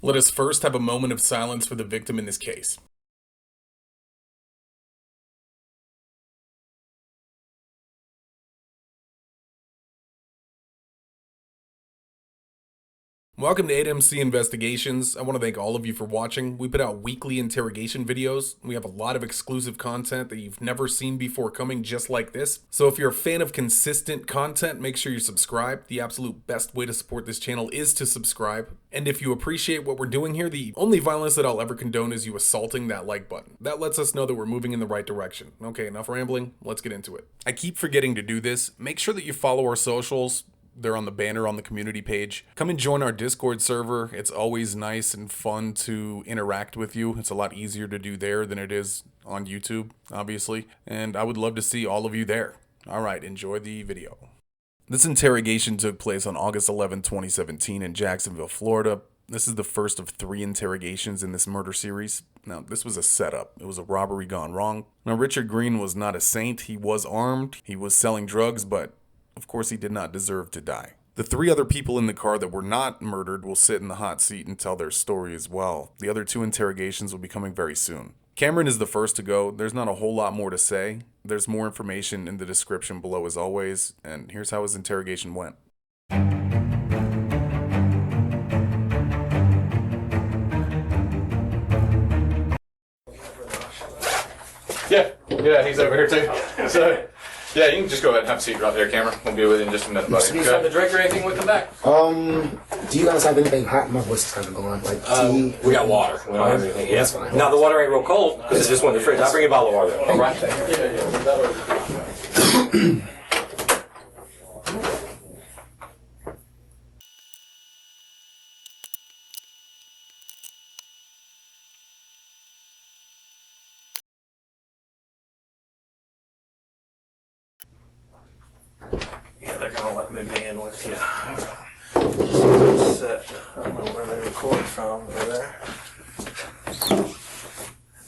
Let us first have a moment of silence for the victim in this case. Welcome to 8MC Investigations. I want to thank all of you for watching. We put out weekly interrogation videos. We have a lot of exclusive content that you've never seen before coming just like this. So if you're a fan of consistent content, make sure you subscribe. The absolute best way to support this channel is to subscribe. And if you appreciate what we're doing here, the only violence that I'll ever condone is you assaulting that like button. That lets us know that we're moving in the right direction. Okay, enough rambling. Let's get into it. I keep forgetting to do this. Make sure that you follow our socials. They're on the banner on the community page. Come and join our Discord server. It's always nice and fun to interact with you. It's a lot easier to do there than it is on YouTube, obviously. And I would love to see all of you there. All right, enjoy the video. This interrogation took place on August 11, 2017 in Jacksonville, Florida. This is the first of 3 interrogations in this murder series. Now, this was a setup. It was a robbery gone wrong. Now, Richard Green was not a saint. He was armed. He was selling drugs, but of course, he did not deserve to die. The 3 other people in the car that were not murdered will sit in the hot seat and tell their story as well. The other 2 interrogations will be coming very soon. Cameron is the first to go. There's not a whole lot more to say. There's more information in the description below as always, and here's how his interrogation went. Yeah, he's over here too. So, yeah, you can just go ahead and have a seat right there, Cameron. We'll be with you in just a minute, buddy. Need something to drink or anything? We'll come back. Do you guys have anything hot? My voice is kind of going like tea. We got water. We don't have anything. Yeah, that's fine. Now the water ain't real cold because it just went in the fridge. I'll bring you a bottle of water. All right. Yeah, they're gonna let me be in with you. Set. I don't know where they record from over there.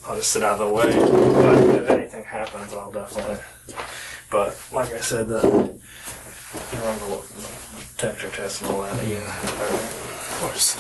I'll just sit out of the way. But if anything happens, I'll definitely. But like I said, the envelope, temperature test and all that. Yeah, of course.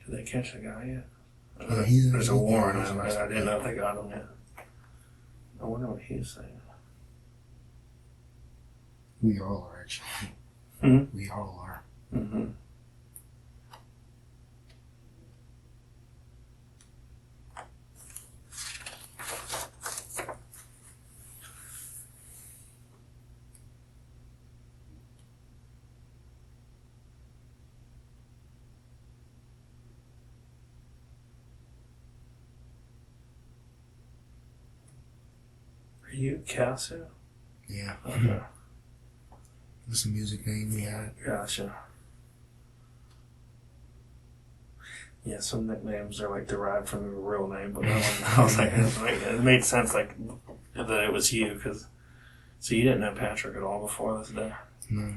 Did they catch the guy yet? There's a warrant. I didn't know if they got him yet. I wonder what he's saying. We all are actually. We all are. Mm-hmm. Are you Cassie? Yeah. Okay. That's a music name we had. Gotcha. Yeah, some nicknames are like derived from your real name, but that one, I was like, it made sense like that it was you, because so you didn't know Patrick at all before this day. No.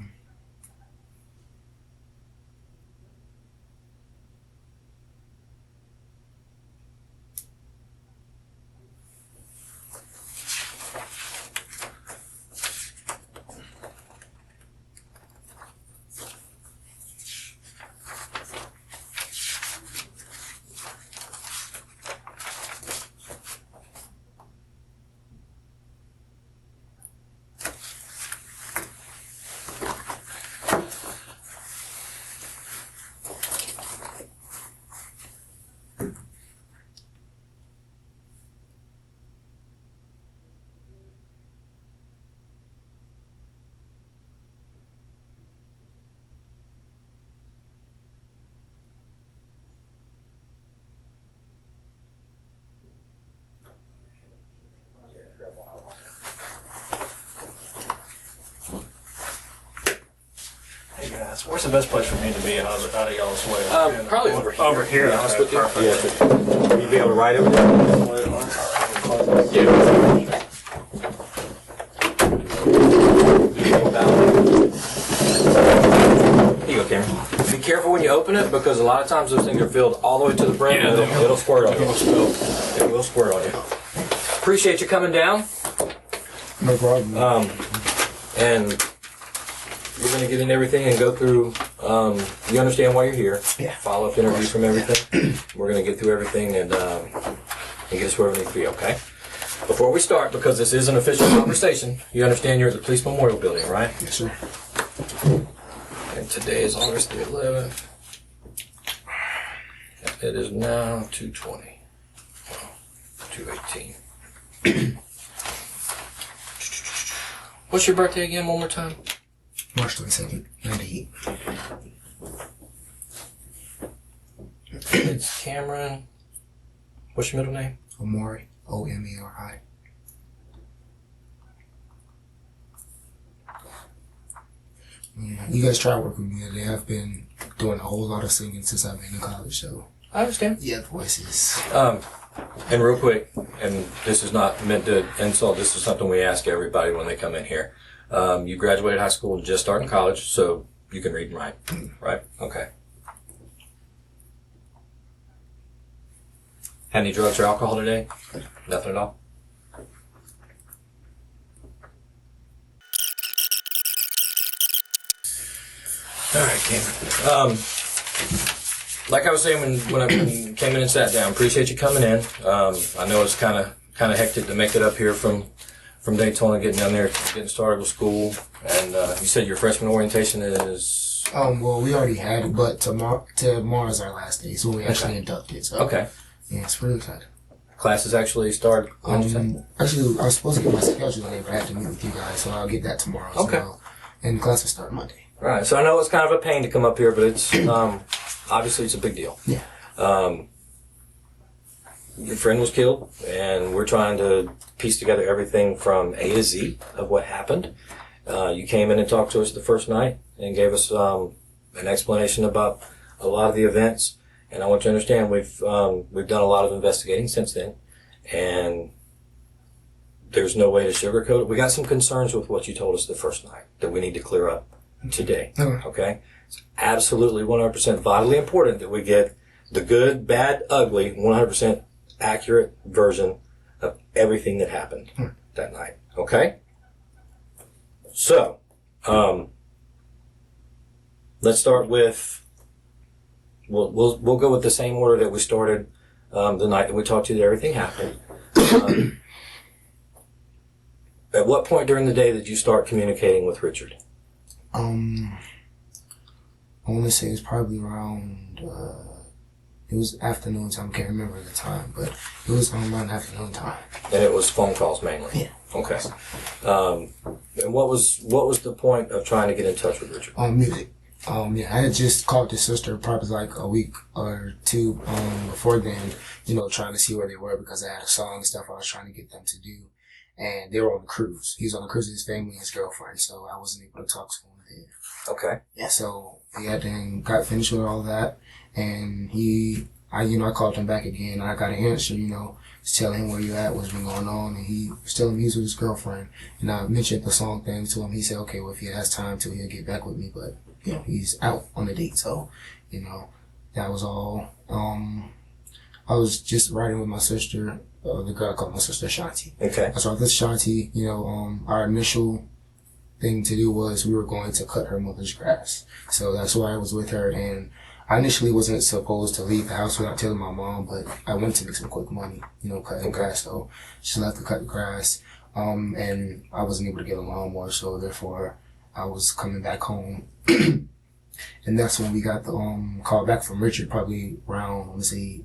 Where's the best place for me to be out of y'all's way? Probably over here. Over here. To be honest with you. Perfect. Will you be able to ride over there? Here you go, Cameron. Be careful when you open it because a lot of times those things are filled all the way to the brim and it'll squirt on you. It will squirt on you. Appreciate you coming down. No problem. And we're going to get in everything and go through, you understand why you're here. Yeah. Follow-up interviews from everything. We're going to get through everything and get us where we need to be, okay? Before we start, because this is an official conversation, you understand you're at the Police Memorial Building, right? Yes, sir. And today is August the 11th. It is now 2:20. 2:18. What's your birthday again, one more time? March 22nd, 98. It's Cameron. What's your middle name? Omori. Omeri. Yeah, you guys try working with me. They have been doing a whole lot of singing since I've been in college, so I understand. yeah, the voices. And real quick, and this is not meant to insult, this is something we ask everybody when they come in here. You graduated high school and just started college, so you can read and write, right? Okay. Had any drugs or alcohol today? Nothing at all? All right, Cameron. Like I was saying when I came in and sat down, appreciate you coming in. I know it's kind of hectic to make it up here from Daytona, getting down there, getting started with school. And you said your freshman orientation is... Well, we already had it, but tomorrow's our last day, so we actually inducted. So Okay. yeah, it's pretty exciting. Classes actually start... Actually, I was supposed to get my schedule today, but I had to meet with you guys, so I'll get that tomorrow. Okay. As well. And classes start Monday. Right. So I know it's kind of a pain to come up here, but it's obviously it's a big deal. Yeah. Your friend was killed, and we're trying to piece together everything from A to Z of what happened. You came in and talked to us the first night and gave us an explanation about a lot of the events. And I want you to understand we've done a lot of investigating since then, and there's no way to sugarcoat it. We got some concerns with what you told us the first night that we need to clear up today. Okay? It's absolutely 100% vitally important that we get the good, bad, ugly, 100% accurate version of everything that happened that night. Okay? So, let's start with, we'll go with the same order that we started the night that we talked to you that everything happened. At what point during the day did you start communicating with Richard? I want to say it's probably around, it was afternoon time. I can't remember the time, but it was around afternoon time. And it was phone calls mainly? Yeah. Okay. And what was the point of trying to get in touch with Richard? Music. Yeah, I had just called his sister probably like a week or two before then, trying to see where they were because I had a song and stuff I was trying to get them to do. And they were on a cruise. He was on a cruise with his family and his girlfriend, so I wasn't able to talk to him then. Okay. Yeah, so got finished with all that, and I called him back again. I got an answer, just telling him where you at, what's been going on, and he was telling me he was with his girlfriend. And I mentioned the song thing to him. He said, okay, well, if he has time to, he'll get back with me, but, he's out on a date, so, that was all. I was just riding with my sister, the girl I called my sister Shanti. Okay. So with Shanti, our initial thing to do was we were going to cut her mother's grass. So that's why I was with her, and I initially wasn't supposed to leave the house without telling my mom, but I went to make some quick money, cutting grass. So she left to cut the grass, and I wasn't able to get a lawnmower, so therefore I was coming back home. And that's when we got the call back from Richard, probably around, let's say,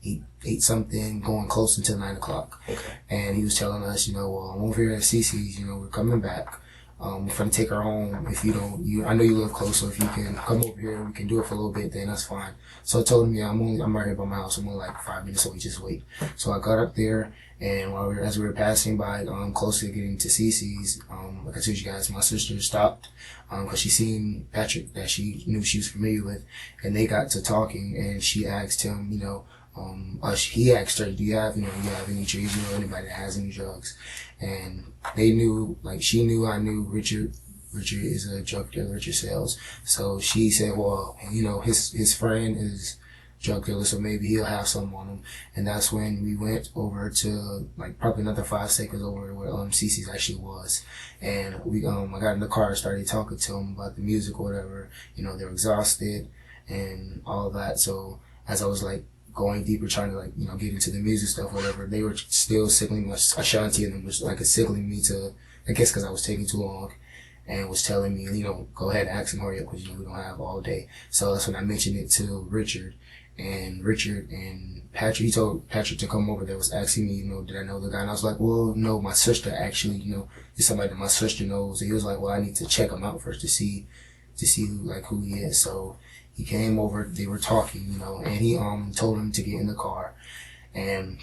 8 something, going close until 9 o'clock. Okay. And he was telling us, I'm over here at CC's, we're coming back. we're finna take her home. If you don't, I know you live close, so if you can come over here, we can do it for a little bit, then that's fine. So I told him, yeah, I'm right here by my house. I'm only like 5 minutes away, just wait. So I got up there, and as we were passing by, close to getting to Cece's, like I told you guys, my sister stopped, cause she seen Patrick that she knew she was familiar with, and they got to talking, and she asked him, he asked her, do you have any drugs, anybody that has any drugs? And they knew, like she knew, I knew Richard is a drug dealer, Richard sells. So she said, well, his friend is drug dealer, so maybe he'll have some on him. And that's when we went over to, like, probably another 5 seconds over where Cece's actually was. And I got in the car and started talking to him about the music or whatever. They're exhausted and all that. So as I was like going deeper, trying to get into the music stuff, whatever, they were still signaling Ashanti, and them was like signaling me to, I guess because I was taking too long, and was telling me, go ahead and ask him, hurry up, because we don't have all day. So that's when I mentioned it to Richard and Patrick. He told Patrick to come over there, was asking me, did I know the guy? And I was like, well, no, my sister actually, is somebody that my sister knows. And he was like, well, I need to check him out first to see who he is. So he came over, they were talking, and he told him to get in the car. And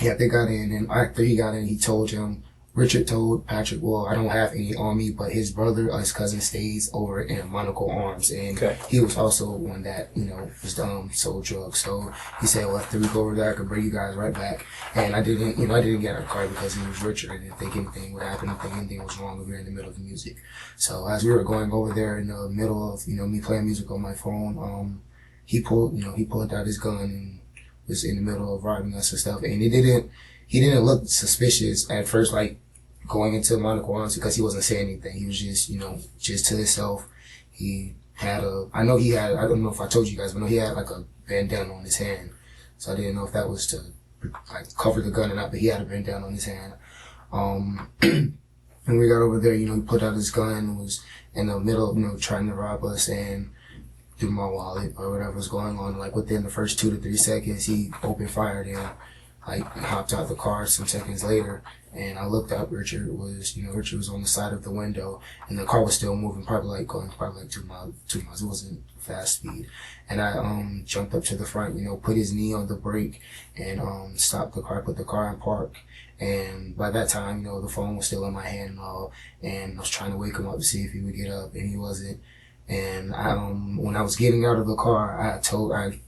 yeah, they got in, and after he got in, he told him, Richard told Patrick, well, I don't have any on me, but his brother or his cousin stays over in Monaco Arms, and he was also one that, was sold drugs. So he said, well, after we go over there, I could bring you guys right back. And I didn't get out of the car because he was Richard. I didn't think anything would happen. I didn't think anything was wrong. We were in the middle of the music. So as we were going over there in the middle of, me playing music on my phone, he pulled out his gun and was in the middle of robbing us and stuff. And he didn't look suspicious at first, like, going into Monaco Arms, because he wasn't saying anything. He was just, just to himself. He had I don't know if I told you guys, but he had like a bandana on his hand. So I didn't know if that was to like cover the gun or not, but he had a bandana on his hand. And we got over there, he put out his gun and was in the middle of, trying to rob us and through my wallet or whatever was going on. Like within the first 2 to 3 seconds, he opened fire and hopped out the car some seconds later. And I looked up, Richard was on the side of the window, and the car was still moving, probably like 2 miles. It wasn't fast speed. And I jumped up to the front, put his knee on the brake and stopped the car, put the car in park. And by that time, the phone was still in my hand and all, and I was trying to wake him up to see if he would get up, and he wasn't. And when I was getting out of the car, I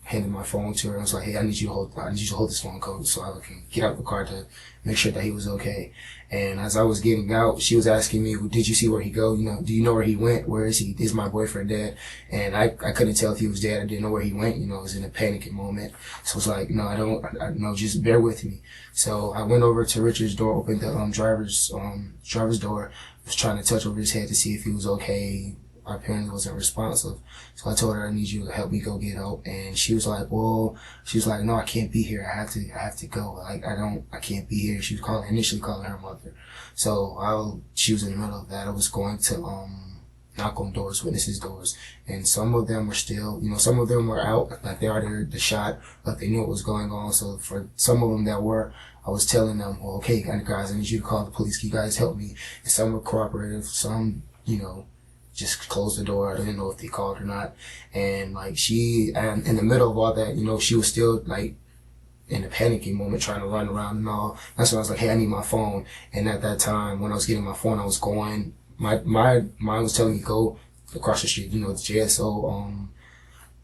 handed my phone to her. I was like, hey, I need you to hold this phone, coach, so I can get out of the car to make sure that he was okay. And as I was getting out, she was asking me, well, did you see where he go? Do you know where he went? Where is he? Is my boyfriend dead? And I couldn't tell if he was dead. I didn't know where he went. I was in a panicking moment. So I was like, no, no, just bear with me. So I went over to Richard's door, opened the driver's door, was trying to touch over his head to see if he was okay. Apparently wasn't responsive. So I told her, I need you to help me go get help. And she was like, no, I can't be here. I have to go. I can't be here. She was initially calling her mother. So she was in the middle of that. I was going to, knock on doors, witnesses' doors. And some of them were still, some of them were out, like they already heard the shot, but they knew what was going on. So for some of them that were, I was telling them, well, okay, guys, I need you to call the police. Can you guys help me? And some were cooperative. Some, just closed the door. I didn't know if they called or not. And and in the middle of all that, she was still in a panicking moment trying to run around and all. That's when I was like, hey, I need my phone. And at that time, when I was getting my phone, I was going, my mind was telling me go across the street, the JSO,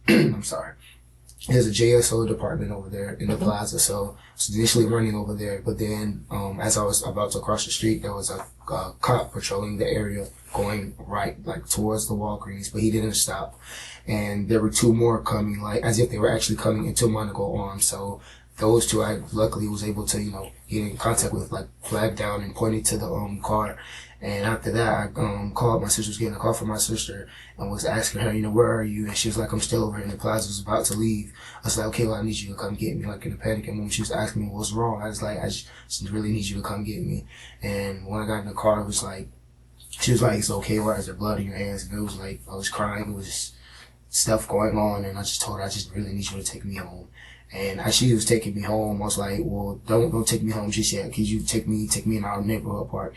I'm sorry. There's a JSO department over there in the plaza. So I was initially running over there, but then, as I was about to cross the street, there was a cop patrolling the area going right, towards the Walgreens, but he didn't stop. And there were 2 more coming, as if they were actually coming into Monaco Arms. So those 2, I luckily was able to, get in contact with, flagged down and pointed to the, car. And after that, I called. My sister was getting a call from my sister and was asking her, where are you? And she was like, I'm still over in the plaza. I was about to leave. I was like, okay, well, I need you to come get me, in a panic. And when she was asking me what's wrong, I was like, I just really need you to come get me. And when I got in the car, it was she was like, it's okay, why is there blood in your hands? And it was I was crying. It was just stuff going on. And I just told her, I just really need you to take me home. And as she was taking me home, I was like, well, don't take me home. She said, could you take me in our neighborhood park?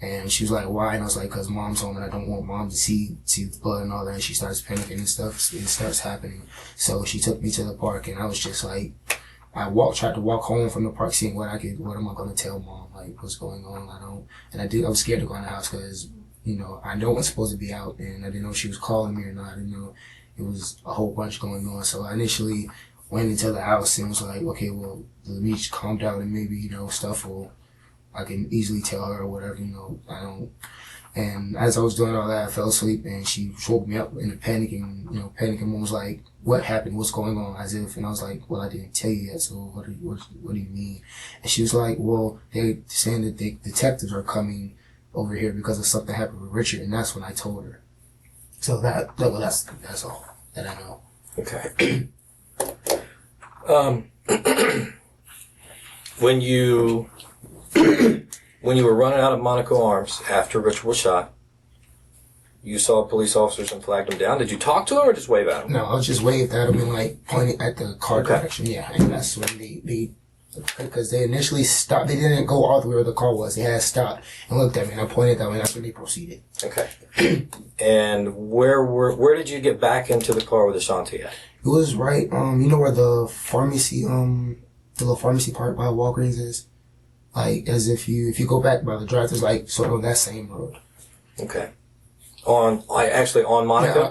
And she was like, why? And I was like, cause mom's home and I don't want mom to see the blood and all that. And she starts panicking and stuff. It starts happening. So she took me to the park and I was just like, tried to walk home from the park seeing what am I going to tell mom? Like, what's going on? I was scared to go in the house because, I know I'm supposed to be out and I didn't know if she was calling me or not. I didn't know it was a whole bunch going on. So I initially went into the house and was like, okay, well, let me just calm down and maybe, I can easily tell her or whatever, And as I was doing all that, I fell asleep and she woke me up in a panic and, Mom was like, what happened? What's going on? And I was like, well, I didn't tell you yet. So what do you mean? And she was like, well, they're saying that the detectives are coming over here because of something happened with Richard. And that's when I told her. So that's all that I know. Okay. When you were running out of Monaco Arms after Richard was shot, you saw police officers and flagged them down. Did you talk to them or just wave at them? No, I was just waved at them and pointed at the car direction. Yeah, and that's when because they initially stopped. They didn't go all the way where the car was. They had stopped and looked at me, and I pointed that way. And that's when they proceeded. Okay. And where did you get back into the car with Ashanti at? It was right. You know where the pharmacy, the little pharmacy part by Walgreens is. Like, as if you go back by the drive-thru, like, sort of on that same road. Okay. On Monaco? Yeah, actually on Monaco.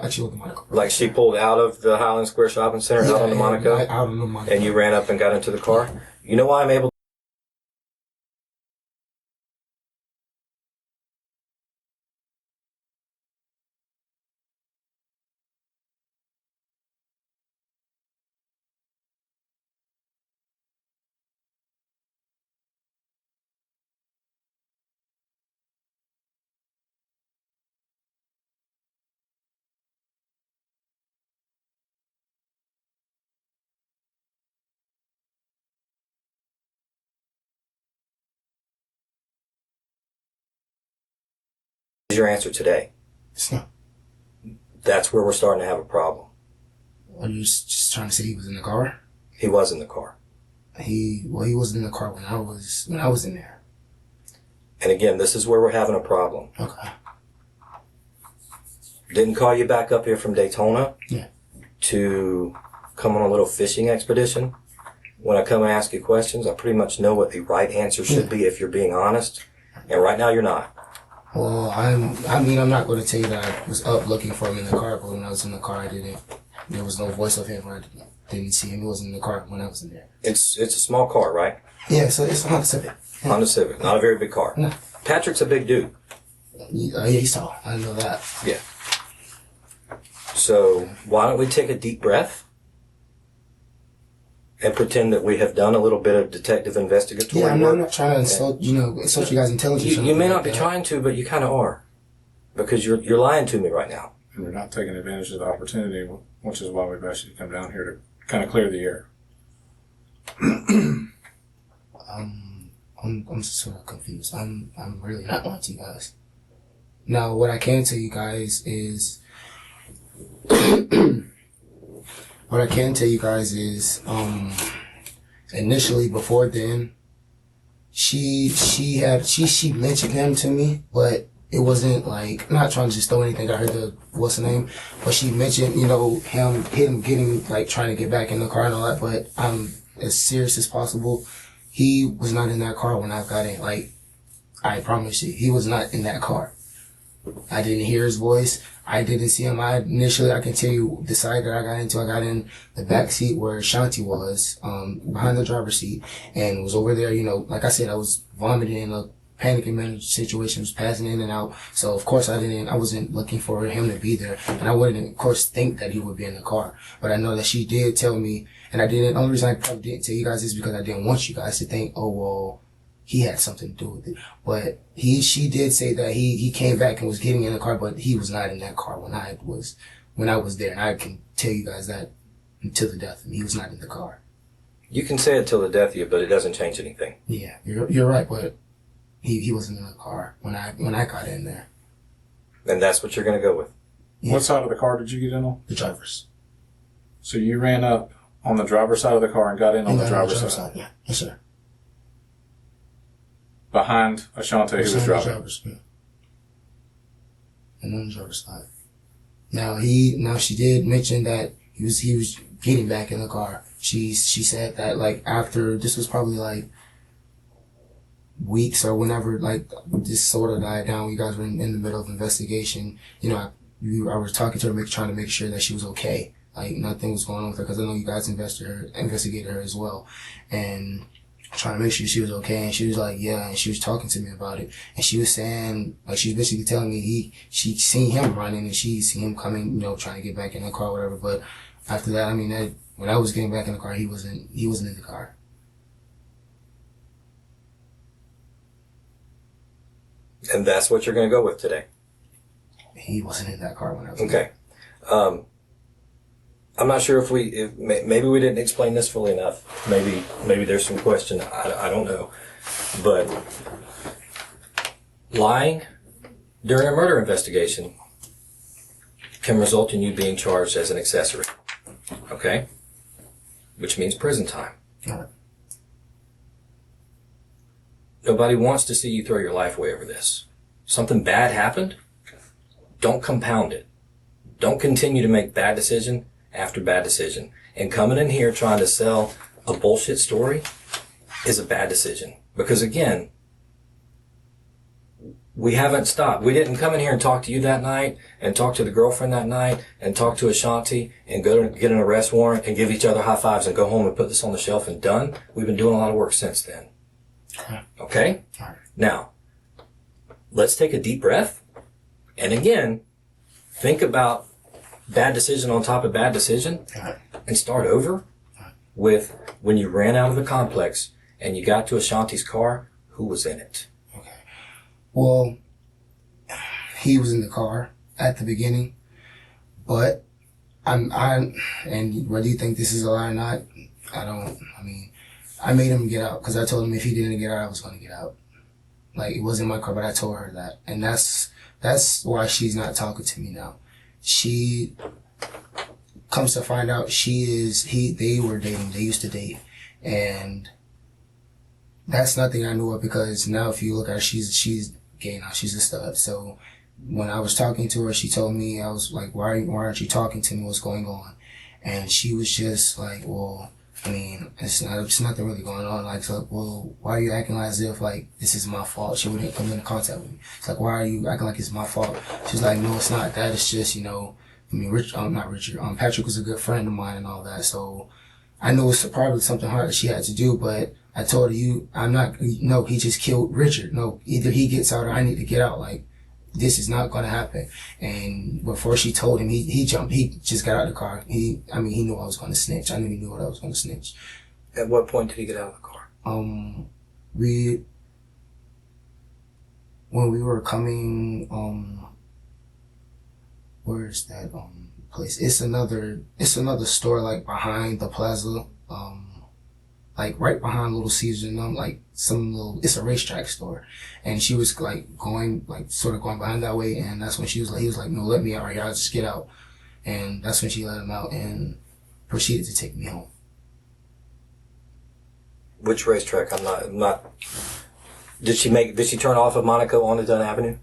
Like, she pulled out of the Highland Square Shopping Center out on the Monaco? Out on the Monaco. And you ran up and got into the car? You know why I'm able is your answer today? It's not. That's where we're starting to have a problem. Are you just trying to say he was in the car? He was in the car. He wasn't in the car when I was in there. And again, this is where we're having a problem. Okay. Didn't call you back up here from Daytona? Yeah. To come on a little fishing expedition. When I come and ask you questions, I pretty much know what the right answer should be if you're being honest. And right now you're not. Well, I'm not going to tell you that I was up looking for him in the car, but when I was in the car, there was no voice of him. I didn't see him. He wasn't in the car when I was in there. It's a small car, right? Yeah, so it's a Honda Civic. Yeah. Honda Civic, not a very big car. No. Patrick's a big dude. Yeah, he's tall. I know that. Yeah. So why don't we take a deep breath and pretend that we have done a little bit of detective investigatory Yeah, I'm work? not trying to insult you guys' intelligence. You may not be trying to, but you kind of are, because you're lying to me right now. And we're not taking advantage of the opportunity, which is why we've asked you to come down here to kind of clear the air. I'm sort of confused. I'm really not lying to you guys. Now, what I can tell you guys is, initially before then, she mentioned him to me, but it wasn't like, I'm not trying to just throw anything at her, what's the name, but she mentioned, him getting, like, trying to get back in the car and all that, but I'm as serious as possible. He was not in that car when I got in. Like, I promise you, he was not in that car. I didn't hear his voice. I didn't see him. I can tell you the side that I got in the back seat where Shanti was, behind the driver's seat, and was over there, like I said, I was vomiting in a panicking management situation, was passing in and out. So of course I wasn't looking for him to be there. And I wouldn't, of course, think that he would be in the car. But I know that she did tell me, and the only reason I probably didn't tell you guys is because I didn't want you guys to think, oh, well, he had something to do with it. But she did say that he came back and was getting in the car, but he was not in that car when I was there. And I can tell you guys that until the death of me, he was not in the car. You can say it till the death of you, but it doesn't change anything. Yeah, you're right, but he wasn't in the car when I got in there. And that's what you're going to go with. Yeah. What side of the car did you get in on? The driver's. So you ran up on the driver's side of the car and got in on the driver's side. Yeah, yes, sir. behind Ashante, who was driving. And on the driver's side. Now she did mention that he was getting back in the car. She said that like after this was probably like weeks or whenever like this sort of died down, you guys were in the middle of investigation. You know, I was talking to her, trying to make sure that she was okay. Like nothing was going on with her because I know you guys investigated her as well, and trying to make sure she was okay. And she was like, yeah, and she was talking to me about it, and she was saying like she was basically telling me she seen him running and she seen him coming, you know, trying to get back in the car, or whatever. But after that, I mean, when I was getting back in the car, he wasn't in the car. And that's what you're going to go with today. He wasn't in that car when I was okay. I'm not sure if maybe we didn't explain this fully enough. Maybe there's some question. I don't know. But lying during a murder investigation can result in you being charged as an accessory. Okay? Which means prison time. All right. Nobody wants to see you throw your life away over this. Something bad happened. Don't compound it. Don't continue to make bad decision after bad decision. And coming in here trying to sell a bullshit story is a bad decision. Because again, we haven't stopped. We didn't come in here and talk to you that night and talk to the girlfriend that night and talk to Ashanti and go to get an arrest warrant and give each other high fives and go home and put this on the shelf and done. We've been doing a lot of work since then. Okay? All right. Now, let's take a deep breath. And again, think about bad decision on top of bad decision and start over with when you ran out of the complex and you got to Ashanti's car, who was in it? Okay. Well, he was in the car at the beginning, but and whether you think this is a lie or not, I made him get out because I told him if he didn't get out, I was going to get out. Like, it wasn't my car, but I told her that. And that's why she's not talking to me now. She comes to find out they were dating. They used to date. And that's nothing I knew of because now if you look at her, she's gay now. She's a stud. So when I was talking to her, she told me, I was like, why aren't you talking to me? What's going on? And she was just like, well, I mean, it's nothing really going on. Like, so, well, why are you acting like as if, like, this is my fault? She wouldn't come into contact with me. It's like, why are you acting like it's my fault? She's like, no, it's not that. It's just, you know, I mean, not Richard. Patrick was a good friend of mine and all that. So I know it's probably something hard that she had to do, but I told her, no, he just killed Richard. No, either he gets out or I need to get out. Like, this is not going to happen. And before she told him, he jumped. He just got out of the car. He knew I was going to snitch. I knew he knew what I was going to snitch. At what point did he get out of the car? When we were coming, where's that place? It's another store like behind the plaza, like right behind Little Caesars and like it's a racetrack store. And she was like sort of going behind that way, and that's when he was like, no, let me out right here, I'll just get out. And that's when she let him out and proceeded to take me home. Which racetrack? I'm not. Did she turn off of Monaco onto Dunn Avenue?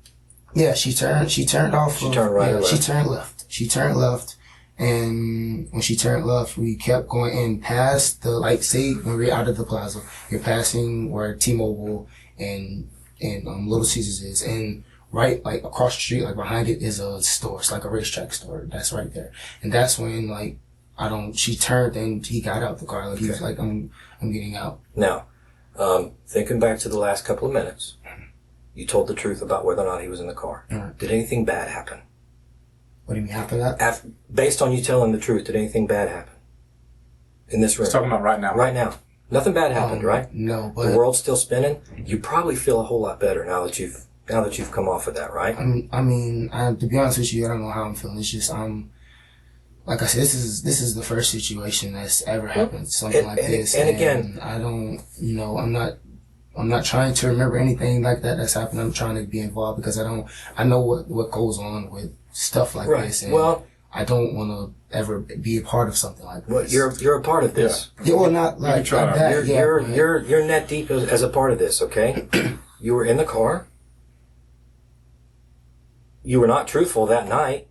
Yeah, she turned off. She turned right. Yeah, she turned left. She turned left. And when she turned left, we kept going in past say when we're out of the plaza, you're passing where T-Mobile and Little Caesars is. And right, like across the street, like behind it is a store. It's like a racetrack store. That's right there. And that's when she turned and he got out the car. Like he was like, I'm getting out. Now, thinking back to the last couple of minutes, you told the truth about whether or not he was in the car. Right. Did anything bad happen? What do you mean after that? Based on you telling the truth, did anything bad happen in this room? He's talking about right now. Right now. Nothing bad happened, right? No, but the world's still spinning. You probably feel a whole lot better now that you've come off of that, right? To be honest with you, I don't know how I'm feeling. It's just like I said, this is the first situation that's ever happened, something like this. And again, I don't, I'm not trying to remember anything like that that's happened. I'm trying to be involved because I know what goes on with stuff like this. And I don't want to ever be a part of something like this. You're a part of this. Yeah, well, not like that. You're neck deep as a part of this, okay? You were in the car. You were not truthful that night.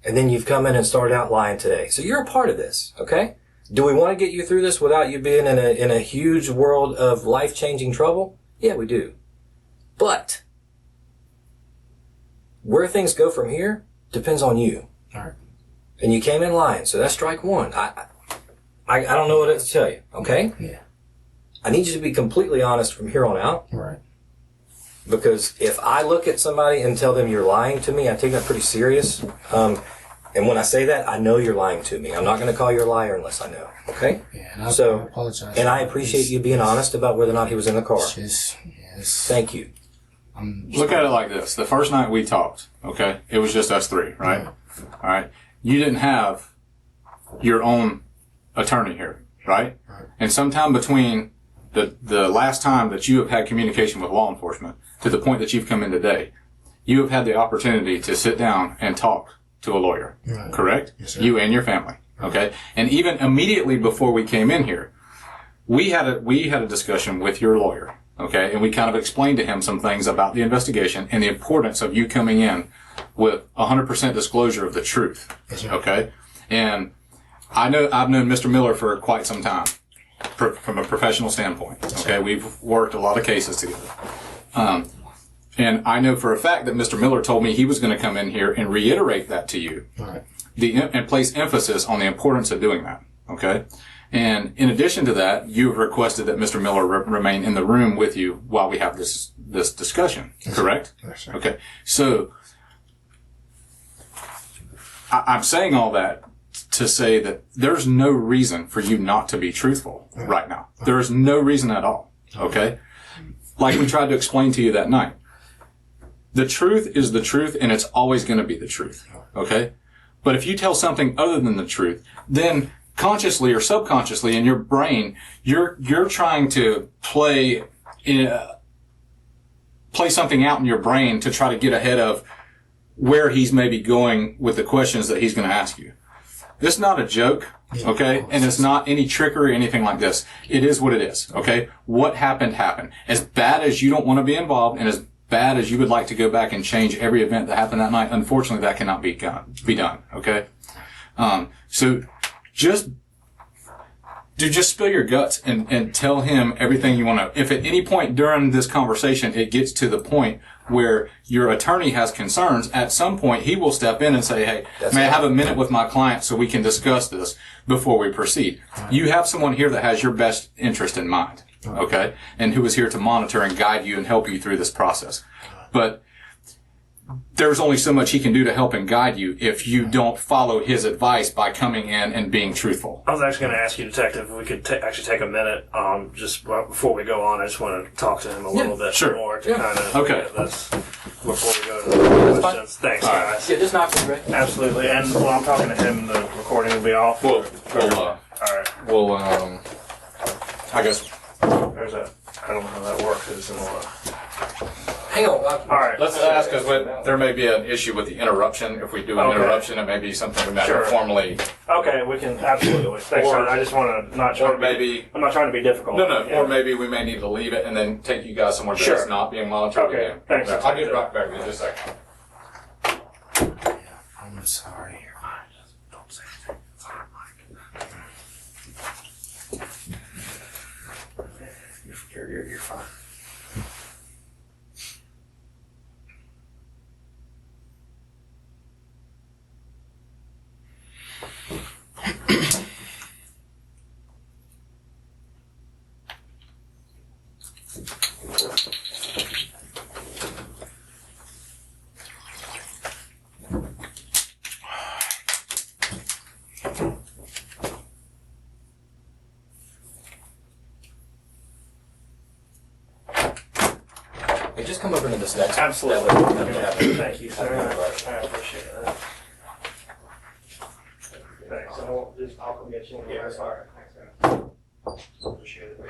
And then you've come in and started out lying today. So you're a part of this, okay? Do we want to get you through this without you being in a huge world of life-changing trouble? Yeah, we do. But where things go from here depends on you. All right. And you came in lying, so that's strike one. I don't know what to tell you, okay? Yeah. I need you to be completely honest from here on out. Right. Because if I look at somebody and tell them you're lying to me, I take that pretty serious. And when I say that, I know you're lying to me. I'm not going to call you a liar unless I know, okay? Yeah, and I apologize. And I appreciate you being honest about whether or not he was in the car. Thank you. Look at it like this. The first night we talked, okay, it was just us three, right? Yeah. All right. You didn't have your own attorney here, right? Right. And sometime between the last time that you have had communication with law enforcement to the point that you've come in today, you have had the opportunity to sit down and talk to a lawyer, Right. correct? Yes, sir. You and your family, okay? And even immediately before we came in here, we had a discussion with your lawyer, okay? And we kind of explained to him some things about the investigation and the importance of you coming in with 100% disclosure of the truth, Yes, sir. okay? And I've known Mr. Miller for quite some time, from a professional standpoint, okay? We've worked a lot of cases together. And I know for a fact that Mr. Miller told me he was going to come in here and reiterate that to you, Right. and place emphasis on the importance of doing that, okay? And in addition to that, you have requested that Mr. Miller remain in the room with you while we have this discussion, correct? Yes, sir. Okay. So I'm saying all that to say that there's no reason for you not to be truthful right now. There is no reason at all, okay? Like we tried to explain to you that night. The truth is the truth, and it's always going to be the truth, okay? But if you tell something other than the truth, then consciously or subconsciously in your brain, you're trying to play something out in your brain to try to get ahead of where he's maybe going with the questions that he's going to ask you. This is not a joke, okay? And it's not any trickery or anything like this. It is what it is, okay? What happened, happened. As bad as you don't want to be involved and as bad as you would like to go back and change every event that happened that night, unfortunately that cannot be done, okay? So just spill your guts and tell him everything you want to. If at any point during this conversation it gets to the point where your attorney has concerns, at some point he will step in and say, hey, may I have a minute with my client so we can discuss this before we proceed? You have someone here that has your best interest in mind, okay? And who is here to monitor and guide you and help you through this process. But there's only so much he can do to help and guide you if you don't follow his advice by coming in and being truthful. I was actually going to ask you, Detective, if we could actually take a minute, just before we go on. I just want to talk to him a little bit more to kind of get this before we go to the questions. Thanks, guys. Yeah, just knock him, Ray. Absolutely. And while I'm talking to him, the recording will be off. Well, All right. I guess. There's a. I don't know how that works. It's in the. Hang on. All right. Let's ask, because there may be an issue with the interruption. If we do an interruption, it may be something we might formally. Okay, we can absolutely. Thanks. I just want to not try. I'm not trying to be difficult. No. Yeah. Or maybe we may need to leave it and then take you guys somewhere that's not being monitored. Okay. Again. Thanks. I'll get right back in just a second. I'm sorry. Don't say anything. It's hard, Mike. You're fine. Hey, just come over into this next. Absolutely. Thank you, sir. I appreciate that. Thanks. I'll come get you. Yeah, sorry. Thanks, man. Appreciate it.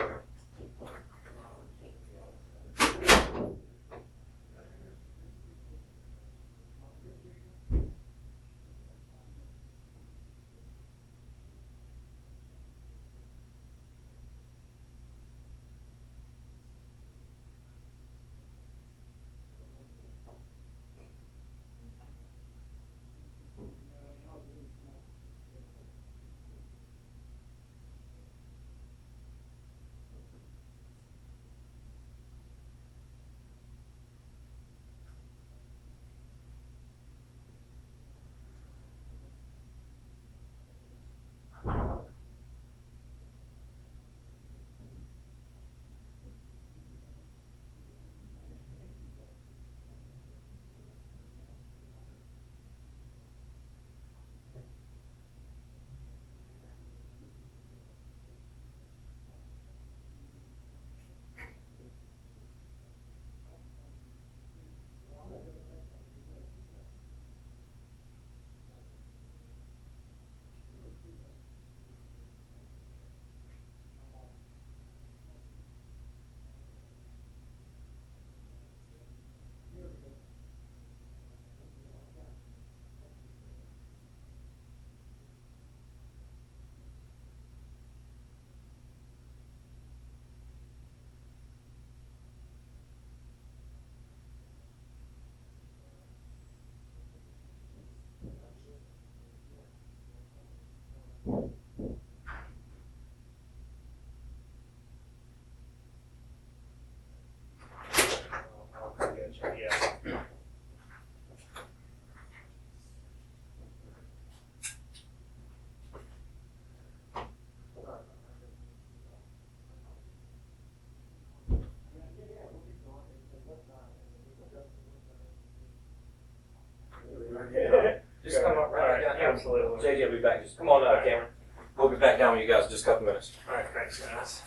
Absolutely. JJ will be back. Just come on, Cameron. We'll be back down with you guys in just a couple minutes. All right, thanks, guys.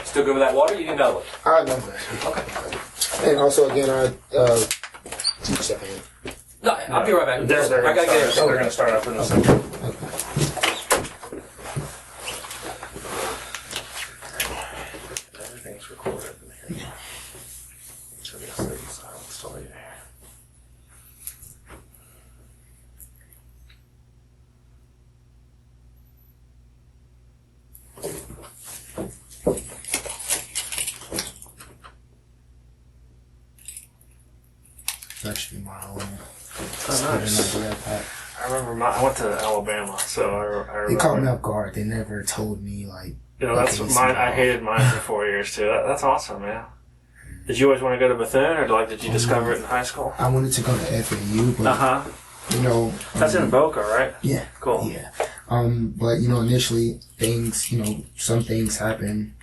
Still good with that water? You can double it. I know that. Okay. And also, again, second. No, I'll be right back. They're I gotta get it. They're gonna start up in a second. Everything's recorded in here. So this is silenced all year. It's actually my own. Oh, nice. I remember I went to Alabama, so I remember. They caught me off guard. They never told me, like. You know, that's okay, mine. I hated mine for 4 years too. That's awesome, man. Did you always want to go to Bethune, or like did you discover it in high school? I wanted to go to FAU, but, you know. That's in Boca, right? Yeah. Cool. Yeah. But, you know, initially, things, you know, some things happen,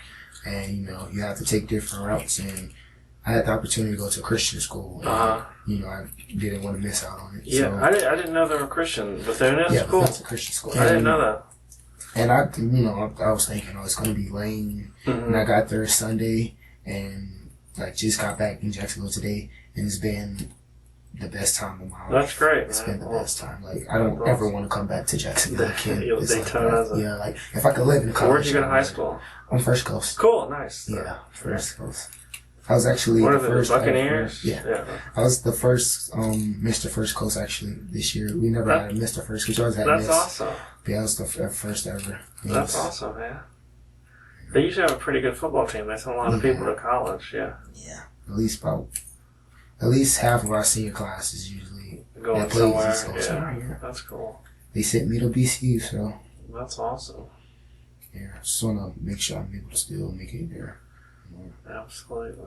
and, you know, you have to take different routes, and I had the opportunity to go to a Christian school, and, you know, I didn't want to miss out on it. Yeah, so, I didn't know they were Christian. Bethune is? yeah, Cool. that's a Christian school. I didn't know that. And I, you know, I was thinking, oh, it's going to be lame. And I got there Sunday and like just got back in Jacksonville today, and it's been the best time of my life. That's great, It's man. been the best time. Like I don't ever want to come back to Jacksonville again. You'll It's like Daytona that. as a- Yeah, like if I could live in college. Where'd you go to high school? On First Coast. Cool, nice. Yeah, First Coast. I was actually What the are the first Buccaneers? Yeah. I was the first Mr. First Coast actually this year. We never had a Mr. First Coast. We always had That's Miss. awesome. But yeah, I was the first ever. That's Yes. awesome, man. They usually have a pretty good football team. They send a lot of people to college, yeah. Yeah, at least half of our senior class is usually Going that plays somewhere, East Coast yeah. somewhere. That's cool. They sent me to BCU, so That's awesome. yeah, I just want to make sure I'm able to still make it there. Absolutely.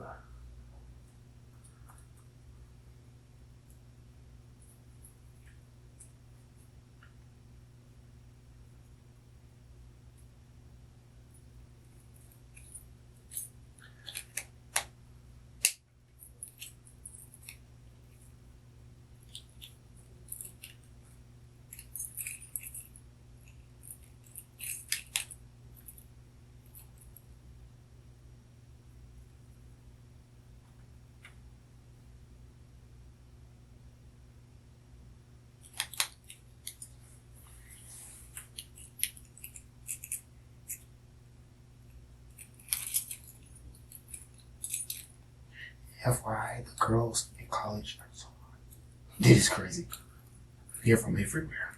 FYI, the girls in college are so hot. It is crazy. Hear from everywhere.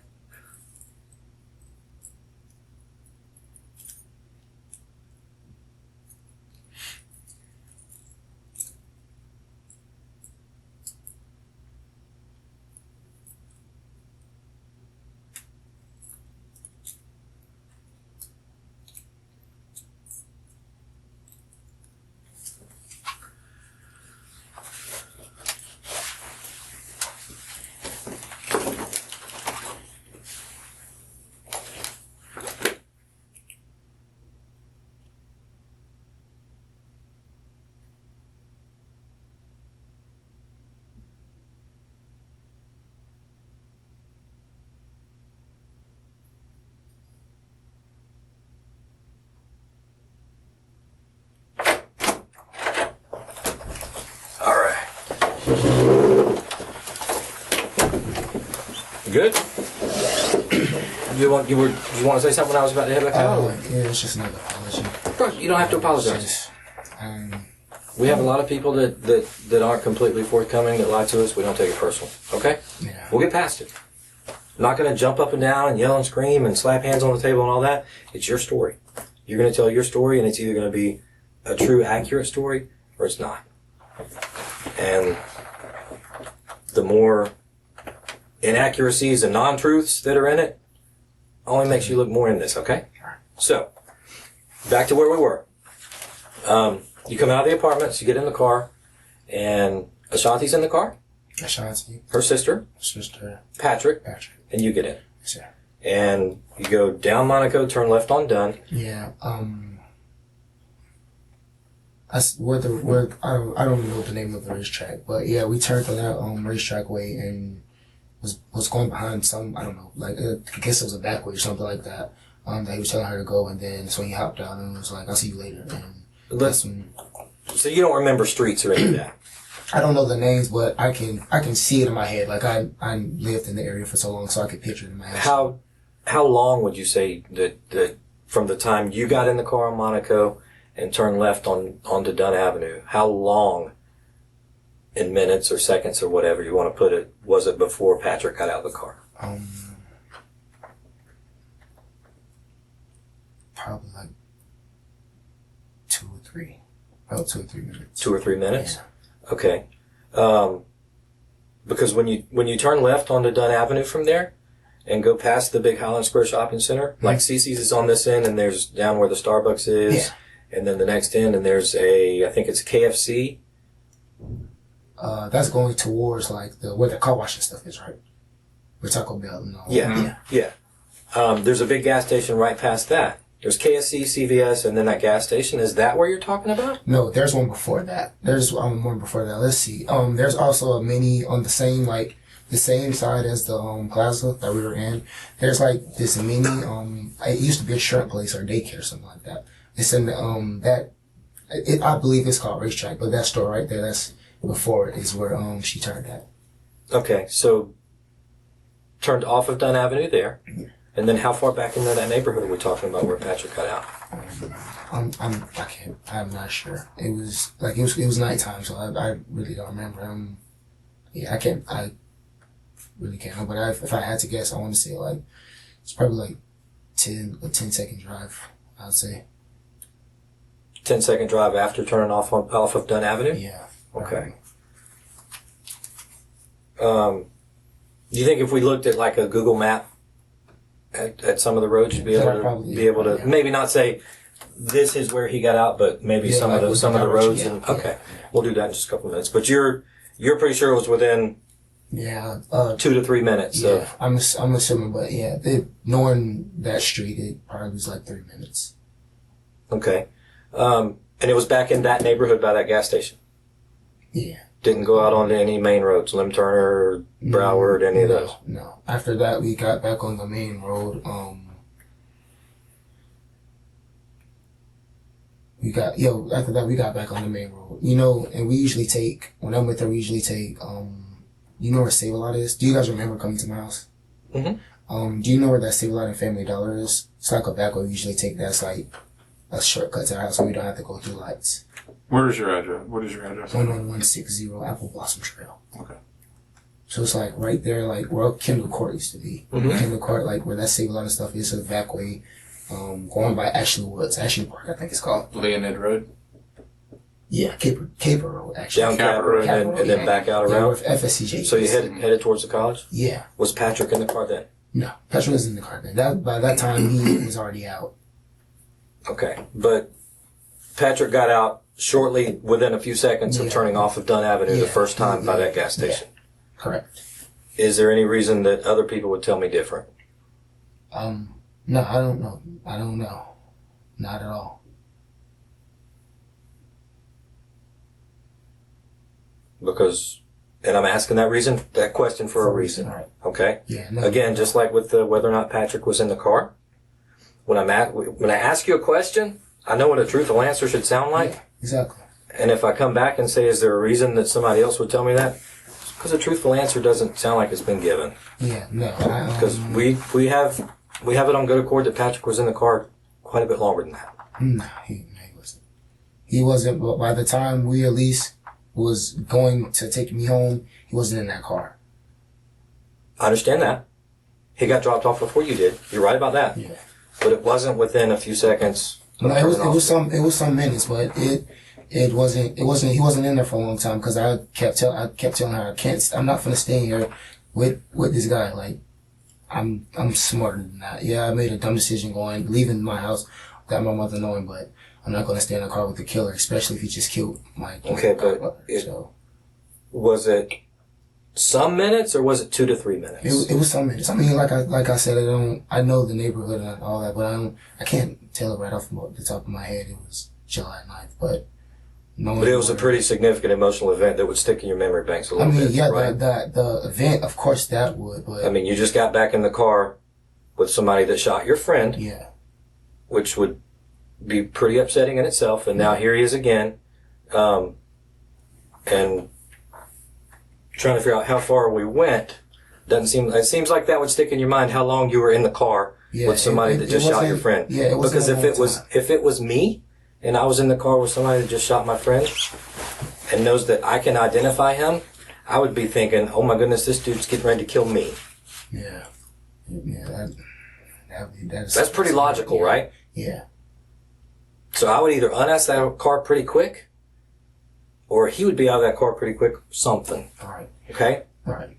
All right. Good? You want to say something when I was about to head back out? Yeah, it's just another apology. Bro, you don't have to apologize. Just, We have a lot of people that aren't completely forthcoming, that lie to us. We don't take it personal. Okay? yeah. We'll get past it. I'm not going to jump up and down and yell and scream and slap hands on the table and all that. It's your story. You're going to tell your story, and it's either going to be a true, accurate story, or it's not. And the more inaccuracies and non-truths that are in it only makes you look more in this, okay? So, back to where we were. You come out of the apartments, you get in the car, and Ashanti's in the car, Ashanti, her sister, Patrick, and you get in. Yes, sir. And you go down Monaco, turn left on Dunn. Yeah. That's where I don't know the name of the racetrack, but yeah, we turned on that racetrack way, and was going behind some, I don't know, like, I guess it was a back way or something like that, that he was telling her to go, and then so he hopped out and was like, I'll see you later. And that's when, So you don't remember streets or any of that? I don't know the names, but I can see it in my head. Like I lived in the area for so long, so I could picture it in my head. How long would you say that from the time you got in the car on Monaco and turned left onto Dunn Avenue, how long in minutes or seconds or whatever you want to put it, was it before Patrick got out of the car? Probably like 2 or 3. About 2 or 3 minutes. 2 or 3 minutes? Yeah. Okay. Because when you turn left onto Dunn Avenue from there and go past the big Highland Square Shopping Center, like Cece's is on this end and there's down where the Starbucks is, and then the next end and there's I think it's a KFC. That's going towards like where the car wash and stuff is, right? Where Taco Bell and all. Yeah. There's a big gas station right past that. There's KFC, CVS, and then that gas station. Is that where you're talking about? No, there's one before that. There's one before that. Let's see. There's also a mini on the same side as the plaza that we were in. There's like this mini. It used to be a shrimp place or daycare or something like that. It's in the I believe it's called Racetrack, but that store right there, that's before it, is where she turned at. Okay, so turned off of Dunn Avenue there. And then how far back into that neighborhood are we talking about where Patrick got out? I'm not sure. It was nighttime, so I really don't remember. I really can't. But if I had to guess, I want to say like, it's probably like a 10-second drive, I would say. 10-second drive after turning off of Dunn Avenue? Yeah. Okay. Do you think if we looked at like a Google map at some of the roads, you'd be able to maybe not say this is where he got out, but maybe some of the roads. We'll do that in just a couple of minutes. But you're pretty sure it was within 2 to 3 minutes. Yeah, I'm assuming, but yeah, knowing that street, it probably was like 3 minutes. Okay, and it was back in that neighborhood by that gas station. Yeah. Didn't go out onto any main roads, Lim Turner, Broward, any of those? No. After that, we got back on the main road. After that, we got back on the main road. And we usually take, when I'm with her, we usually take, you know where Save-A-Lot is? Do you guys remember coming to my house? Mm-hmm. Do you know where that Save-A-Lot and Family Dollar is? It's like a back road we usually take. That's like a shortcut to our house so we don't have to go through lights. Where is your address? What is your address? 11160 Apple Blossom Trail. Okay. So it's like right there, like where Kendall Court used to be. Kendall Court, like where that Save-A-Lot and stuff is, a back way, going by Ashley Park, I think it's called. Leonid Road? Yeah, Caper Road, actually. Down Caper and then back out around? With FSCJ. So you headed towards the college? Yeah. Was Patrick in the car then? No, Patrick was in the car then. By that time, he was already out. Okay, but Patrick got out shortly within a few seconds of turning off of Dunn Avenue the first time by that gas station. Yeah. Correct. Is there any reason that other people would tell me different? No, I don't know. Not at all. Because, and I'm asking that question for a reason. Right. Okay? Yeah. No, Again, just like with whether or not Patrick was in the car, when I ask you a question, I know what a truthful answer should sound like. Yeah, exactly. And if I come back and say, is there a reason that somebody else would tell me that? Because a truthful answer doesn't sound like it's been given. Yeah, no. Because we have it on good accord that Patrick was in the car quite a bit longer than that. No, he wasn't. He wasn't, but by the time we at least was going to take me home, he wasn't in that car. I understand that. He got dropped off before you did. You're right about that. Yeah. But it wasn't within a few seconds. No, it was some minutes, but he wasn't in there for a long time because I kept telling her I'm not gonna stay here with this guy. Like I'm smarter than that. Yeah, I made a dumb decision leaving my house without my mother knowing, but I'm not gonna stay in a car with the killer, especially if he just killed my brother. Was it some minutes or was it 2 to 3 minutes? It was some minutes. I mean, like I said, I know the neighborhood and all that, but I can't tell it right off the top of my head. It was July 9th, but But it was a pretty significant emotional event that would stick in your memory banks a little bit. Yeah, right? the event, of course, that would. But I mean, you just got back in the car with somebody that shot your friend, yeah, which would be pretty upsetting in itself. And now here he is again, and trying to figure out how far we went. Doesn't seem. It seems like that would stick in your mind how long you were in the car with somebody that just shot your friend. Yeah, it wasn't because if it was me and I was in the car with somebody that just shot my friend and knows that I can identify him, I would be thinking, "Oh my goodness, this dude's getting ready to kill me." Yeah, yeah. That's pretty logical, right? Yeah. So I would either unask that car pretty quick, or he would be out of that car pretty quick. Something. Right. Okay. Right.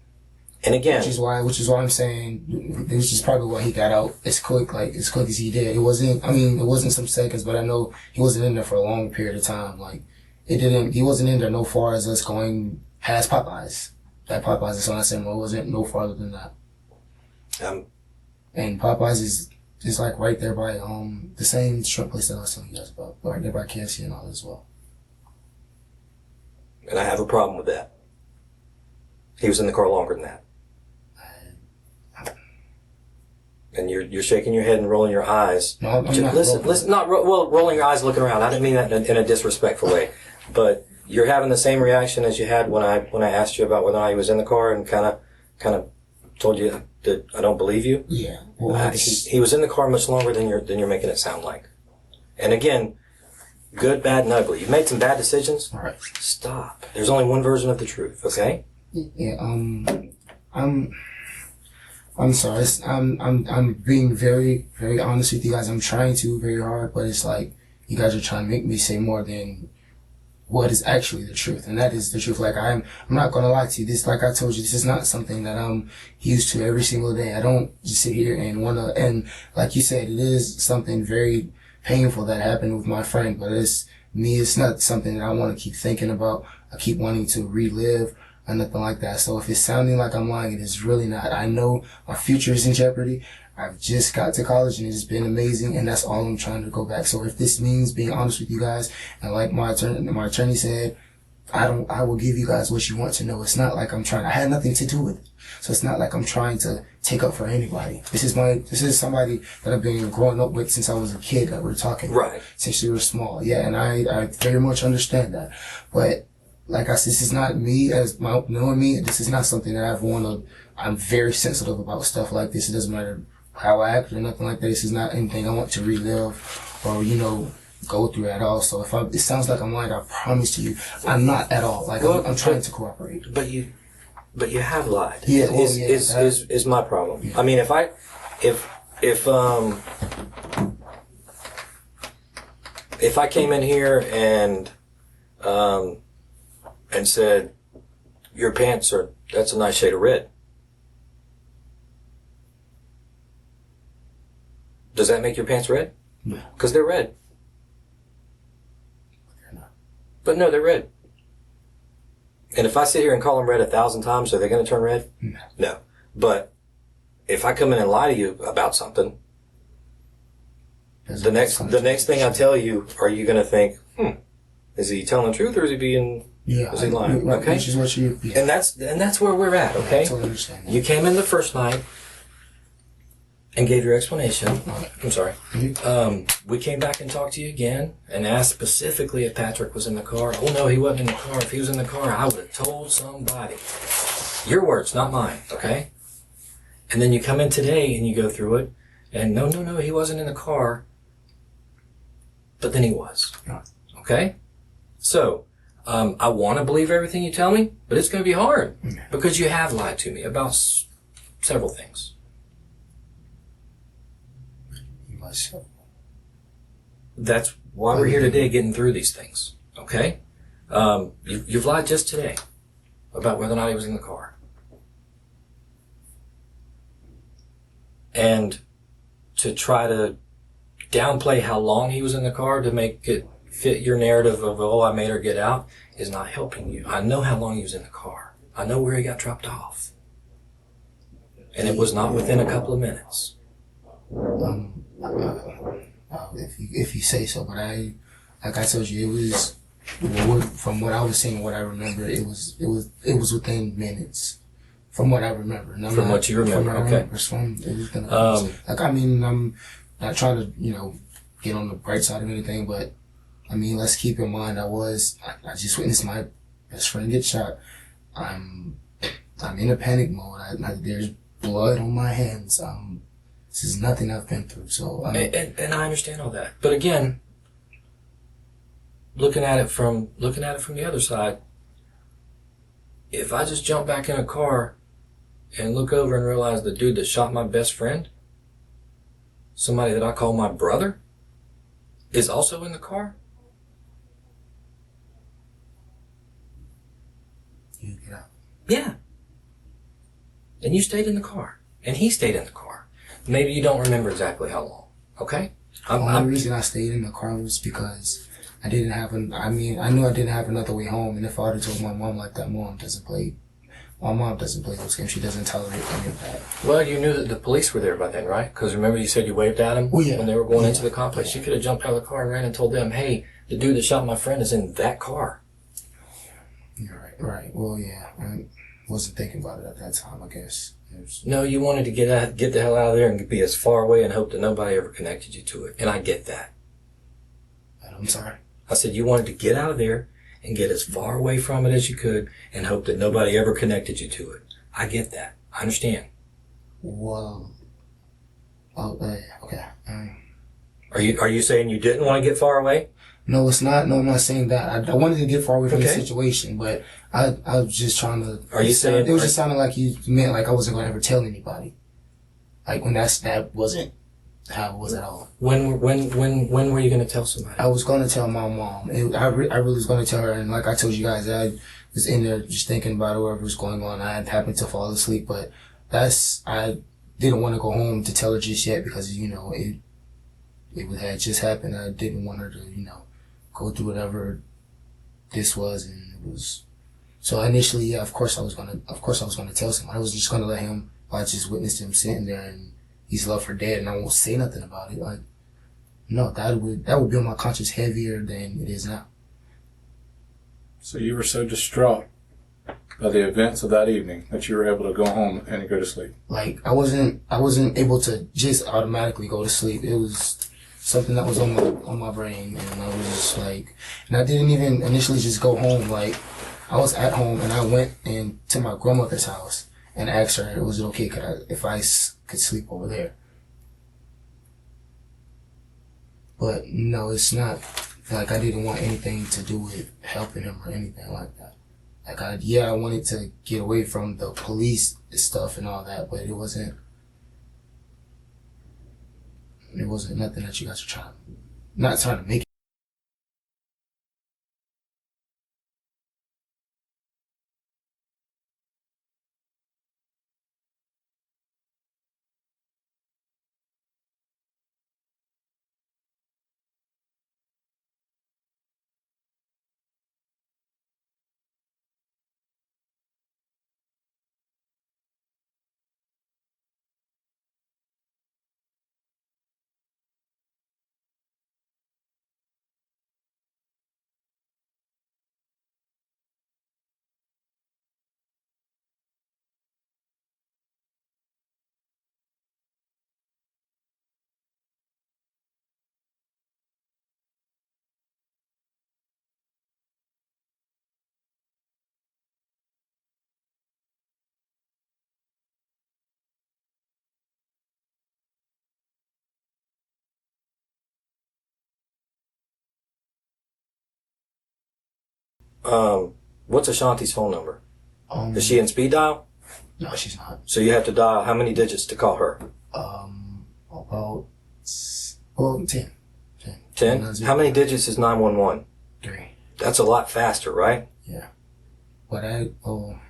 And again, which is why I'm saying this is probably why he got out as quick as he did. It wasn't some seconds, but I know he wasn't in there for a long period of time. Like, he wasn't in there no far as us going past Popeyes. That Popeyes is on that same road, wasn't no farther than that. And Popeyes is like right there by, the same shrimp place that I was telling you guys about. Right there by KFC and all as well. And I have a problem with that. He was in the car longer than that. And you're shaking your head and rolling your eyes. No, I'm not listen, rolling your eyes, looking around. I didn't mean that in a disrespectful way, but you're having the same reaction as you had when I asked you about whether or not he was in the car and kind of told you that I don't believe you. Yeah, well, he was in the car much longer than you're making it sound like. And again, good, bad, and ugly. You've made some bad decisions. all right. Stop. There's only one version of the truth. Okay. Yeah. I'm sorry. I'm being very, very honest with you guys. I'm trying to very hard, but it's like you guys are trying to make me say more than what is actually the truth, and that is the truth. Like I'm not gonna lie to you. This, like I told you, this is not something that I'm used to every single day. I don't just sit here and like you said, it is something very painful that happened with my friend, but it's not something that I want to keep thinking about. I keep wanting to relive or nothing like that. So if it's sounding like I'm lying, it is really not. I know my future is in jeopardy. I've just got to college and it's been amazing, and that's all I'm trying to go back. So if this means being honest with you guys, and like my attorney said, I will give you guys what you want to know. It's not like I had nothing to do with it. So it's not like I'm trying to take up for anybody. This is somebody that I've been growing up with since I was a kid that we're talking about. Right. Since we were small. Yeah, and I very much understand that. But like I said, this is not me knowing me. This is not something that I'm very sensitive about stuff like this. It doesn't matter how I act or nothing like that. This is not anything I want to relive or, go through at all. So if it sounds like I'm lying, I promise to you, I'm not at all. Like, I'm trying to cooperate. But you have lied. Yeah, is my problem. Yeah. I mean, if I came in here and said, your pants that's a nice shade of red. Does that make your pants red? No. Because they're red. They're not. But no, they're red. And if I sit here and call them red 1,000 times, are they going to turn red? No. No. But if I come in and lie to you about something, the next thing I tell you, are you going to think, is he telling the truth or is he being... Yeah, is he lying? Right, okay, which is what you. Yeah. And that's where we're at. Okay, I totally understand that. You came in the first night and gave your explanation. I'm sorry. Mm-hmm. We came back and talked to you again and asked specifically if Patrick was in the car. Oh no, he wasn't in the car. If he was in the car, I would have told somebody. Your words, not mine. Okay. And then you come in today and you go through it, and no, he wasn't in the car. But then he was. Okay. So. I want to believe everything you tell me, but it's going to be hard because you have lied to me about several things. That's why we're here today, getting through these things. Okay? You've lied just today about whether or not he was in the car. And to try to downplay how long he was in the car to make it fit your narrative of, I made her get out, is not helping you. I know how long he was in the car. I know where he got dropped off. And it was not within a couple of minutes. If you say so, but like I told you, From what I was seeing, what I remember, it was within minutes. From what I remember. From what you remember, okay. It was like, I mean, I'm not trying to, get on the bright side of anything, but I mean, let's keep in mind, I just witnessed my best friend get shot. I'm in a panic mode. There's blood on my hands. This is nothing I've been through. So, and I understand all that, but again, looking at it from the other side, if I just jump back in a car and look over and realize the dude that shot my best friend, somebody that I call my brother, is also in the car. You get out. Yeah. And you stayed in the car. And he stayed in the car. Maybe you don't remember exactly how long. Okay? The only reason I stayed in the car was because I knew I didn't have another way home. And if I would have told my mom like that, my mom doesn't play those games. She doesn't tolerate any of that. Well, you knew that the police were there by then, right? Because remember you said you waved at them when they were going into the complex. You could have jumped out of the car and ran and told them, hey, the dude that shot my friend is in that car. You're right. Right. Well, yeah. I wasn't thinking about it at that time, I guess. No, you wanted to get the hell out of there and be as far away and hope that nobody ever connected you to it. And I get that. I'm sorry? I said you wanted to get out of there and get as far away from it as you could and hope that nobody ever connected you to it. I get that. I understand. Well, okay. Are you saying you didn't want to get far away? No, it's not. No, I'm not saying that. I wanted to get far away from the situation, but I was just trying to. Are you saying it was just sounding like you meant like I wasn't going to ever tell anybody? Like when that wasn't how it was at all. When were you going to tell somebody? I was going to tell my mom. I really was going to tell her, and like I told you guys, I was in there just thinking about whatever was going on. I had happened to fall asleep, but I didn't want to go home to tell her just yet because it had just happened. I didn't want her to go through whatever this was, and it was. So initially, yeah, of course I was gonna tell someone. I was just gonna let him. I just witnessed him sitting there and he's left for dead, and I won't say nothing about it. Like, no, that would be on my conscience heavier than it is now. So you were so distraught by the events of that evening that you were able to go home and go to sleep. Like I wasn't able to just automatically go to sleep. It was something that was on my brain, and I was just like, and I didn't even initially just go home. Like I was at home, and I went to my grandmother's house and asked her, was it okay if I could sleep over there? But no, it's not. Like I didn't want anything to do with helping him or anything like that. Like I wanted to get away from the police stuff and all that, but it wasn't nothing that you guys are not trying to make it. What's Ashanti's phone number? Is she in speed dial? No, she's not. So you have to dial how many digits to call her? About 10. 10? How many digits is 911? 3. That's a lot faster, right? Yeah. But I don't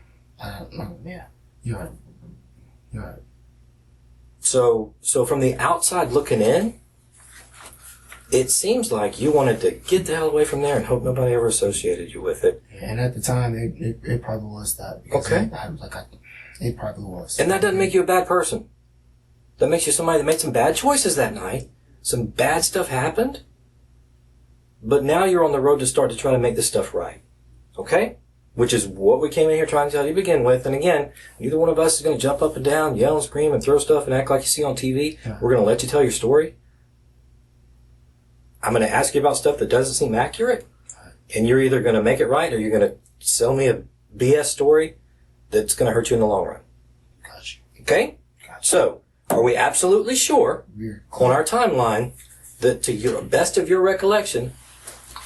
know. Yeah. You're right. So from the outside looking in, it seems like you wanted to get the hell away from there and hope nobody ever associated you with it. Yeah, and at the time, it probably was that. Okay. It probably was. And that doesn't make you a bad person. That makes you somebody that made some bad choices that night. Some bad stuff happened. But now you're on the road to start to try to make this stuff right. Okay? Which is what we came in here trying to tell you to begin with. And again, neither one of us is going to jump up and down, yell and scream and throw stuff and act like you see on TV. Yeah. We're going to let you tell your story. I'm going to ask you about stuff that doesn't seem accurate. And you're either going to make it right or you're going to sell me a BS story that's going to hurt you in the long run. Gotcha. Okay? Gotcha. So, are we absolutely sure on our timeline that to your best of your recollection,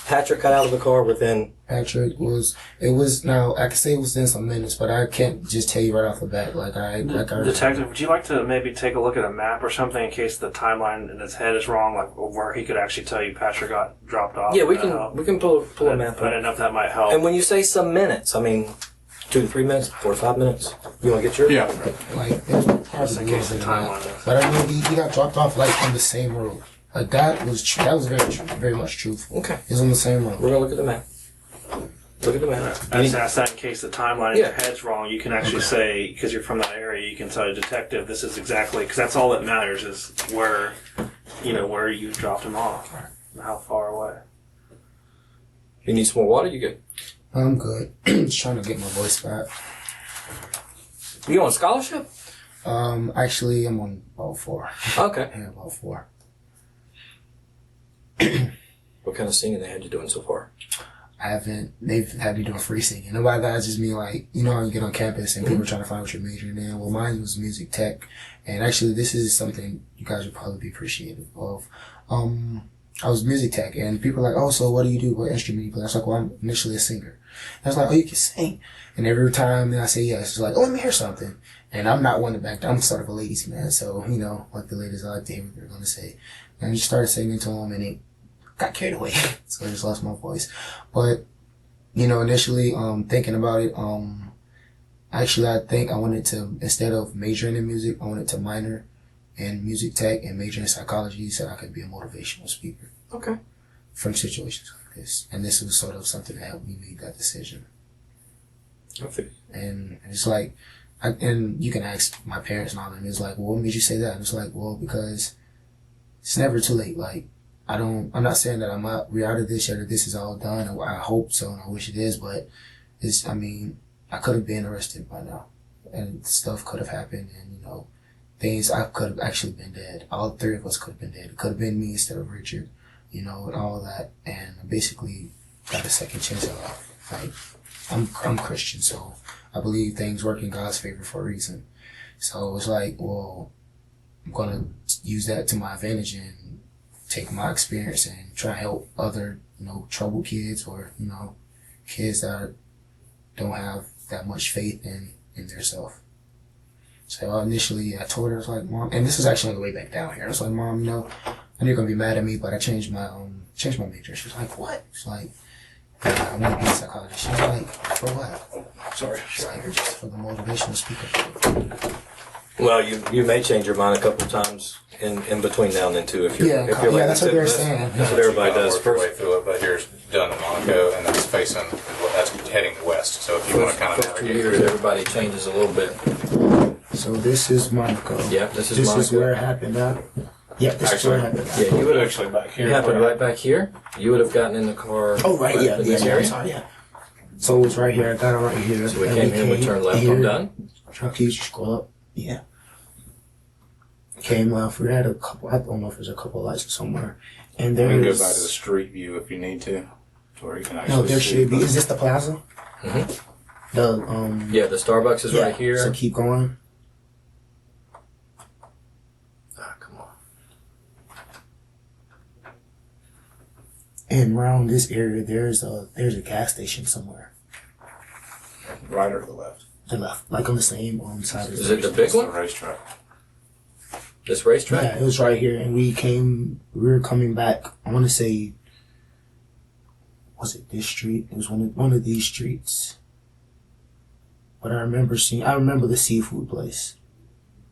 Patrick got out of the car within... Patrick now, I can say it was in some minutes, but I can't just tell you right off the bat. Detective, would you like to maybe take a look at a map or something in case the timeline in his head is wrong, like where he could actually tell you Patrick got dropped off? Yeah, we can pull a map. I didn't know if that might help. And when you say some minutes, I mean 2 to 3 minutes, 4 to 5 minutes. You want to get yours? Yeah. Just in case the timeline is. But I mean, he got dropped off on the same road. Like that was very much truthful. Okay. He's on the same road. We're gonna look at the map. Look at the map. I just asked that in case the timeline in your head's wrong. You can actually say, because you're from that area, you can tell a detective this is exactly, because that's all that matters is where you dropped him off, and how far away. You need some more water? You good? I'm good. Just trying to get my voice back. You on scholarship? Actually, I'm on about 4. Okay. Yeah, about 4. What kind of singing they had you doing so far? They've had me doing free singing. And by that, I just mean like, you know how you get on campus and people are trying to find what you're majoring in? Well, mine was music tech. And actually, this is something you guys would probably be appreciative of. I was music tech and people were like, oh, so what do you do? What instrument do you play? I was like, well, I'm initially a singer. I was like, oh, you can sing. And every time that I say yes, it's like, oh, let me hear something. And I'm not one to back down. I'm sort of a ladies man. So, like the ladies, I like to hear what they're going to say. And I just started singing to them and it got carried away. So I just lost my voice. But, initially, thinking about it, actually I think I wanted to, instead of majoring in music, I wanted to minor in music tech and major in psychology so I could be a motivational speaker. Okay. From situations like this. And this was sort of something that helped me make that decision. Okay. And it's like, and you can ask my parents and all them, it's like, well, what made you say that? And it's like, well, because it's never too late. Like, I'm not saying that we're out of this yet or this is all done, or I hope so and I wish it is, but I could have been arrested by now and stuff could have happened and, things, I could have actually been dead. All 3 of us could have been dead. It could have been me instead of Richard, and all that. And I basically got a second chance at life. Like, I'm Christian, so I believe things work in God's favor for a reason. So it's like, well, I'm going to use that to my advantage and take my experience and try to help other, troubled kids or, kids that don't have that much faith in their self. So initially I told her, I was like, Mom, and this was actually on the way back down here. I was like, Mom, I know you're going to be mad at me, but I changed my major. She was like, what? She's like, I want to be a psychologist. She was like, for what? Sorry. She's like, just for the motivational speaker. Well, you may change your mind a couple of times in between now and then too. If you're like, that's what they're saying. That's what everybody does. First way through it, but here's done in Monaco, and that's heading west. So if you want to kind of first 2 years, everybody changes a little bit. So this is Monaco. Yeah, this is Monaco. Monaco. This is where it happened at. Yeah, this is where it happened at. Yeah, you would have actually back here. It happened right back here. You would have gotten in the car. Oh, right, in this area. Sorry, yeah. So it was right here. I got it right here. So we came here, we turned left. I'm done. Truck keys, scroll up. Yeah. Came left. We had a couple. I don't know if there's a couple of lights somewhere. And there you can is. go back to the street view if you need to, where you can actually. No, there should be. Is this the plaza? Mm-hmm. The Yeah, the Starbucks is right here. So keep going. Come on. And around this area, there's a gas station somewhere. Right or the left? The left, like on the same side. Is it the big one? The racetrack. This racetrack? Yeah, it was right here, and we were coming back. I want to say, was it this street? It was one of these streets. But I remember the seafood place.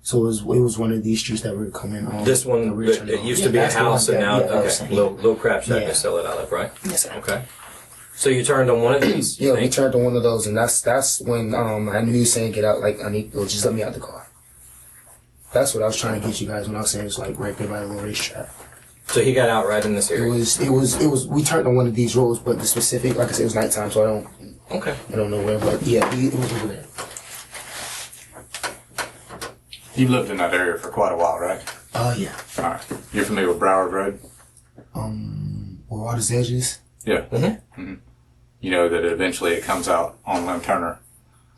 So it was one of these streets that we were coming on. This one, it used to be a house, and now, little crap shack they sell it out of, right? Yes, sir. Okay. So you turned on one of these? Yeah, we turned on one of those, and that's when I knew he was saying, get out, like, just let me out the car. That's what I was trying to get you guys when I was saying it's like right there by the little racetrack. So he got out right in this It area. was. We turned on one of these roads, but the specific, like I said, it was nighttime, so Okay. I don't know where. But yeah, it was over there. You lived in that area for quite a while, right? Yeah. All right. You're familiar with Broward Road? Where all the edges. Yeah. Mm-hmm. You know that eventually it comes out on Lem Turner,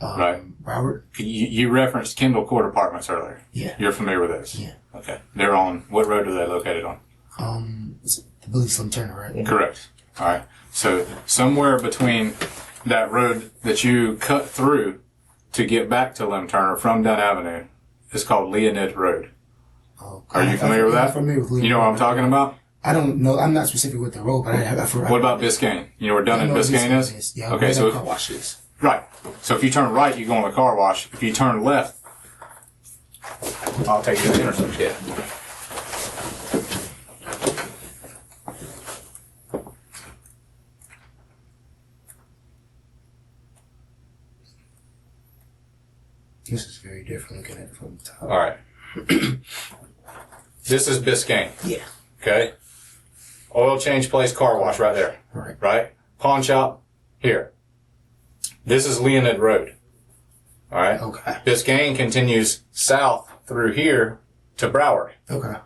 right? Robert. You referenced Kendall Court Apartments earlier. Yeah. You're familiar with those? Yeah. Okay. They're on, what road are they located on? I believe Slim Turner, right? Correct. All right. So somewhere between that road that you cut through to get back to Lem Turner from Dunn Avenue is called Leonid Road. Are you familiar with that? I'm familiar with Leonid. You know what I'm talking about? I don't know. I'm not specific with the road, but I forgot. What about Biscayne? You know where Dunn and Biscayne is? Yeah. Okay, so car wash is. right. So if you turn right, you go on the car wash. If you turn left, I'll take you to the intersection. Yeah. This is very different looking at it from the top. All right. This is Biscayne. Yeah. Okay. Oil change place, car wash right there. Right. Right. Pawn shop here. This is Leonid Road. All right. Okay. Biscayne continues south through here to Broward. Okay.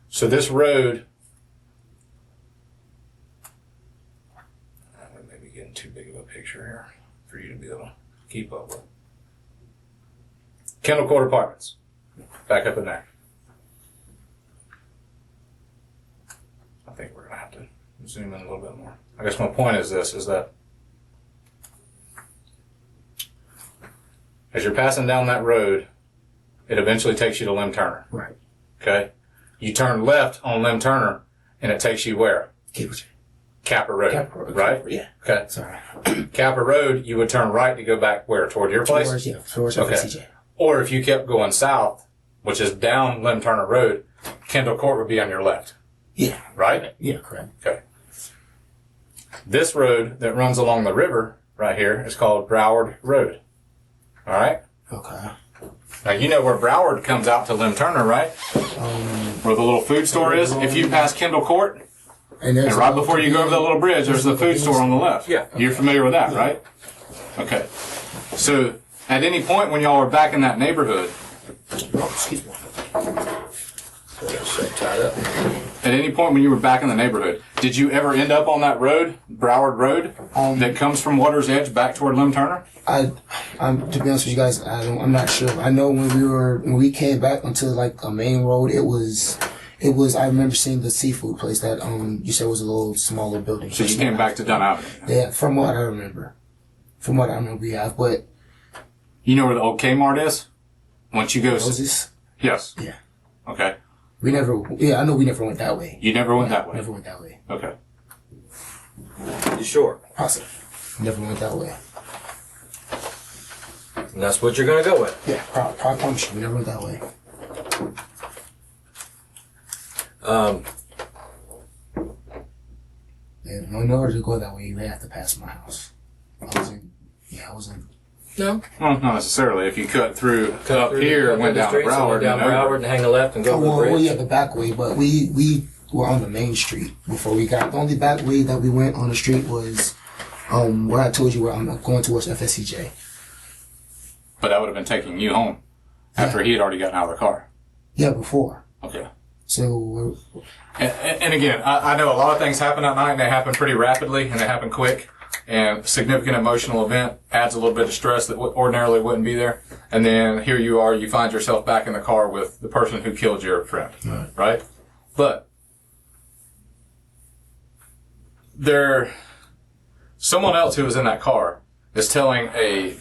So this road, I may be getting too big of a picture here for you to be able to keep up with. Kendall Court Apartments, back up in there. I think we're gonna have to zoom in a little bit more. I guess my point is this: is that as you're passing down that road, it eventually takes you to Lem Turner. Right. Okay. You turn left on Lem Turner, and it takes you where? Capper Road. Capper Road. Right? Yeah. Okay. Sorry. Capper Road, you would turn right to go back where? Toward your place? Towards Okay. FCJ. Or if you kept going south, which is down Lem Turner Road, Kendall Court would be on your left. Yeah. Right? Yeah, correct. Okay. This road that runs along the river right here is called Broward Road. All right? Okay. Now, you know where Broward comes out to Lem Turner, right? Where the little food store is. If you pass Kendall Court, And and right before you go over that little bridge, there's the food store on the left. Yeah. You're familiar with that, right? Okay. So, at any point when y'all were back in that neighborhood, Oh, excuse me. So tied up. at any point when you were back in the neighborhood, did you ever end up on that road, Broward Road, that comes from Water's Edge back toward Lem Turner? I'm to be honest with you guys, I'm not sure. I know when we came back onto like a main road, it was. I remember seeing the seafood place that you said was a little smaller building. So you came back to Dunn Avenue. Yeah, from what I remember, we have. But You know where the old Kmart is? Once you go, Moses, yes. yeah, Okay. we never. Yeah, I know we never went that way. You never went that way. Never went that way. Okay. You sure? Possibly. Never went that way. And that's what you're going to go with. Yeah, I promise you, we never went that way. And in order to go that way, you have to pass my house. I wasn't. No. Well, not necessarily. If you cut through up Through here, the went down streets, and Broward, went down and over. Broward and hang a left and go over the bridge. Well, yeah, the back way, but we were on the main street before we got. The only back way that we went on the street was where I told you where I'm going towards FSCJ. But that would have been taking you home after he had already gotten out of the car. Yeah, before. Okay. So And again, I know a lot of things happen at night, and they happen pretty rapidly, and they happen quick. And significant emotional event adds a little bit of stress that ordinarily wouldn't be there. And then here you are, you find yourself back in the car with the person who killed your friend, right? But someone else who was in that car is telling a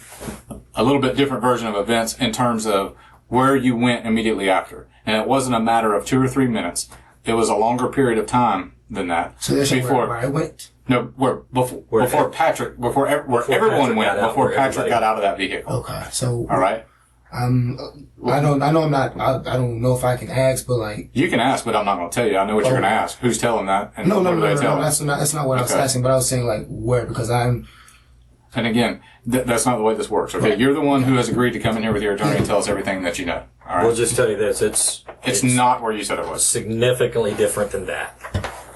little bit different version of events in terms of where you went immediately after. And it wasn't a matter of 2 or 3 minutes. It was a longer period of time than that. so there's where I went. No, before Patrick, where everyone went, before Patrick got out of that vehicle. Okay, so All right. I know I'm not. I don't know if I can ask, but like. You can ask, but I'm not going to tell you. I know what you're going to ask. Who's telling that? And No, what do they tell? that's not what I was Okay. asking. But I was saying like where, because I'm And again, that's not the way this works. Okay, you're the one who has agreed to come in here with your attorney and tell us everything that you know. All right. We'll just tell you this: it's not where you said it was. significantly different than that.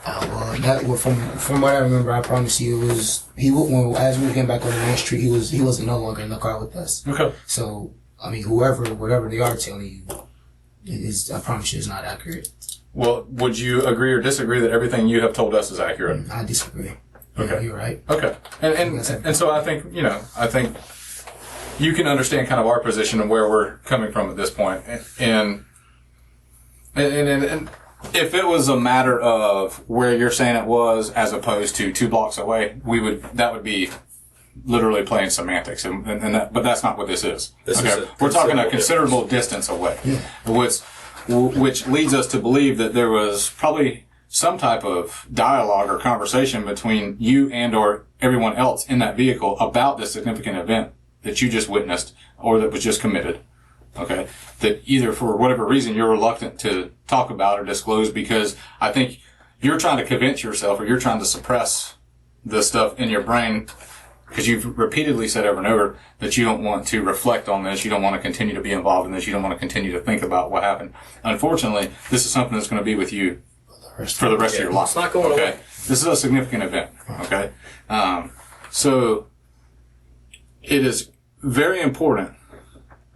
From what I remember, I promise you, it was as we came back on the main street, he wasn't no longer in the car with us. Okay. So I mean, whatever they are telling you, I promise you, is not accurate. Well, would you agree or disagree that everything you have told us is accurate? I disagree. Okay. Yeah, you're right. Okay. And so I think, I think you can understand kind of our position and where we're coming from at this point. And if it was a matter of where you're saying it was as opposed to 2 blocks away, that would be literally playing semantics. But that's not what this is. We're talking a considerable distance away. Yeah. Which leads us to believe that there was probably some type of dialogue or conversation between you and or everyone else in that vehicle about this significant event that you just witnessed or that was just committed. Okay. That either for whatever reason you're reluctant to talk about or disclose because I think you're trying to convince yourself or you're trying to suppress the stuff in your brain because you've repeatedly said over and over that you don't want to reflect on this, you don't want to continue to be involved in this, you don't want to continue to think about what happened. Unfortunately, this is something that's going to be with you for the rest of your life. It's not going away. This is a significant event. Okay. So it is very important,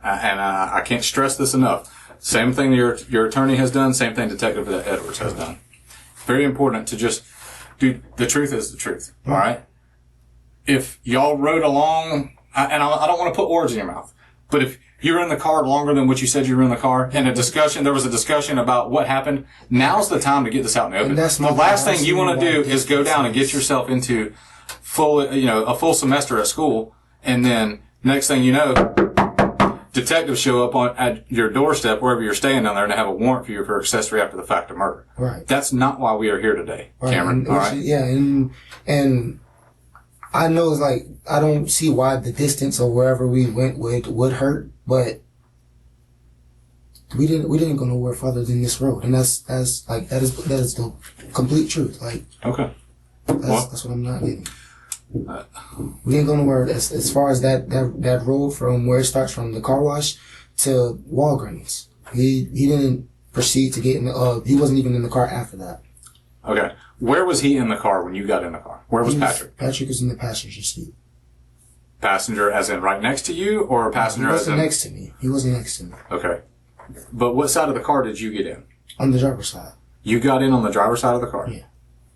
and I can't stress this enough. Same thing your attorney has done, same thing Detective Edwards has done. Very important to just do, the truth is the truth. All right. If y'all rode along, and I don't want to put words in your mouth, but if you're in the car longer than what you said you were in the car, and there was a discussion about what happened, now's the time to get this out in the open. The last thing you want to do is go down and get yourself into a full semester at school, and then next thing you know, detectives show up at your doorstep, wherever you're staying down there, and have a warrant for you for accessory after the fact of murder. Right. That's not why we are here today, Cameron. All right. Yeah, and I know it's like, I don't see why the distance or wherever we went would hurt, but we didn't go nowhere further than this road. And that is the complete truth. Like, okay. That's what I'm not getting. We didn't go nowhere as far as that road from where it starts from the car wash to Walgreens. He didn't proceed to get in he wasn't even in the car after that. Okay. Where was he in the car when you got in the car? Where was Patrick? Patrick was in the passenger seat. Passenger as in right next to you, or passenger as in? He wasn't next to me. He wasn't next to me. Okay. But what side of the car did you get in? On the driver's side. You got in on the driver's side of the car? Yeah.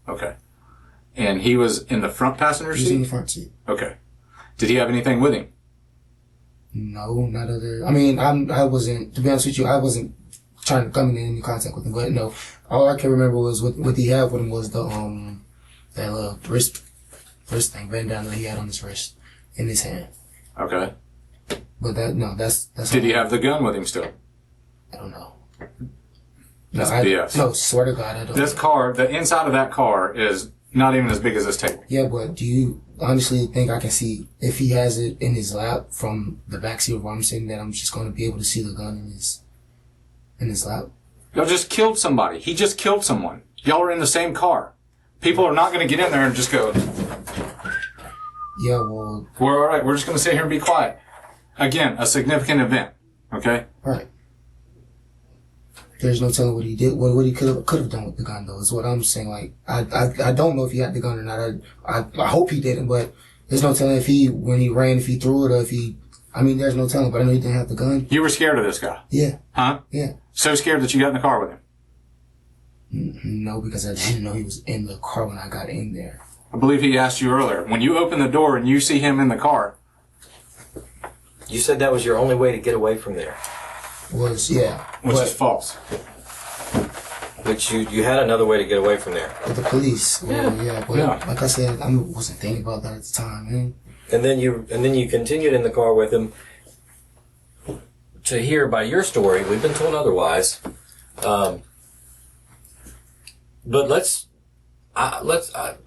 Okay. And he was in the front passenger seat? He was in the front seat. Okay. Did he have anything with him? No, not other. I mean, I wasn't, to be honest with you, I wasn't trying to come in any contact with him, but no. All I can remember was what he had with him was the that little wrist thing, bandana that he had on his wrist in his hand. Okay. But that's. Did he have the gun with him still? I don't know. That's BS. No, swear to God, I don't. This car, the inside of that car is not even as big as this table. Yeah, but do you honestly think I can see if he has it in his lap from the backseat of where I'm sitting, that I'm just going to be able to see the gun in his lap? Y'all just killed somebody. He just killed someone. Y'all are in the same car. People are not going to get in there and just go, yeah, well... We're all right. We're just going to sit here and be quiet. Again, a significant event. Okay? Right. There's no telling what he did, what he could have done with the gun, though, is what I'm saying. Like, I don't know if he had the gun or not. I hope he didn't, but there's no telling when he ran, if he threw it, or if he... I mean, there's no telling, but I know he didn't have the gun. You were scared of this guy? Yeah. Huh? Yeah. So scared that you got in the car with him? No, because I didn't know he was in the car when I got in there. I believe he asked you earlier. When you open the door and you see him in the car... You said that was your only way to get away from there. Which is false. Which you had another way to get away from there. With the police. Yeah. But like I said, I wasn't thinking about that at the time, man. And then you continued in the car with him. To hear by your story, we've been told otherwise. But let's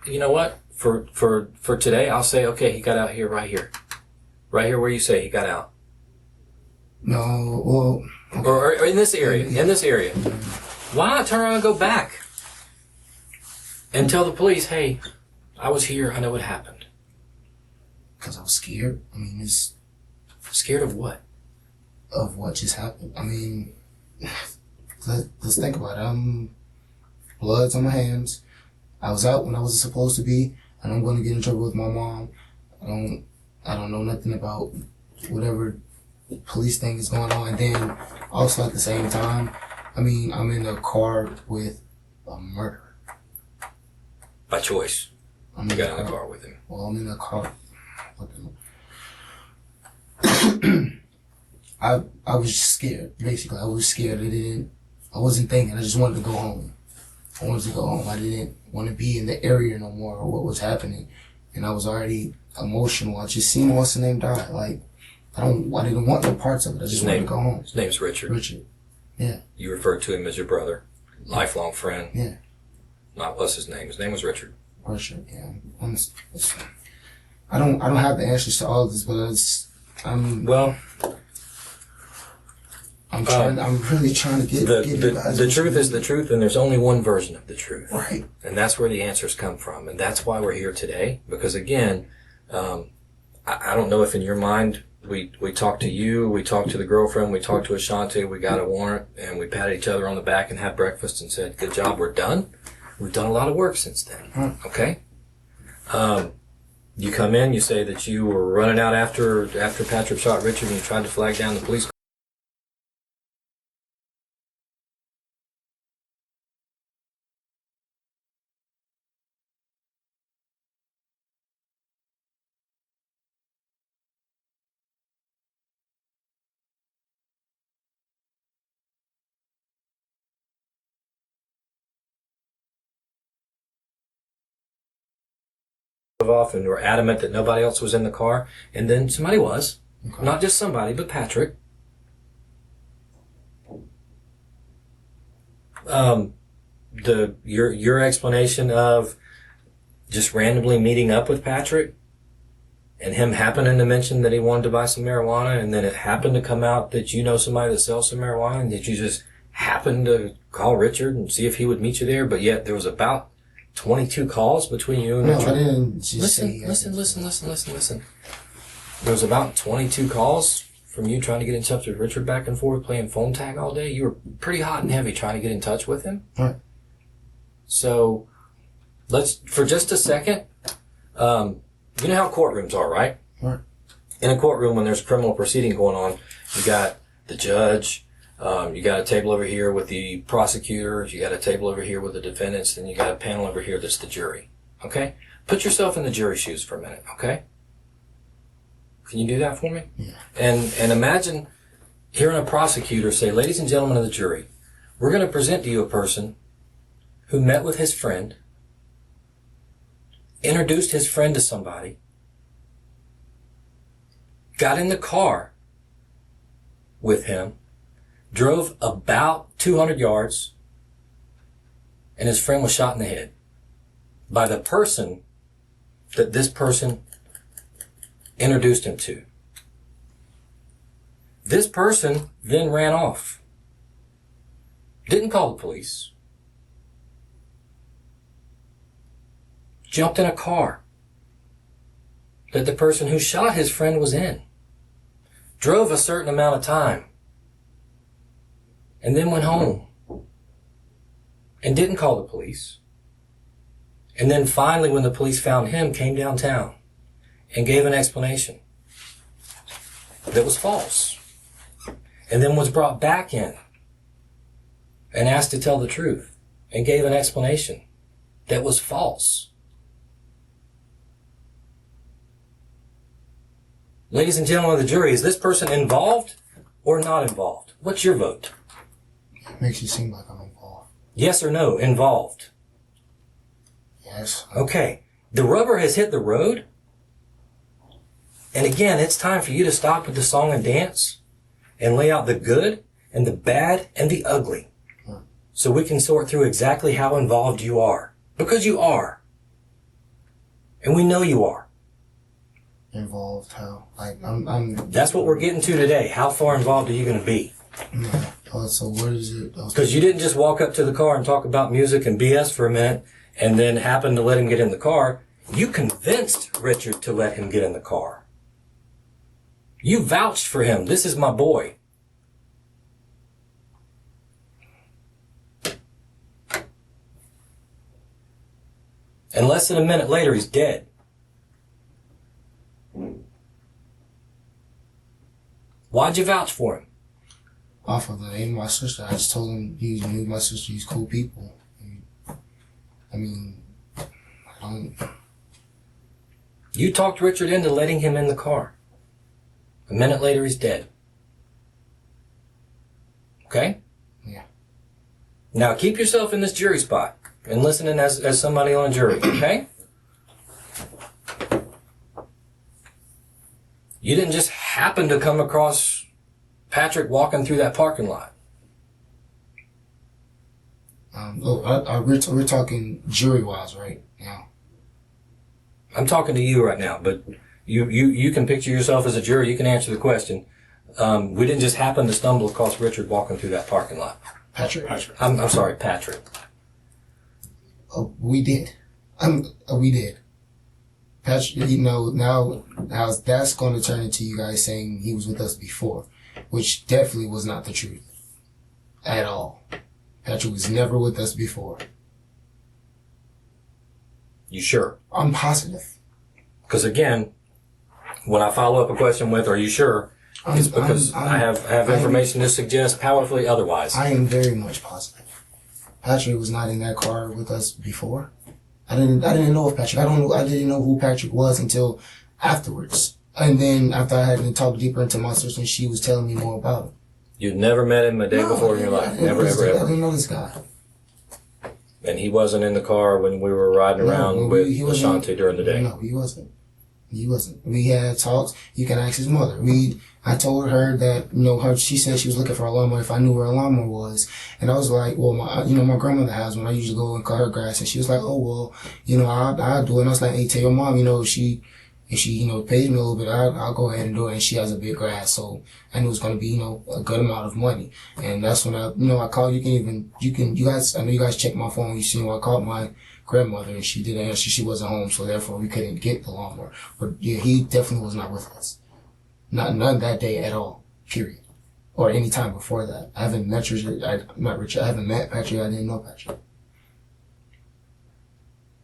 you know what? For today, I'll say, okay, he got out here, right here where you say he got out. No, well, okay. or in this area, Why not turn around and go back and tell the police, hey, I was here, I know what happened. Because I was scared. I mean, it's Scared of what? of what just happened. I mean, let's think about it. Blood's on my hands. I was out when I wasn't supposed to be, and I'm going to get in trouble with my mom. I don't know nothing about whatever police thing is going on. And then also at the same time, I mean, I'm in a car with a murderer. By choice. I'm You got in the car with him. Well, I'm in a car with him. I was just scared. Basically, I was scared. I wasn't thinking. I just wanted to go home. I wanted to go home. I didn't want to be in the area no more or what was happening. And I was already emotional. I just seen what's the name die. Like, I didn't want no parts of it. I just wanted to go home. His name's Richard. Richard. Yeah. You referred to him as your brother, lifelong friend. Yeah. Not what's his name. His name was Richard. Richard. Yeah. I don't have the answers to all of this, but I'm really trying to get the truth is the truth, and there's only one version of the truth. Right. And that's where the answers come from. And that's why we're here today. Because again, I don't know if in your mind, we talked to you, we talked to the girlfriend, we talked to Ashante, we got a warrant, and we patted each other on the back and had breakfast and said, good job, we're done. We've done a lot of work since then. Okay? You come in, you say that you were running out after Patrick shot Richard and you tried to flag down the police. Off and were adamant that nobody else was in the car, and then somebody was. Okay. Not just somebody, but Patrick. Your explanation of just randomly meeting up with Patrick and him happening to mention that he wanted to buy some marijuana, and then it happened to come out that you know somebody that sells some marijuana, and that you just happened to call Richard and see if he would meet you there, but yet there was about 22 calls between you and Richard. No, I didn't just Listen. There was about 22 calls from you trying to get in touch with Richard back and forth, playing phone tag all day. You were pretty hot and heavy trying to get in touch with him. Right. So, let's, for just a second, you know how courtrooms are, right? Right. In a courtroom, when there's a criminal proceeding going on, you got the judge, you got a table over here with the prosecutors, you got a table over here with the defendants, and you got a panel over here that's the jury. Okay? Put yourself in the jury shoes for a minute, okay? Can you do that for me? Yeah. And imagine hearing a prosecutor say, ladies and gentlemen of the jury, we're going to present to you a person who met with his friend, introduced his friend to somebody, got in the car with him, drove about 200 yards, and his friend was shot in the head by the person that this person introduced him to. This person then ran off. Didn't call the police. Jumped in a car that the person who shot his friend was in. Drove a certain amount of time. And then went home and didn't call the police. And then finally, when the police found him, came downtown and gave an explanation that was false. And then was brought back in and asked to tell the truth and gave an explanation that was false. Ladies and gentlemen of the jury, is this person involved or not involved? What's your vote? Makes you seem like I'm involved. Yes or no, involved? Yes. Okay. The rubber has hit the road. And again, it's time for you to stop with the song and dance and lay out the good and the bad and the ugly. So we can sort through exactly how involved you are. Because you are. And we know you are. Involved how? Like, I'm That's what we're getting to today. How far involved are you going to be? No. So what is it? Because you didn't just walk up to the car and talk about music and BS for a minute and then happen to let him get in the car You convinced Richard to let him get in the car. You vouched for him. This is my boy. And less than a minute later, he's dead. Why'd you vouch for him? Off of the name of my sister. I just told him he knew my sister. He's cool people. I mean, I don't. You talked Richard into letting him in the car. A minute later, he's dead. Okay? Yeah. Now keep yourself in this jury spot and listening as somebody on a jury, okay? You didn't just happen to come across Patrick walking through that parking lot. We're talking jury-wise right now. I'm talking to you right now, but you can picture yourself as a jury. You can answer the question. We didn't just happen to stumble across Richard walking through that parking lot. Patrick. I'm sorry, Patrick. We did. We did. Patrick, now that's going to turn into you guys saying he was with us before, which definitely was not the truth at all. Patrick was never with us before. You sure? I'm positive. Because again, when I follow up a question with "Are you sure?" it's because I have information to suggest powerfully otherwise. I am very much positive. Patrick was not in that car with us before. I didn't know of Patrick. I didn't know who Patrick was until afterwards. And then after I had talked deeper into my sister, she was telling me more about him. You'd never met him a day before in your life. Never, ever, I ever. didn't know this guy. And he wasn't in the car when we were riding around with Ashanti during the day. No, he wasn't. He wasn't. We had talks. You can ask his mother. I told her that, she said she was looking for a lawnmower if I knew where a lawnmower was. And I was like, well, my grandmother has one. I usually go and cut her grass. And she was like, oh, well, I'll do it. And I was like, hey, tell your mom, if she pays me a little bit, I'll go ahead and do it. And she has a big grass. So I knew it was going to be, a good amount of money. And that's when I called. You guys, I know you guys checked my phone. You see when I called my grandmother and she didn't answer. She wasn't home. So therefore we couldn't get the lawnmower. But yeah, he definitely was not with us. None that day at all, period. Or any time before that. I haven't met Richard. I haven't met Patrick. I didn't know Patrick.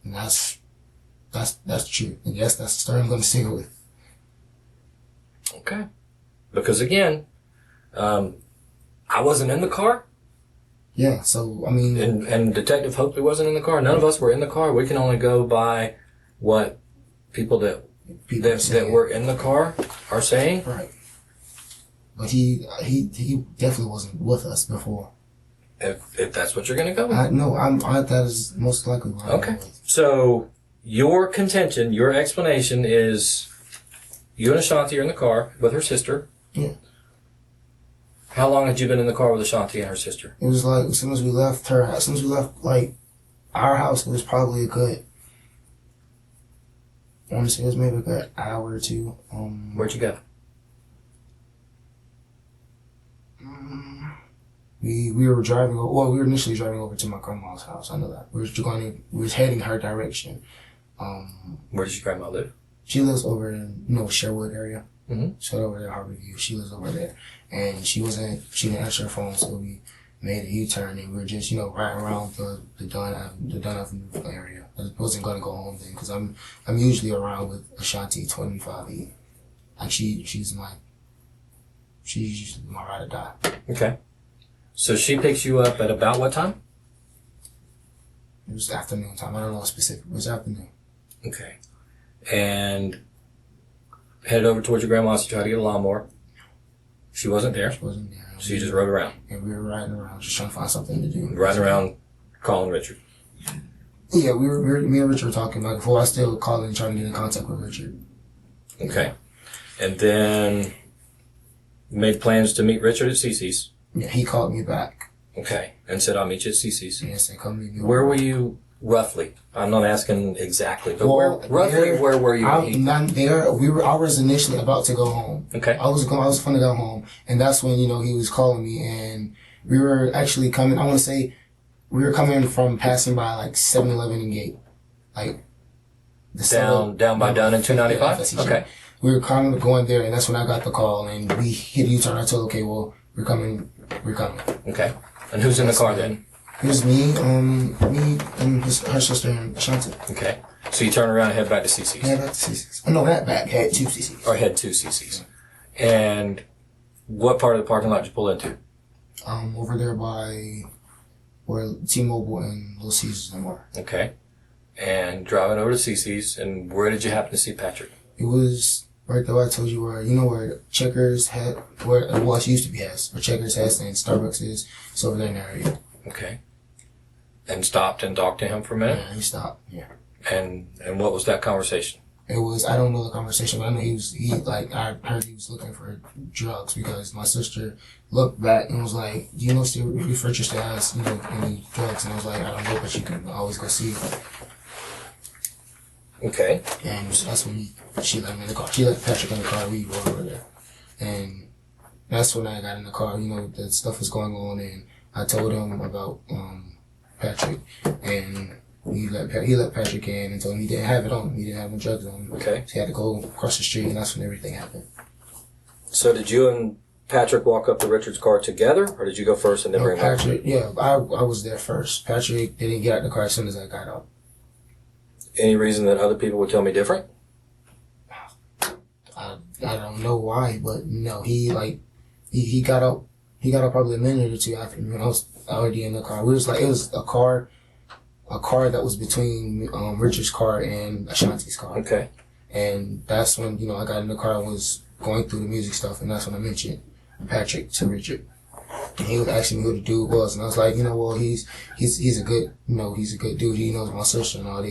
And that's true. And yes, that's the story I'm going to stick with. Okay. Because again, I wasn't in the car. Yeah, so, I mean... And Detective Hopefully wasn't in the car. None of us were in the car. We can only go by what people that were in the car are saying. Right. But he definitely wasn't with us before. If that's what you're going to go with. No, that is most likely what I'm Okay. So, your contention, your explanation is you and Ashanti are in the car with her sister. Yeah. How long had you been in the car with Ashanti and her sister? It was like, as soon as we left her house, our house, it was probably a good, I want to say it was maybe a good hour or two. Where'd you go? We were driving, we were initially driving over to my grandma's house. I know that. We was heading her direction. Where does your grandma live? She lives over in, Sherwood area. Mm-hmm. So over there, Harborview. She lives over there. And she didn't answer her phone, so we made a U-turn and we were just, riding around the Dunn Avenue area. I wasn't going to go home then because I'm usually around with Ashanti 25E. Like she's my ride or die. Okay. So she picks you up at about what time? It was afternoon time. I don't know specific. It was afternoon. Okay. And headed over towards your grandma's to try to get a lawnmower. She wasn't there. She wasn't there. So you just rode around. And we were riding around just trying to find something to do. Riding around calling Richard. Yeah, me and Richard were talking about it before. I still calling and trying to get in contact with Richard. Okay. And then made plans to meet Richard at Cece's. Yeah, he called me back. Okay. And said, I'll meet you at Cece's. Yeah, said, come meet me. Where were you roughly? I'm not asking exactly, but Well, where were you? Not there. I was initially about to go home. Okay. I was going to go home. And that's when, he was calling me and we were actually coming, I want to say, we were coming from passing by like 7-Eleven and Gate. Like, down by Dunn and 295? FSC. Okay. We were kind of going there, and that's when I got the call, and we hit a U-turn. I told, okay, well, we're coming. Okay. And who's in the car then? It was me, and her sister, and Ashanti. Okay. So you turn around and head back to CC's. Yeah, back to CC's. Oh, no, not back. Had 2 CC's. Or head to CC's. And what part of the parking lot did you pull into? Over there by where T-Mobile and Little Caesars are. Okay. And driving over to CC's, and where did you happen to see Patrick? It was right there. I told you where, where Checkers had, where it used to be has, where Checkers has and Starbucks is. It's over there in that area. Okay. And stopped and talked to him for a minute? Yeah, he stopped. Yeah. And what was that conversation? It was, I don't know the conversation, but I know I heard he was looking for drugs because my sister looked back and was like, do you know still refrigerator still has, any drugs? And I was like, I don't know, but you can always go see. Okay. And that's when she let me in the car. She let Patrick in the car, we rode over there. And that's when I got in the car, that stuff was going on, and I told him about, Patrick, and he let Patrick in and told him he didn't have it on him. He didn't have no drugs on him. Okay. So he had to go across the street, and that's when everything happened. So did you and Patrick walk up to Richard's car together, or did you go first and then bring him out? Patrick, yeah, I was there first. Patrick didn't get out the car as soon as I got out. Any reason that other people would tell me different? I don't know why, but no, he got out. He got out probably a minute or two after me when I was already in the car. It was a car that was between Richard's car and Ashanti's car. Okay. And that's when I got in the car and was going through the music stuff, and that's when I mentioned Patrick to Richard. And he was asking me who the dude was, and I was like, well, he's a good he's a good dude. He knows my sister and all.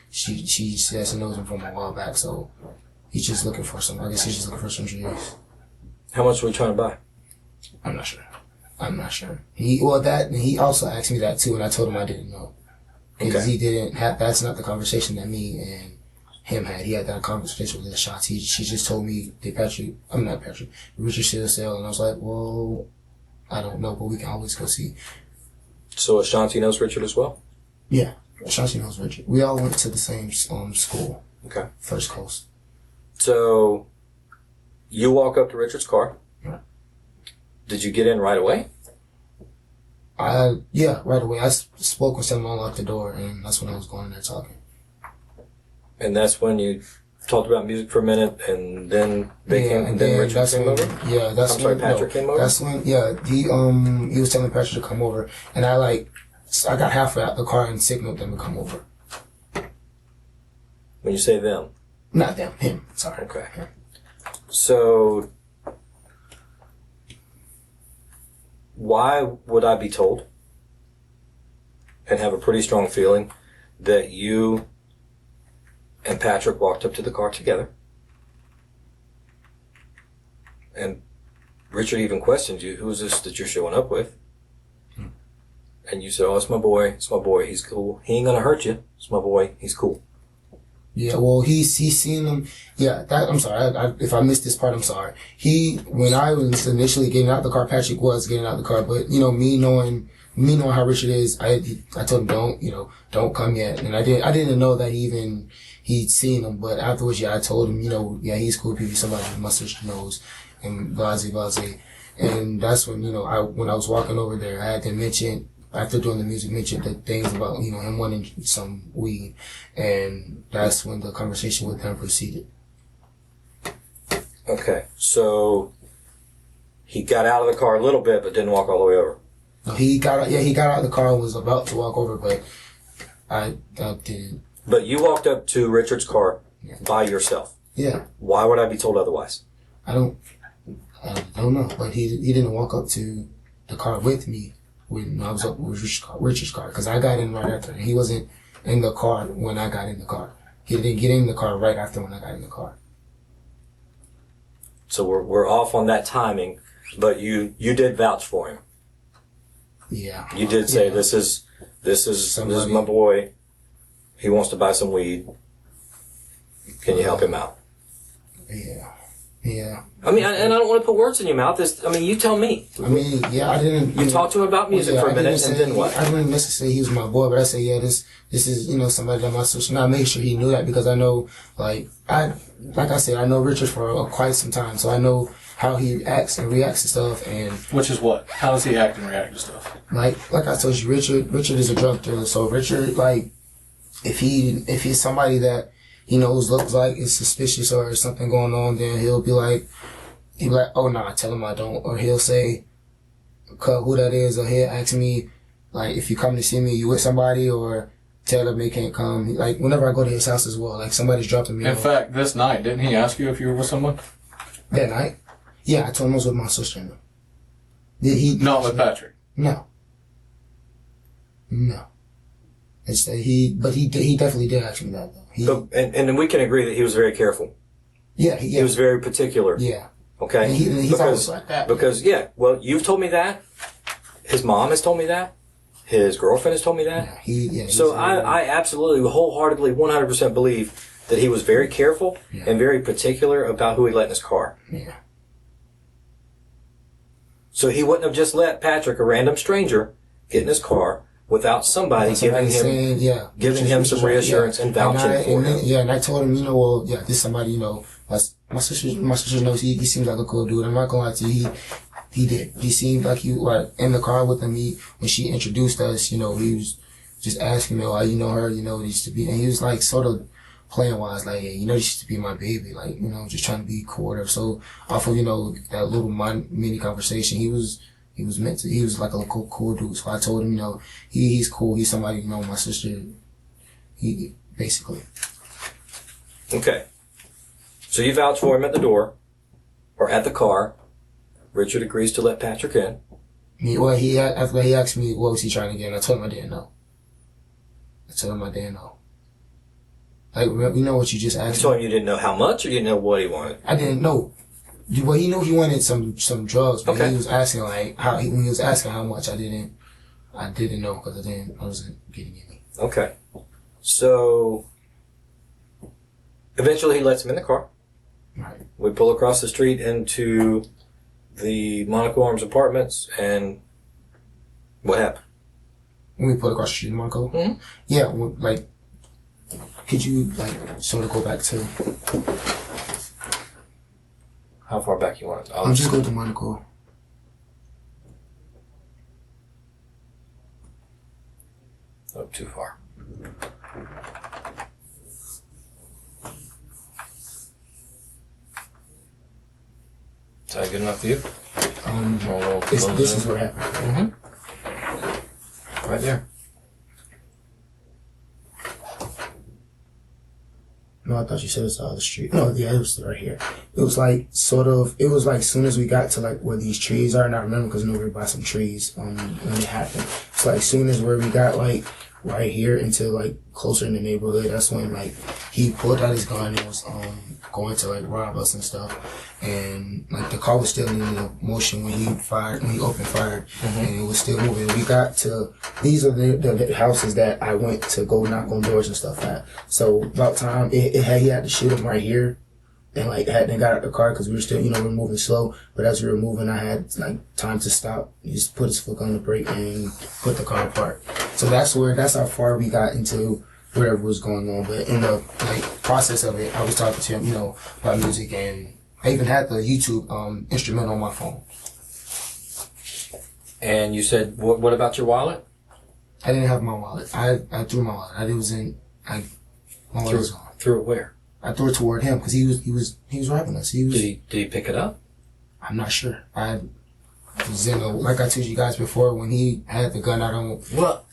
She says she knows him from a while back, so he's just looking for some. I guess he's just looking for some drugs. How much were you trying to buy? I'm not sure. He also asked me that too, and I told him I didn't know. Because he didn't have, that's not the conversation that me and him had. He had that conversation with Ashanti. She just told me, Richard still sell, and I was like, well, I don't know, but we can always go see. So Ashanti knows Richard as well? Yeah, Ashanti knows Richard. We all went to the same school. Okay. First Coast. So you walk up to Richard's car. Yeah. Did you get in right away? Yeah, right away. I spoke with someone, unlocked the door, and that's when I was going in there talking. And that's when you talked about music for a minute, and then Richard came over? Yeah, that's when Patrick came over? That's when, yeah, he was telling Patrick to come over, and I got halfway out the car and signaled them to come over. When you say them? Not them, him. Sorry. Okay. So why would I be told and have a pretty strong feeling that you and Patrick walked up to the car together, and Richard even questioned you, who is this that you're showing up with? And you said, oh, it's my boy, he's cool. He ain't gonna hurt you. It's my boy, he's cool. Yeah, well, he's seen them. Yeah, I'm sorry. If I missed this part, I'm sorry. When I was initially getting out the car, Patrick was getting out the car, but me knowing how Richard is, I told him don't come yet, and I didn't know that he'd seen him, but afterwards, I told him, he's cool. People, somebody my sister knows, and blase. And that's when when I was walking over there, I had to mention. After doing the music, mentioned the things about, him wanting some weed. And that's when the conversation with him proceeded. Okay. So he got out of the car a little bit, but didn't walk all the way over. No, he got out of the car and was about to walk over, but I didn't. But you walked up to Richard's car by yourself. Yeah. Why would I be told otherwise? I don't know. But he didn't walk up to the car with me. When I was up with Richard's car, because I got in right after. He wasn't in the car when I got in the car. He didn't get in the car right after when I got in the car. So we're off on that timing, but you did vouch for him. Yeah. You did say this is my boy. He wants to buy some weed. Can you help him out? Yeah. Yeah. I mean, and I don't want to put words in your mouth. You tell me. I mean, yeah, I didn't. You talked to him about music for a minute, and then what? I didn't necessarily say he was my boy, but I said, yeah, this is, somebody that my sister. And I made sure he knew that because I know, like I said, I know Richard for quite some time, so I know how he acts and reacts to stuff. And Which is what? How does he act and react to stuff? like I told you, Richard is a drug dealer. So Richard, like, if he's somebody that he knows looks like is suspicious or something going on, then he'll be like, oh nah, tell him I don't. Or he'll say, cut who that is, or he'll ask me, like, if you come to see me, you with somebody, or tell them they can't come. Like, whenever I go to his house as well, like, somebody's dropping me In off. fact, this night, didn't he ask you if you were with someone? That night? Yeah, I told him I was with my sister. Did he? Not with Patrick. No. It's that he definitely did ask me that though. And we can agree that he was very careful. Yeah. He was very particular. Yeah. Okay. And he's always like that. Because well, you've told me that. His mom has told me that. His girlfriend has told me that. Yeah. So I absolutely, wholeheartedly, 100% believe that he was very careful and very particular about who he let in his car. Yeah. So he wouldn't have just let Patrick, a random stranger, get in his car without somebody giving him some reassurance and vouching for him. And I told him, this somebody, my sister knows he seems like a cool dude. I'm not gonna lie to you, he did. He seemed like in the car with him. When she introduced us, he was just asking me, you know her, this used to be, and he was like sort of playing wise, like, hey, this used to be my baby, like, just trying to be cool. So off of, that little mini conversation, he was like a cool dude. So I told him, he's cool. He's somebody, my sister, he basically. Okay. So you vouch for him at the door, or at the car. Richard agrees to let Patrick in. After he asked me what was he trying to get, and I told him I didn't know. Like, what you just asked You told him you didn't know how much, or you didn't know what he wanted? I didn't know. Well, he knew he wanted some drugs, but okay. He was asking when he was asking how much, I didn't know because I wasn't getting any. Okay. So eventually he lets him in the car. Right. We pull across the street into the Monaco Arms apartments, and what happened? When we pulled across the street in Monaco? Mm-hmm. Yeah, could you sort of go back to? How far back you want it? I'll just go to Monaco. Oh, too far. Is that good enough for you? This is what happened. Mm-hmm. Right there. No, I thought you said it was the other street. No, yeah, it was right here. It was like as soon as we got to where these trees are, and I remember because we were by some trees when it happened. It's as soon as where we got right here into closer in the neighborhood, that's when he pulled out his gun and was going to rob us and stuff. And the car was still in the motion when he opened fire, and it was still moving. We got to, these are the houses that I went to go knock on doors and stuff at. So about time, he had to shoot him right here, and hadn't got out the car because we were still, we're moving slow. But as we were moving, I had time to stop. He just put his foot on the brake and put the car apart. So that's how far we got into whatever was going on. But in the process of it, I was talking to him, about music, and I even had the YouTube instrumental on my phone. And you said, what about your wallet? I didn't have my wallet. I threw my wallet. My wallet was gone. Threw it where? I threw it toward him because he was robbing us. Did he pick it up? I'm not sure. I was like I told you guys before, when he had the gun, Well,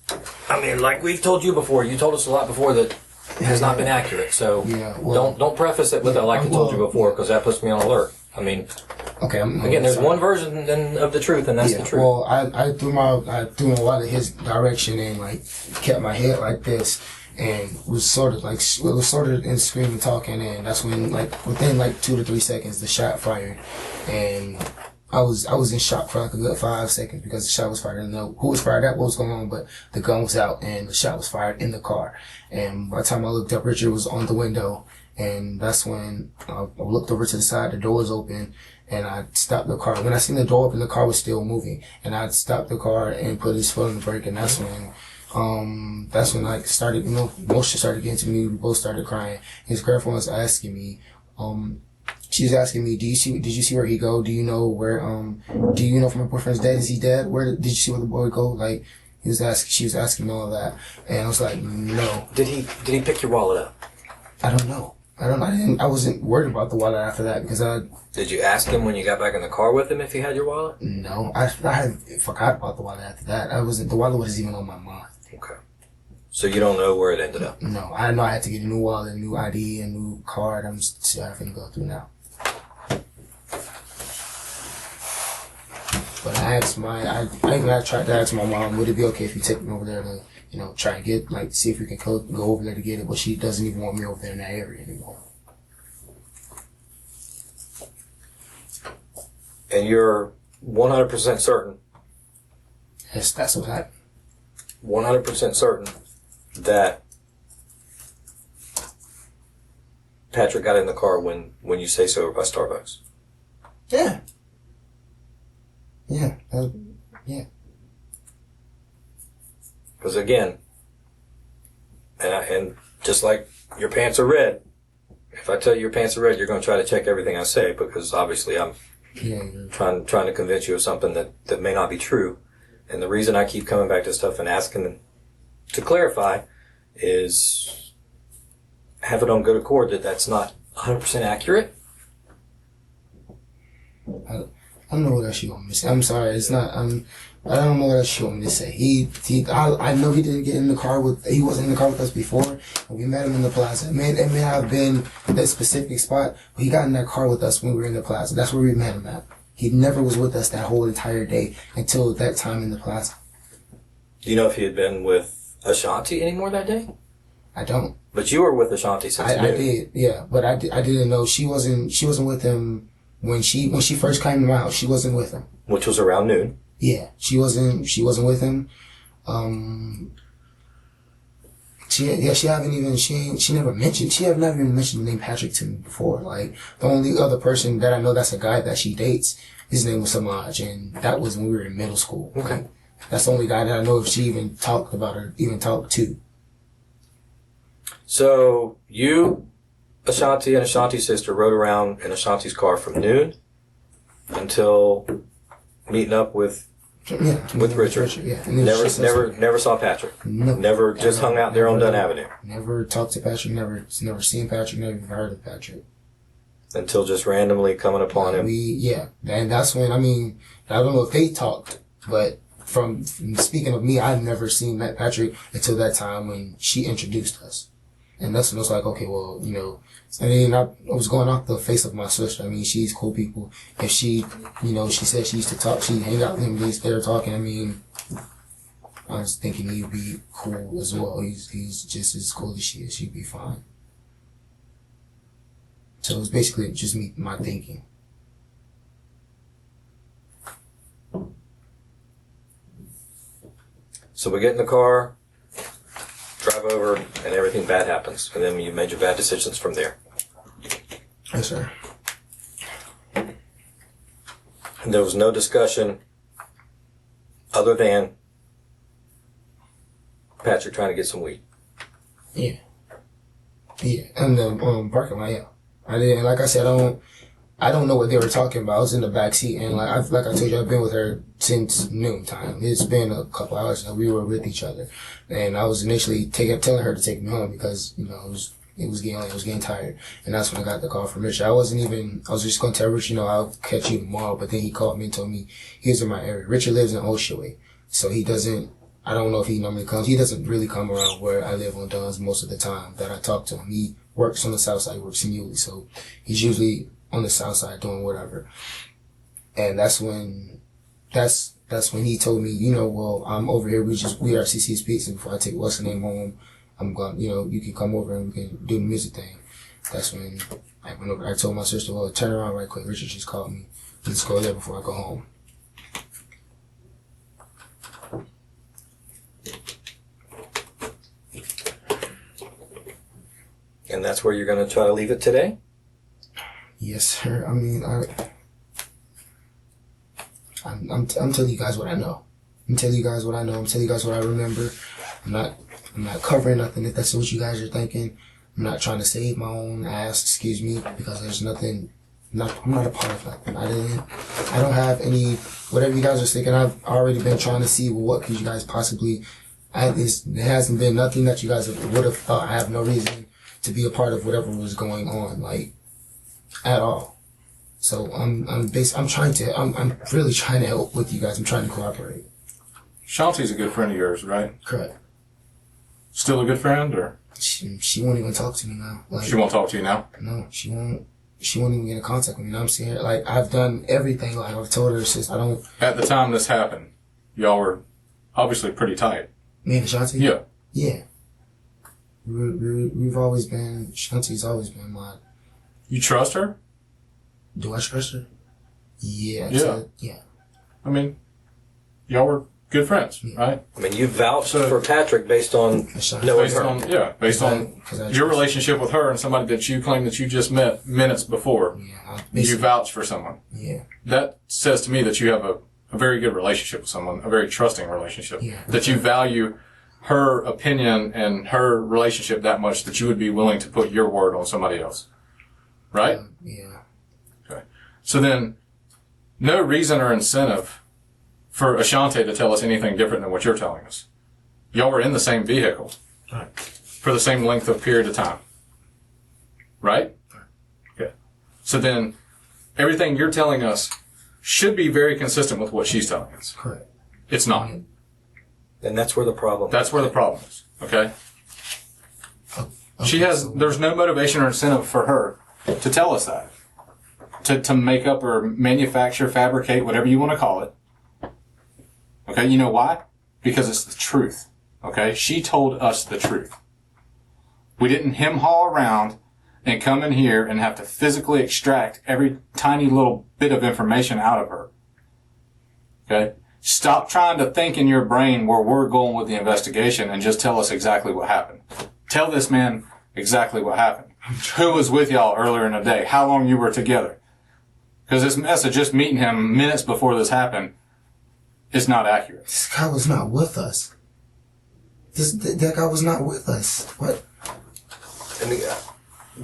like we've told you before, you told us a lot before that has not been accurate. So don't preface it with I told you before, because that puts me on alert. Okay. Again, there's one version of the truth, and that's the truth. Well, I threw my wallet his direction and kept my head like this, and was sort of in screaming, talking, and that's when within 2 to 3 seconds the shot fired, and I was in shock for a good 5 seconds because the shot was fired. I didn't know who was fired at, what was going on, but the gun was out and the shot was fired in the car. And by the time I looked up, Richard was on the window And that's when I looked over to the side, the door was open, and I stopped the car. When I seen the door open, the car was still moving, and I stopped the car and put his foot on the brake, and that's when like started, motion started getting to me. We both started crying. His girlfriend was asking me, she was asking me, did you see where he go? Do you know where, do you know if my boyfriend's dead? Is he dead? Did you see where the boy go? Like, she was asking me all that. And I was like, no. Did he pick your wallet up? I don't know. I wasn't worried about the wallet after that because Did you ask him when you got back in the car with him if he had your wallet? No. I had forgot about the wallet after that. The wallet wasn't even on my mind. Okay. So you don't know where it ended up? No. I know I had to get a new wallet, a new ID, a new card. I'm still having to go through now. But I tried to ask my mom, would it be okay if you take me over there to, try and get, see if we can go over there to get it, but she doesn't even want me over there in that area anymore. And you're 100% certain? Yes, that's what happened. 100% certain that Patrick got in the car when you say so over by Starbucks? Yeah. Yeah. Yeah. Because again, and just like your pants are red, if I tell you your pants are red, you're going to try to check everything I say because obviously I'm trying to convince you of something that may not be true. And the reason I keep coming back to stuff and asking to clarify is have it on good accord that that's not 100% accurate. I don't know what else you want me to say. I'm sorry, it's not. I don't know what else you want me to say. I know he didn't get in the car he wasn't in the car with us before, and we met him in the plaza. It may have been that specific spot, but he got in that car with us when we were in the plaza. That's where we met him at. He never was with us that whole entire day until that time in the plaza. Do you know if he had been with Ashanti anymore that day? I don't. But you were with Ashanti since noon. I did, yeah, but I didn't know she wasn't with him when she first came to my house. She wasn't with him, which was around noon. Yeah, she wasn't with him. She never mentioned the name Patrick to me before. Like, the only other person that I know that's a guy that she dates, his name was Samaj, and that was when we were in middle school. Okay. Like, that's the only guy that I know if she even talked about or even talked to. So, you, Ashanti, and Ashanti's sister rode around in Ashanti's car from noon until meeting up with Richard. Yeah. Never saw Patrick. No. Never just hung out there on Dunn Avenue. Never talked to Patrick. Never seen Patrick. Never even heard of Patrick. Until just randomly coming upon him. And that's when, I don't know if they talked, but from speaking of me, I've never seen Patrick until that time when she introduced us. And that's when it was like, okay, well, I was going off the face of my sister. She's cool people. If she, she said she used to talk, she'd hang out with him, they were talking. I was thinking he'd be cool as well. He's just as cool as she is. She'd be fine. So it was basically just my thinking. So we get in the car, drive over, and everything bad happens. And then you made your bad decisions from there. Yes, sir. And there was no discussion other than Patrick trying to get some weed. Yeah. Yeah. And the parking lot, yeah. I didn't, like I said, I don't know what they were talking about. I was in the back seat, and like I told you, I've been with her since noontime. It's been a couple hours that we were with each other, and I was initially telling her to take me home because it was getting tired, and that's when I got the call from Richard. I was just going to tell Richard, I'll catch you tomorrow, but then he called me and told me he was in my area. Richard lives in Oshaway, so he doesn't. I don't know if he normally comes. He doesn't really come around where I live on Dunn's most of the time that I talk to him. He works on the south side. He works in Yulee, so he's usually on the south side doing whatever. And that's when he told me, well, I'm over here. We are CC's Pizza. Before I take what's the name home, I'm going, you can come over and we can do the music thing. That's when I went over. I told my sister, well, turn around right quick. Richard just called me. Let's go there before I go home. And that's where you're going to try to leave it today? Yes, sir. I mean, I'm telling you guys what I know. I'm telling you guys what I know. I'm telling you guys what I remember. I'm not covering nothing if that's what you guys are thinking. I'm not trying to save my own ass, excuse me, because there's nothing. I'm not a part of nothing. I don't have any. Whatever you guys are thinking, I've already been trying to see what could you guys possibly. There hasn't been nothing that you guys would have thought. I have no reason to be a part of whatever was going on, like, at all. So I'm really trying to help with you guys. I'm trying to cooperate. Shanti's a good friend of yours, right? Correct. Still a good friend, or She won't even talk to me now. Like, she won't talk to you now? No, she won't even get in contact with me. You know what I'm saying? Like, I've done everything. Like, I've told her, sis, I don't. At the time this happened, y'all were obviously pretty tight. Me and Shanti? Yeah. Yeah. We've always been. Shanti's always been my. You trust her? Do I trust her? Yeah. Yeah. Yeah. I mean, y'all were good friends, right? I mean, you vouched for Patrick based on knowing Based her. on your relationship with her and somebody that you claim that you just met minutes before. Yeah. You vouch for someone. Yeah. That says to me that you have a very good relationship with someone, a very trusting relationship. Yeah. That you value her opinion and her relationship that much that you would be willing to put your word on somebody else. Right? Yeah. Okay. So then, no reason or incentive for Ashante to tell us anything different than what you're telling us. Y'all were in the same vehicle. Right. For the same length of period of time. Right? Okay. So then, everything you're telling us should be very consistent with what she's telling us. Correct. It's not. And that's where the problem That's where the problem is. Okay? There's no motivation or incentive for her to tell us that. To make up or manufacture, fabricate, whatever you want to call it. Okay? You know why? Because it's the truth. Okay? She told us the truth. We didn't hem-haw around and come in here and have to physically extract every tiny little bit of information out of her. Okay? Stop trying to think in your brain where we're going with the investigation and just tell us exactly what happened. Tell this man exactly what happened. Who was with y'all earlier in the day? How long you were together? Because this mess of just meeting him minutes before this happened is not accurate. This guy was not with us. That guy was not with us. What?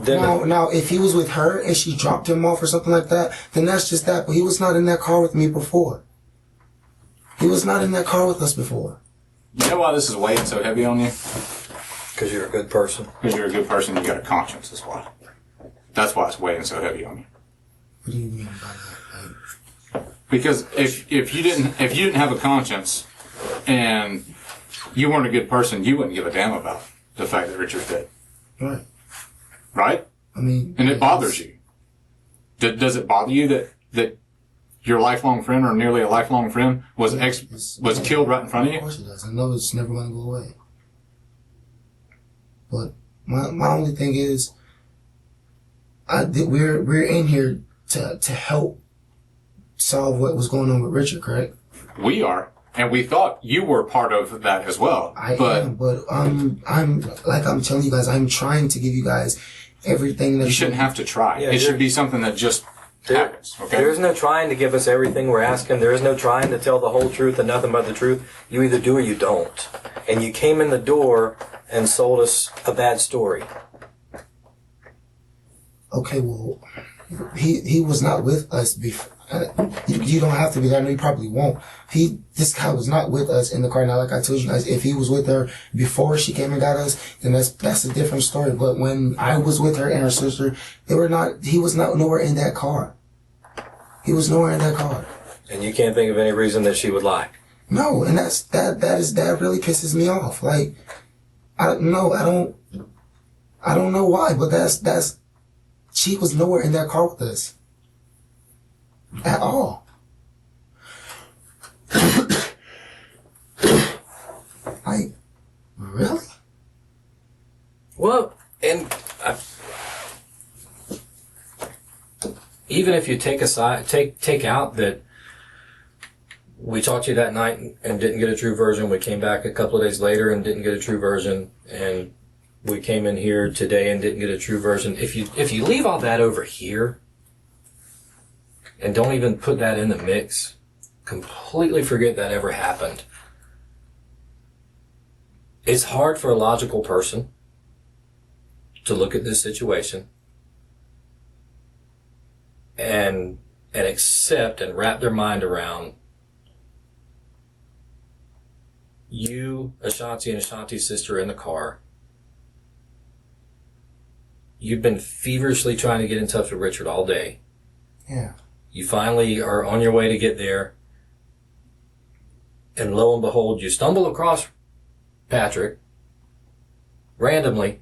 Now, if he was with her and she dropped him off or something like that, then that's just that. But he was not in that car with me before. He was not in that car with us before. You know why this is weighing so heavy on you? Because you're a good person. Because you're a good person, you got a conscience as well. That's why it's weighing so heavy on you. What do you mean by that? Because if you didn't have a conscience and you weren't a good person, you wouldn't give a damn about the fact that Richard's dead. Right. Right? I mean, and it bothers you. Does it bother you that your lifelong friend or nearly a lifelong friend was killed right in front of you? Of course it does. I know it's never going to go away. But my only thing is, we're in here to help solve what was going on with Richard, correct? We are, and we thought you were part of that as well. But I'm telling you guys, I'm trying to give you guys everything that you shouldn't have to try. Yeah, it should be something that just happens. Okay. There is no trying to give us everything we're asking. There is no trying to tell the whole truth and nothing but the truth. You either do or you don't. And you came in the door and sold us a bad story. Okay, well, he was not with us before. You don't have to be there. I know you probably won't. This guy was not with us in the car. Now, like I told you guys, if he was with her before she came and got us, then that's a different story. But when I was with her and her sister, he was not nowhere in that car. He was nowhere in that car. And you can't think of any reason that she would lie. No, and that really pisses me off. Like, I don't know why, but she was nowhere in that car with us. At all. Like, really? Well, and even if you take out that we talked to you that night and didn't get a true version, we came back a couple of days later and didn't get a true version, and we came in here today and didn't get a true version. If you leave all that over here and don't even put that in the mix, completely forget that ever happened. It's hard for a logical person to look at this situation and accept and wrap their mind around you, Ashanti, and Ashanti's sister in the car. You've been feverishly trying to get in touch with Richard all day. Yeah. You finally are on your way to get there. And lo and behold, you stumble across Patrick randomly,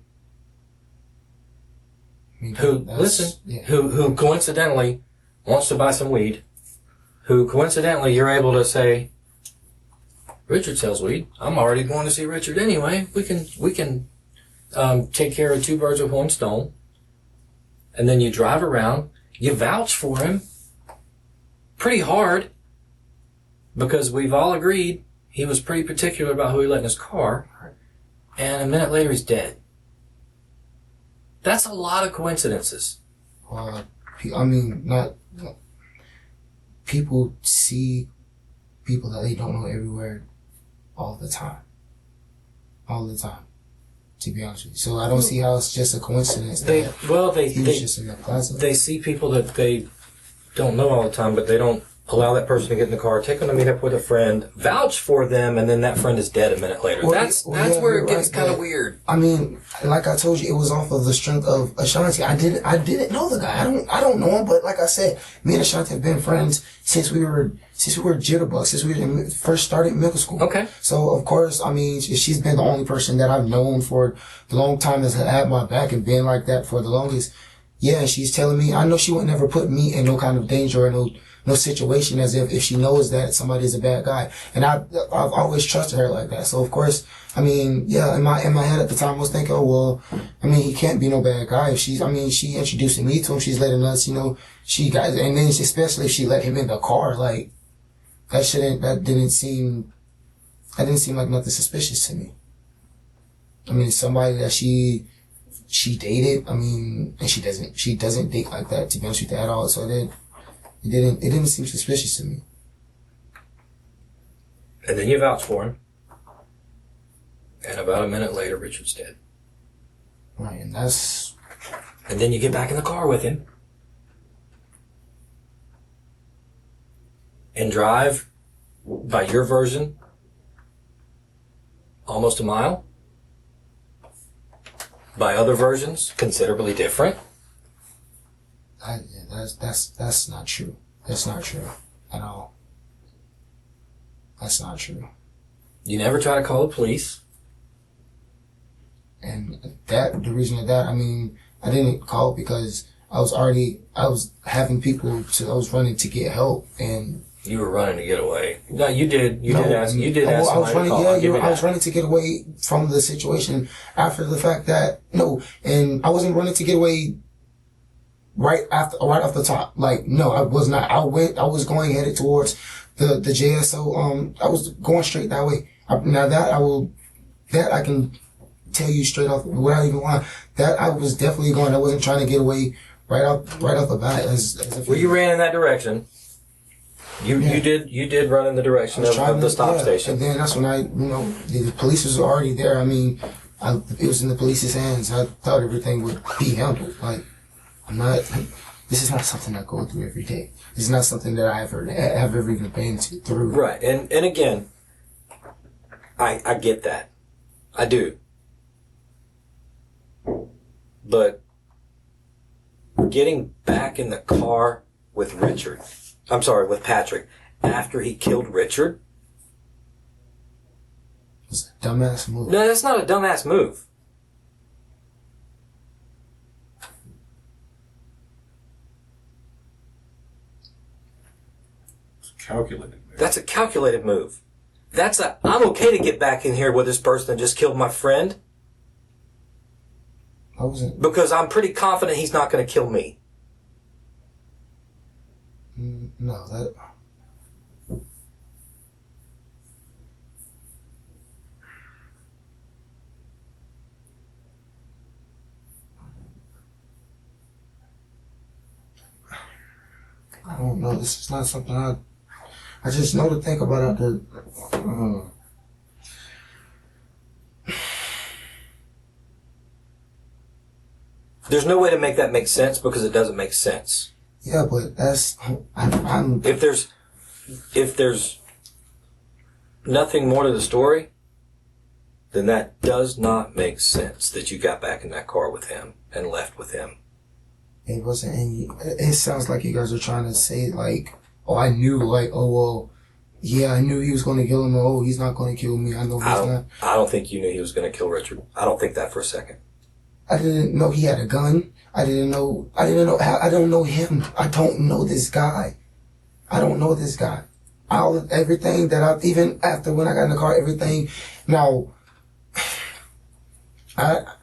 who coincidentally wants to buy some weed, who coincidentally you're able to say, Richard sells weed. I'm already going to see Richard anyway. We can take care of two birds with one stone. And then you drive around, you vouch for him pretty hard because we've all agreed he was pretty particular about who he let in his car. And a minute later, he's dead. That's a lot of coincidences. I mean, not people see people that they don't know everywhere all the time. All the time, to be honest with you. So I don't see how it's just a coincidence that he was just in the plaza. They see people that they don't know all the time, but they don't allow that person to get in the car, take them to meet up with a friend, vouch for them, and then that friend is dead a minute later. That's where it gets kind of weird. I mean, like I told you, it was off of the strength of Ashanti. I didn't know the guy. I don't know him, but like I said, me and Ashanti have been friends since we were jitterbugs, since we first started middle school. Okay. So of course, I mean, she's been the only person that I've known for the long time that's had my back and been like that for the longest. Yeah, and she's telling me, I know she would never put me in no kind of danger or no situation as if she knows that somebody is a bad guy. And I've always trusted her like that. So of course, I mean, yeah, in my head at the time I was thinking, oh well, I mean, he can't be no bad guy. If she introducing me to him, she's letting us, and then especially if she let him in the car, like, that didn't seem like nothing suspicious to me. I mean, somebody that she dated, I mean, and she doesn't date like that, to be honest with you, at all. So it didn't seem suspicious to me. And then you vouch for him. And about a minute later, Richard's dead. Right, and then you get back in the car with him. And drive, by your version, almost a mile. By other versions, considerably different. That's not true. That's not true at all. That's not true. You never try to call the police. And the reason of that, I mean, I didn't call because I was having people, I was running to get help, and you were running to get away. No, you did. You did ask somebody to call. I was running to get away from the situation after the fact that, and I wasn't running to get away right off the top. Like, no, I was not. I was headed towards the JSO. I was going straight that way. That I can tell you straight off without even lying. That I was definitely going. I wasn't trying to get away right off the bat. Well, you ran in that direction. You did run in the direction of the stop station. And then that's when the police was already there. I mean, it was in the police's hands. I thought everything would be handled. Like, this is not something I go through every day. This is not something that I've ever even been through. Right. And again, I get that. I do. But getting back in the car with Patrick, after he killed Richard. It's a dumbass move. No, that's not a dumbass move. Calculated move. That's a calculated move. I'm okay to get back in here with this person that just killed my friend. I wasn't. Because I'm pretty confident he's not going to kill me. No, that. don't know. This is not something I just know to think about it. There's no way to make that make sense because it doesn't make sense. Yeah, but that's I'm If there's nothing more to the story, then that does not make sense that you got back in that car with him and left with him. It wasn't any. It sounds like you guys are trying to say like, oh, I knew, like, oh well, yeah, I knew he was going to kill him. Oh, he's not going to kill me. I know he's not. I don't think you knew he was going to kill Richard. I don't think that for a second. I didn't know he had a gun. I didn't know how. I don't know him. I don't know this guy. I don't know this guy. Everything that I've, even after when I got in the car, everything. Now,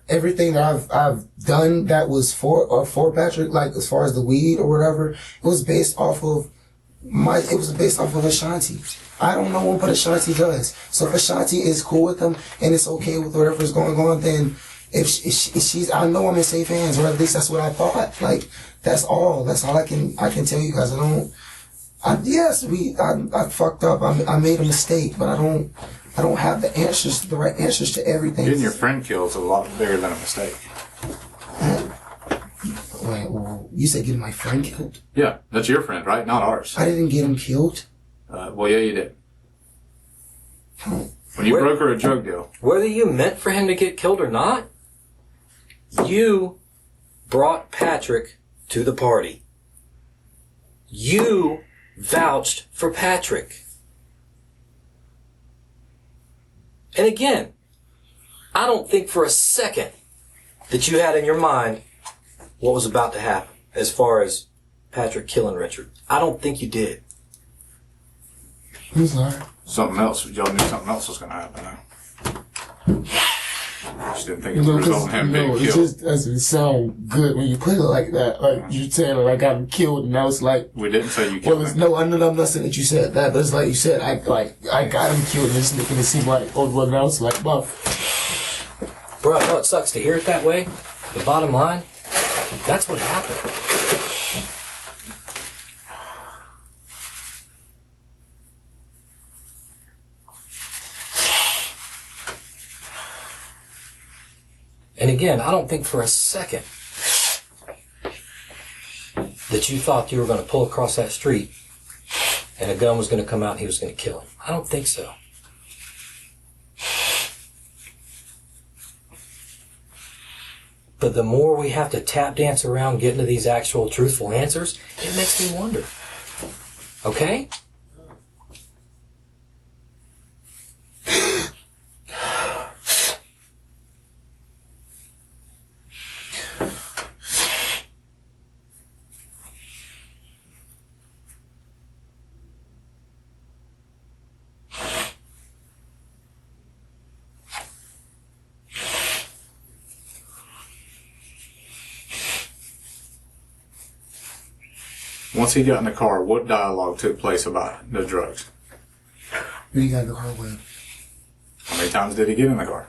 everything that I've done that was for Patrick, like as far as the weed or whatever, it was based off of Ashanti. I don't know what Ashanti does. So if Ashanti is cool with him and it's okay with whatever's going on, then if she's, I know I'm in safe hands, or at least that's what I thought. Like that's all I can tell you guys. I fucked up. I made a mistake, but I don't have the right answers to everything. Getting your friend killed is a lot bigger than a mistake. Wait, well, you said getting my friend killed? Yeah, that's your friend, right? Not ours. I didn't get him killed. Well, yeah, you did. When you broker a drug deal. Whether you meant for him to get killed or not, you brought Patrick to the party. You vouched for Patrick. And again, I don't think for a second that you had in your mind what was about to happen as far as Patrick killing Richard. I don't think you did. I'm sorry. Something else. Y'all knew something else was going to happen, though. Just didn't think it would result in him being it killed. just doesn't sound good when you put it like that. Like you saying like I got him killed, and I was like, We didn't say you killed him. no, I'm not saying that you said that. But it's like you said, I got him killed, and it's making it seem like, oh, well, I was like, well, Bro, I know it sucks to hear it that way. The bottom line, that's what happened. And again, I don't think for a second that you thought you were going to pull across that street and a gun was going to come out and he was going to kill him. I don't think so. But the more we have to tap dance around getting to these actual truthful answers, it makes me wonder. Okay? Once he got in the car, what dialogue took place about the drugs? we got in the car with. How many times did he get in the car?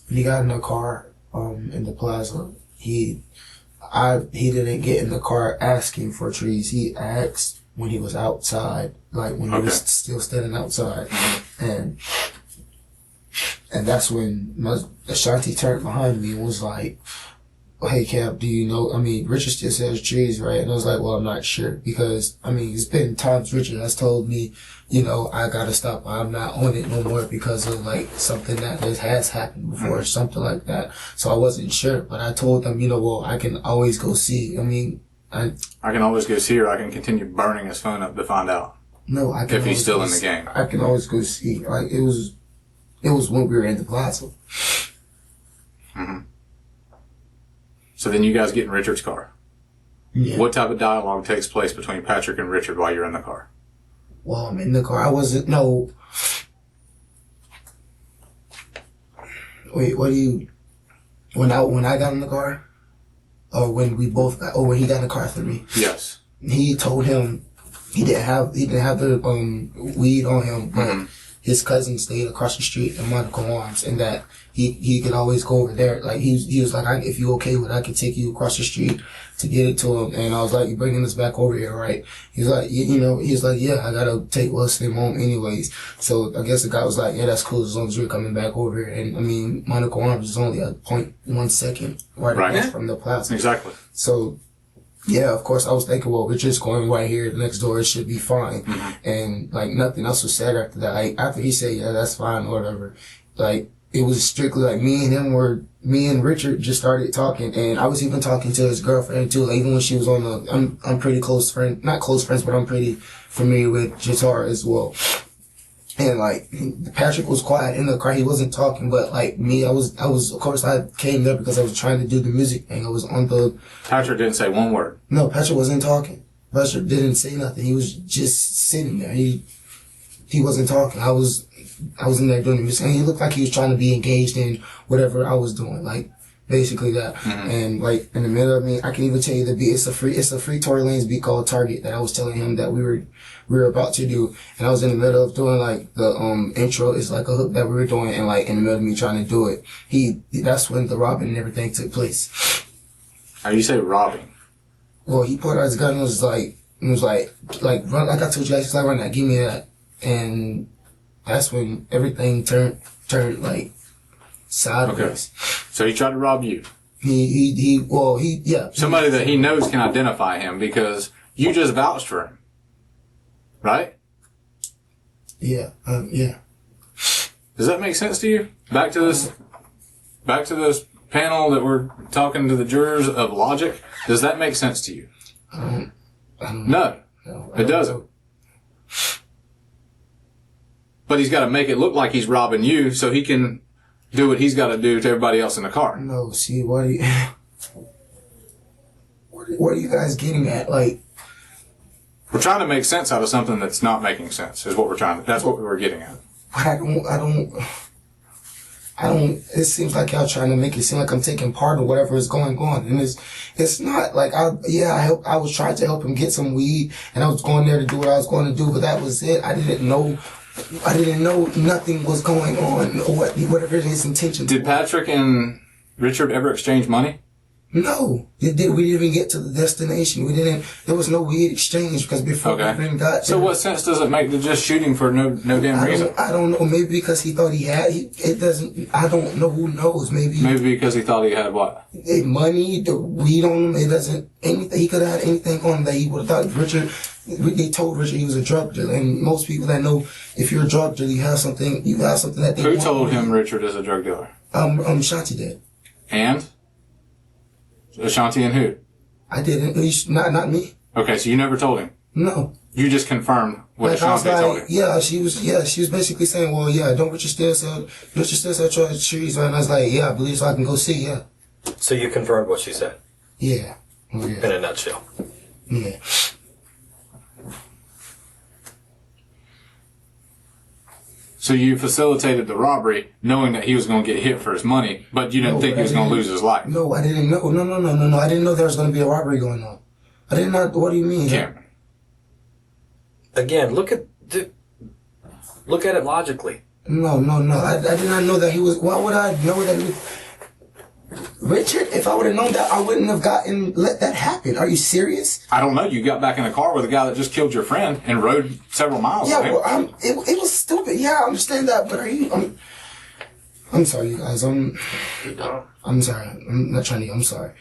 When he got in the car, in the plaza, he didn't get in the car asking for trees. He asked when he was outside, like when he was still standing outside, and that's when Ashanti turned behind me and was like, "Hey Cap, do you know? I mean, Richard still says trees, right?" And I was like, "Well, I'm not sure because I mean, it's been times Richard has told me, you know, I gotta stop. I'm not on it no more because of like something that has happened before, or something like that." So I wasn't sure, but I told them, you know, well, I can always go see. I mean, I can always go see, or I can continue burning his phone up to find out. No, I can. If he's still in the game, I can always go see. Like it was when we were in the plaza. Mm-hmm. So then you guys get in Richard's car. Yeah. What type of dialogue takes place between Patrick and Richard while you're in the car? Well, I'm in the car. I wasn't. No. Wait. What do you? When I got in the car, or when we both got, or when he got in the car after me? Yes. He told him he didn't have the weed on him, but his cousin stayed across the street in Monaco Arms, and that he could always go over there. Like he was like, if you okay with it, I could take you across the street to get it to him. And I was like, you bringing this back over here, right? He's like, he's like, yeah, I gotta take Wesley home anyways. So I guess the guy was like, yeah, that's cool as long as you're coming back over here. And I mean, Monaco Arms is only a 0.1 second right across from the plaza. Exactly. So, yeah, of course, I was thinking, well, we're just going right here next door. It should be fine. And, like, nothing else was said after that. Like, after he said, yeah, that's fine or whatever, like, it was strictly like me and Richard just started talking. And I was even talking to his girlfriend, too. Like, even when she was on I'm pretty close friend, not close friends, but I'm pretty familiar with Jatar as well. And like, Patrick was quiet in the car. He wasn't talking, but like me, I was, of course, I came there because I was trying to do the music thing. I was on the... Patrick didn't say one word. No, Patrick wasn't talking. Patrick didn't say nothing. He was just sitting there. He wasn't talking. I was in there doing the music, and he looked like he was trying to be engaged in whatever I was doing. Like, basically that. And like, in the middle of me, I can even tell you the beat. It's a free Tory Lanez beat called Target that I was telling him that we were about to do. And I was in the middle of doing like the intro. It's like a hook that we were doing, and like in the middle of me trying to do it, that's when the robbing and everything took place. How you say robbing? Well, he pulled out his gun and was like run, like I told you, he's like, run that, give me that. And that's when everything turned like sideways. Okay. So he tried to rob you. Yeah. Somebody that he knows can identify him because you just vouched for him. Right? Yeah. Yeah. Does that make sense to you? Back to this panel that we're talking to the jurors of logic. Does that make sense to you? I don't No, know. it doesn't. But he's got to make it look like he's robbing you so he can do what he's got to do to everybody else in the car. No, see, what are you guys getting at? Like, we're trying to make sense out of something that's not making sense, is what we're trying to, that's what we were getting at. but I don't, it seems like y'all trying to make it seem like I'm taking part in whatever is going on. And it's not like, I was trying to help him get some weed, and I was going there to do what I was going to do, but that was it. I didn't know nothing was going on, or whatever his intentions were. Did Patrick and Richard ever exchange money? No, we didn't even get to the destination. There was no weed exchange because before we even got there. So what sense does it make to just shoot him for no damn reason? I don't know. Maybe because he thought he had, it doesn't, I don't know, who knows. Maybe because he thought he had what? Money, the weed on him, it doesn't, anything, he could have had anything on him that he would have thought Richard, they told Richard he was a drug dealer. And most people that know, if you're a drug dealer, you have something that they Who want. told him Richard is a drug dealer? Shanti did. And? Ashanti and who? I didn't. Not me. Okay, so you never told him? No. You just confirmed what Ashanti told him? Yeah, she was basically saying, well, yeah, don't Richard still sell trees? And I was like, yeah, I believe so, I can go see, yeah. So you confirmed what she said? Yeah. Oh, yeah. In a nutshell. Yeah. So you facilitated the robbery knowing that he was going to get hit for his money, but you didn't think he was going to lose his life? No, I didn't know. No. I didn't know there was going to be a robbery going on. I didn't know. What do you mean? Cameron. Again, look at it logically. No. I did not know that he was. Why would I know that he was? Richard, if I would have known that, I wouldn't have let that happen. Are you serious? I don't know. You got back in the car with a guy that just killed your friend and rode several miles. Yeah, well, it was stupid. Yeah, I understand that, but I'm sorry, you guys. I'm sorry. I'm not trying to. I'm sorry.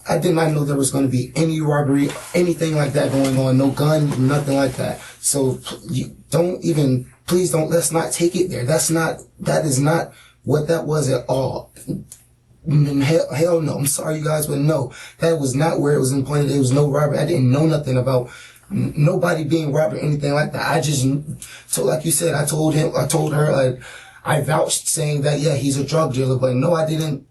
I did not know there was going to be any robbery, anything like that going on. No gun, nothing like that. So please don't. Let's not take it there. That is not what that was at all. Hell no. I'm sorry, you guys, but no, that was not where it was pointed. There was no robbery. I didn't know nothing about nobody being robbed or anything like that. So like you said, I told her, I vouched saying that, yeah, he's a drug dealer, but no, I didn't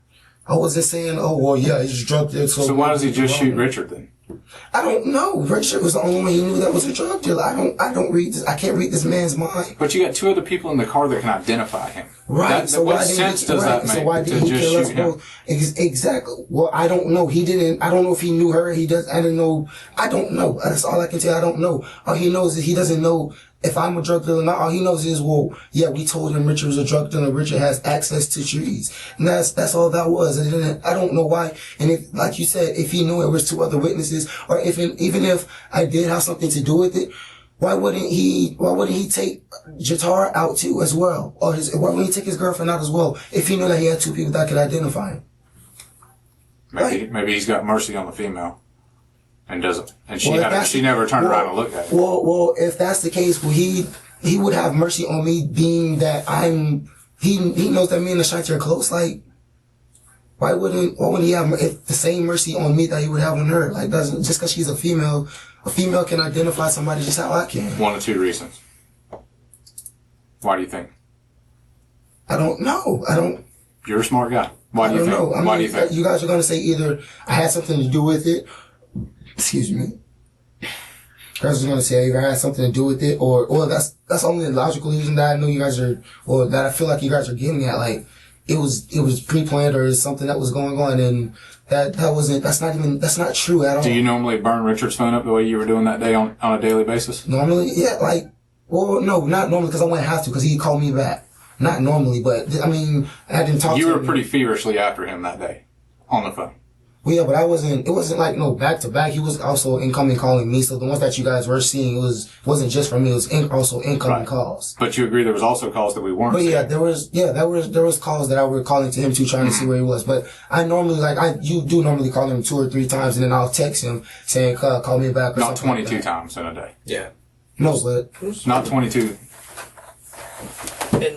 I wasn't saying, oh, well, yeah, he's a drug dealer. So why does he just shoot Richard then? I don't know. Richard was the only one he knew that was a drug dealer. I don't read this. I can't read this man's mind. But you got 2 other people in the car that can identify him. Right. So what why sense didn't does that make So why to didn't he just kill us shoot him? both? Exactly. Well, I don't know. He didn't. I don't know if he knew her. He does. I don't know. I don't know. That's all I can tell. I don't know. All he knows is he doesn't know if I'm a drug dealer or not. All he knows is, well, yeah, we told him Richard was a drug dealer. Richard has access to trees, and that's all that was. And I don't know why. And if, like you said, if he knew it was 2 other witnesses, or even if I did have something to do with it, why wouldn't he take Jatar out too as well? Or why wouldn't he take his girlfriend out as well if he knew that he had 2 people that could identify him? Maybe he's got mercy on the female and doesn't, and she never turned around and looked at him. Well, if that's the case, well, he would have mercy on me, being that he knows that me and Ashanti are close. Like, why wouldn't he have the same mercy on me that he would have on her? Like, doesn't, just because she's a female can identify somebody just how I can. 1 or 2 reasons. Why do you think? I don't know. You're a smart guy. Why do you think? Know. Why do you think? You guys are going to say either I had something to do with it. Excuse me. You guys are going to say either I had something to do with it, or that's only the logical reason that I know you guys are, or that I feel like you guys are getting at. Like, it was pre-planned, or something that was going on, and that's not true at all. Do you normally burn Richard's phone up the way you were doing that day on a daily basis? Normally, yeah, well, no, not normally, because I wouldn't have to, because he called me back. Not normally, but I mean, I didn't talk to him. You were pretty feverishly after him that day on the phone. Well, yeah, but it wasn't like no back to back. He was also incoming calling me. So the ones that you guys were seeing wasn't just from me. It was also incoming calls. But you agree there was also calls that we weren't But seeing. yeah, there was calls that I were calling to him too, trying to see where he was. But I normally, you do normally call him 2 or 3 times, and then I'll text him saying, call me back. Or Not something 22 like that. times in a day. Yeah. No, but Not 22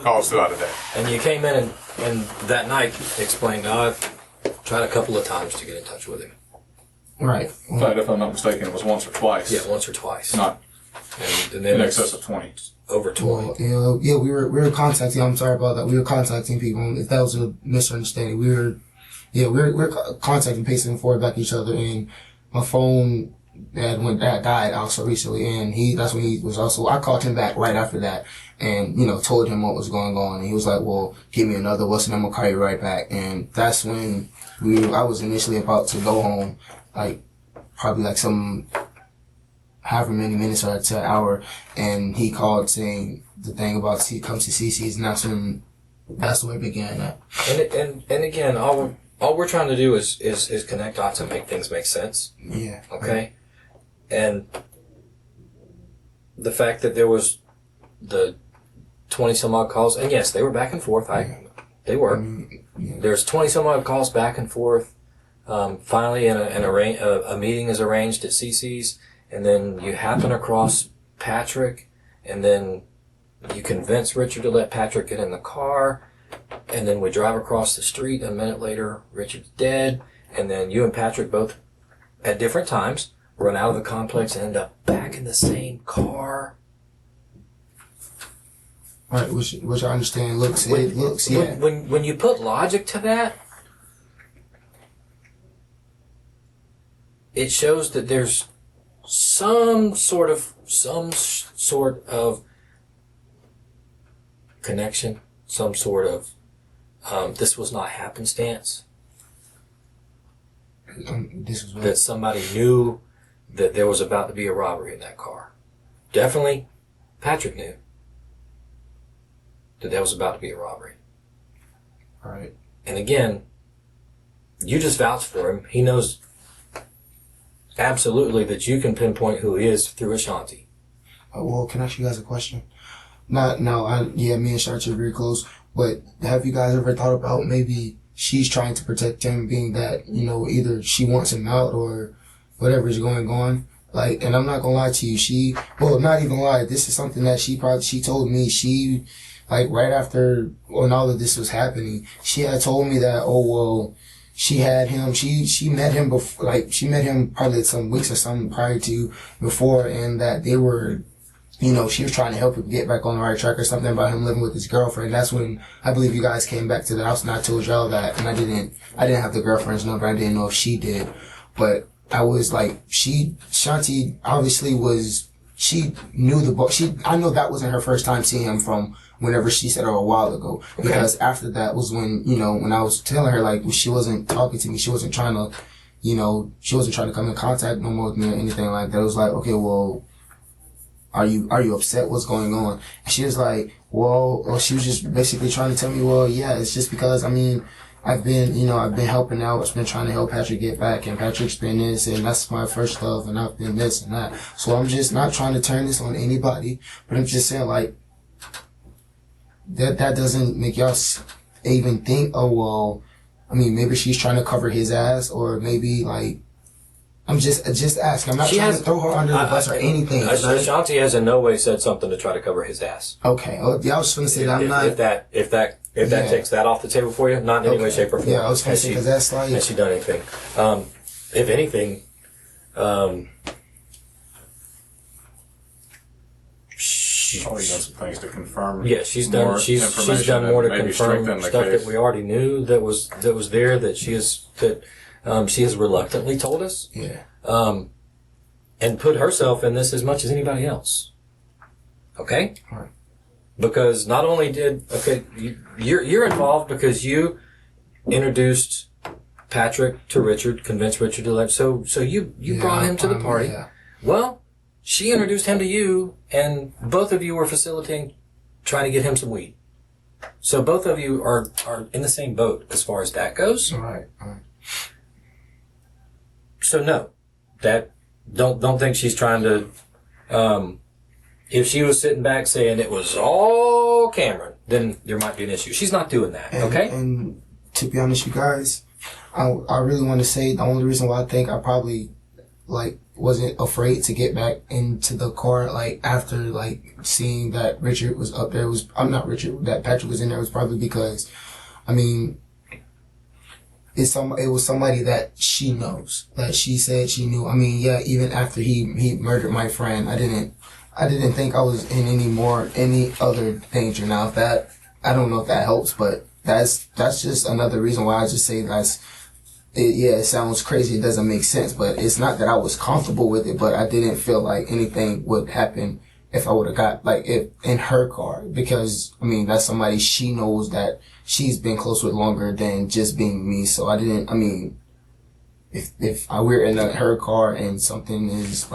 calls throughout a day. And you came in and that night explained, I've tried a couple of times to get in touch with him. right. But if I'm not mistaken, it was once or twice. Yeah, once or twice. Not And then in it's excess of 20. over 20. Well, yeah, we were contacting. I'm sorry about that. We were contacting people. If that was a misunderstanding, we were contacting, pacing forward back each other, and my phone that died also recently, and that's when he was also. I called him back right after that, and told him what was going on, and he was like, "Well, give me another what's I'm gonna call you right back," and that's when I was initially about to go home, like probably like some however many minutes or to an hour, and he called saying the thing about come to CC's, and that's where it began at. And again, all we're trying to do is connect dots and make things make sense. Yeah. Okay. And the fact that there was the 20 some odd calls, and yes, they were back and forth. They were. There's 20 some odd calls back and forth. Finally, a meeting is arranged at CC's, and then you happen across Patrick, and then you convince Richard to let Patrick get in the car, and then we drive across the street. A minute later, Richard's dead, and then you and Patrick both, at different times, run out of the complex and end up back in the same car. Right, which I understand When you put logic to that, it shows that there's some sort of connection, some sort of this was not happenstance. That somebody knew that there was about to be a robbery in that car. Definitely, Patrick knew that there was about to be a robbery. All right. And again, you just vouch for him. He knows absolutely that you can pinpoint who he is through Ashanti. Well, can I ask you guys a question? Me and Ashanti are very close, but have you guys ever thought about maybe she's trying to protect him, being that, either she wants him out or whatever is going on? Like, and I'm not gonna lie to you, not even lie, this is something that she told me, right after when all of this was happening, she had told me that, she had him, she met him before, she met him probably some weeks or something prior to before, and that they were she was trying to help him get back on the right track or something about him living with his girlfriend. That's when I believe you guys came back to the house and I told y'all that, and I didn't have the girlfriend's number. I didn't know if she did, but I was like, Shanti obviously she knew I know that wasn't her first time seeing him from whenever she said a while ago. Okay. Because after that was when, when I was telling her, like, she wasn't talking to me, she wasn't trying to, she wasn't trying to come in contact no more with me or anything like that. It was like, okay, well, are you upset? What's going on? And she was like, well, she was just basically trying to tell me, well, yeah, it's just because, I've been helping out. I've been trying to help Patrick get back, and Patrick's been this, and that's my first love, and I've been this and that. So I'm just not trying to turn this on anybody, but I'm just saying, like, that doesn't make y'all even think, oh, well, maybe she's trying to cover his ass, or maybe, like, I'm just asking. I'm not trying to throw her under the bus or anything. Ashanti has in no way said something to try to cover his ass. Okay. Oh, yeah, I was going to say that I'm not. If that takes that off the table for you, not in any way, shape, or form. Yeah, I was going to say, because that's like. Has she done anything? If anything, she's probably done some things to confirm. Yeah, she's done more to confirm stuff that we already knew that was there, that she has reluctantly told us. Yeah. And put herself in this as much as anybody else. Okay? All right. Because not only you're involved because you introduced Patrick to Richard, convinced Richard to let, so you brought him to the party. Yeah. Well, she introduced him to you, and both of you were facilitating trying to get him some weed. So both of you are in the same boat as far as that goes. All right. So no, don't think she's trying to. If she was sitting back saying it was all Cameron, then there might be an issue. She's not doing that. Okay. And to be honest, you guys, I really want to say the only reason why I think I probably wasn't afraid to get back into the car after seeing that Richard was up there that Patrick was in there was probably because it was somebody that she knows, that she said she knew. Even after he murdered my friend, I didn't think I was in any other danger. Now, I don't know if that helps, but that's just another reason why I just say it sounds crazy. It doesn't make sense, but it's not that I was comfortable with it, but I didn't feel like anything would happen if I would have got, if in her car, because, that's somebody she knows that she's been close with longer than just being me. So I didn't, if we're in her car and something is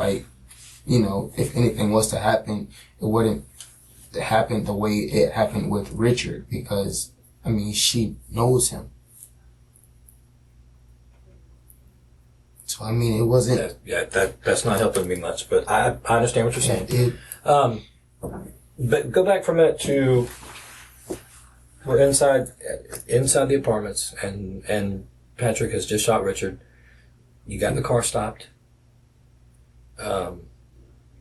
if anything was to happen, it wouldn't happen the way it happened with Richard, because, she knows him. So, it wasn't... That's not helping me much, but I understand what you're saying. But go back for a minute to... We're inside the apartments, and Patrick has just shot Richard. You got the car stopped.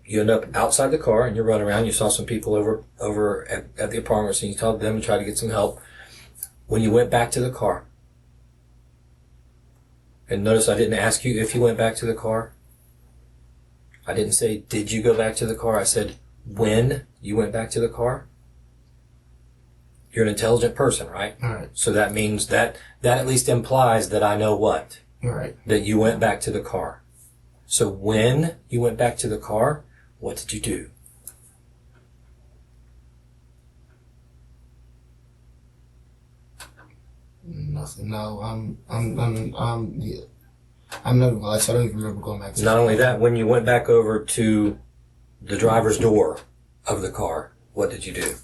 You end up outside the car, and you're running around. You saw some people over at the apartments, and you told them to try to get some help. When you went back to the car, and notice I didn't ask you if you went back to the car. I didn't say, did you go back to the car? I said, when you went back to the car. You're an intelligent person, right? All right. So that means that at least implies that I know what? All right. That you went back to the car. So when you went back to the car, what did you do? Nothing. No, I'm not gonna lie, so I don't even remember going back to Not only that, when you went back over to the driver's door of the car, what did you do?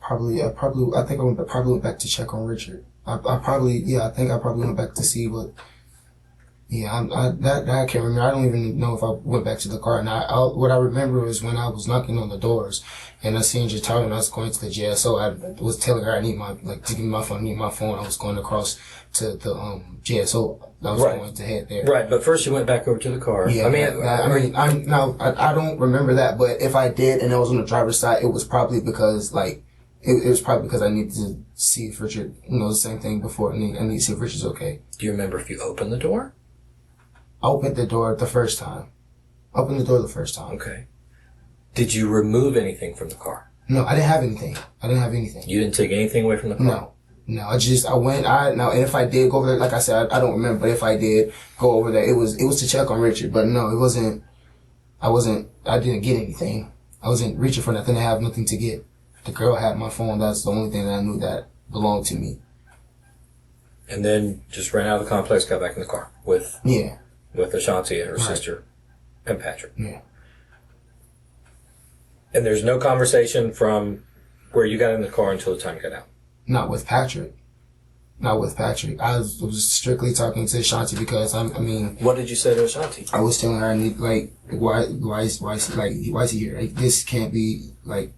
I think I probably went back to check on Richard. I think I probably went back to see what. Yeah, I can't remember. I don't even know if I went back to the car. And what I remember was when I was knocking on the doors, and I seen Jatara, and I was going to the JSO. I was telling her I need to give me my phone. I need my phone. I was going across to the JSO. I was going to head there. Right, but first you went back over to the car. Yeah, I don't remember that, but if I did, and I was on the driver's side, it was probably because It was probably because I needed to see if Richard, the same thing before. I need to see if Richard's okay. Do you remember if you opened the door? I opened the door the first time. Okay. Did you remove anything from the car? No, I didn't have anything. You didn't take anything away from the car? No. And if I did go over there, like I said, I don't remember, but if I did go over there, it was to check on Richard, but no, it wasn't, I didn't get anything. I wasn't reaching for nothing. I have nothing to get. The girl had my phone. That's the only thing that I knew that belonged to me. And then just ran out of the complex, got back in the car with Ashanti and her sister and Patrick. Yeah. And there's no conversation from where you got in the car until the time you got out? Not with Patrick. I was strictly talking to Ashanti because I mean. What did you say to Ashanti? I was telling her, why is he here? Like, this can't be, like,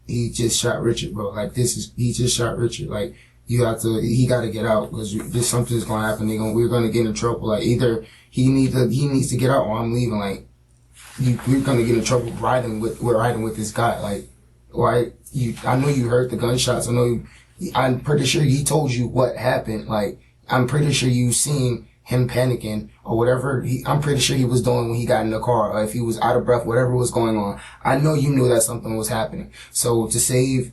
he just shot Richard, bro. Like, he just shot Richard. Like, he gotta get out because something's gonna happen. We're gonna get in trouble. Like, either he needs to get out or I'm leaving. Like, we're gonna get in trouble riding with this guy. Like, why? I know you heard the gunshots. I'm pretty sure he told you what happened. Like, I'm pretty sure you seen him panicking or whatever. I'm pretty sure he was doing when he got in the car, or if he was out of breath, whatever was going on. I know you knew that something was happening. So to save,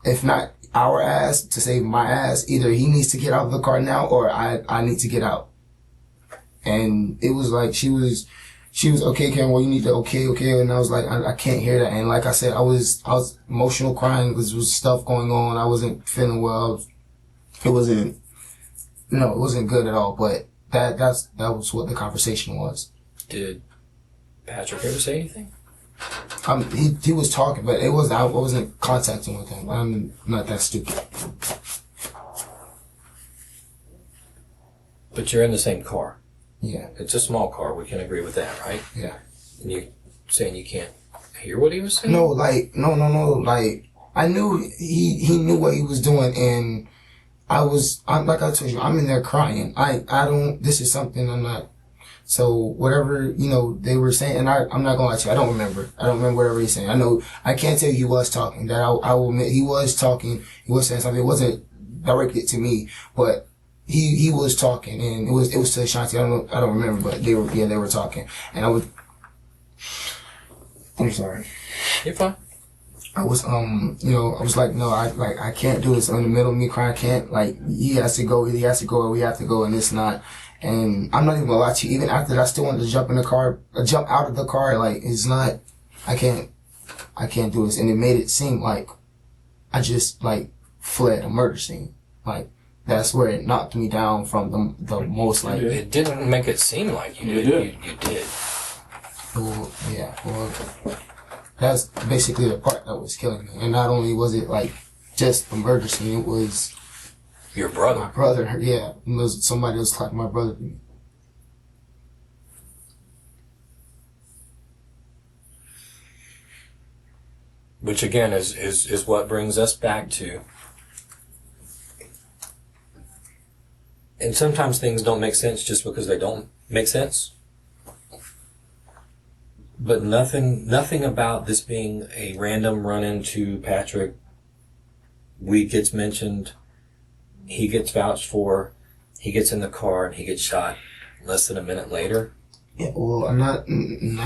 if not our ass, to save my ass, either he needs to get out of the car now or I need to get out. And it was like, she was, okay, Karen, well, you need to, okay. And I was like, I can't hear that. And like I said, I was emotional crying because there was stuff going on. I wasn't feeling well. It wasn't good at all. But that was what the conversation was. Did Patrick ever say anything? He was talking, but I wasn't contacting with him. I'm not that stupid. But you're in the same car. Yeah. It's a small car. We can agree with that, right? Yeah. And you saying you can't hear what he was saying? No. Like, I knew he knew what he was doing, and like I told you, I'm in there crying. This is something I'm not. So whatever, they were saying, and I'm not gonna lie to you, I don't remember whatever he's saying. I can't tell you he was talking. That I will admit, he was talking. He was saying something. It wasn't directed to me, but he was talking, and it was to Ashanti. I don't remember, but they were talking, and I'm sorry. You're fine. I was I was like, no, I can't do this. In the middle of me crying, I can't, like, he has to go, or we have to go, and it's not. And I'm not even gonna lie to you, even after that, I still wanted to jump out of the car. Like, it's not, I can't do this. And it made it seem like I just, like, fled a murder scene. Like, that's where it knocked me down from the most, like. It didn't make it seem like you did. You did. Well, yeah. Well, that's basically the part that was killing me. And not only was it, like, just a murder scene, it was your brother. My brother, yeah. It was somebody else like my brother to me. Which again is what brings us back to. And sometimes things don't make sense just because they don't make sense. But nothing about this being a random run into Patrick. Weed gets mentioned. He gets vouched for. He gets in the car and he gets shot less than a minute later. Yeah, well, I'm not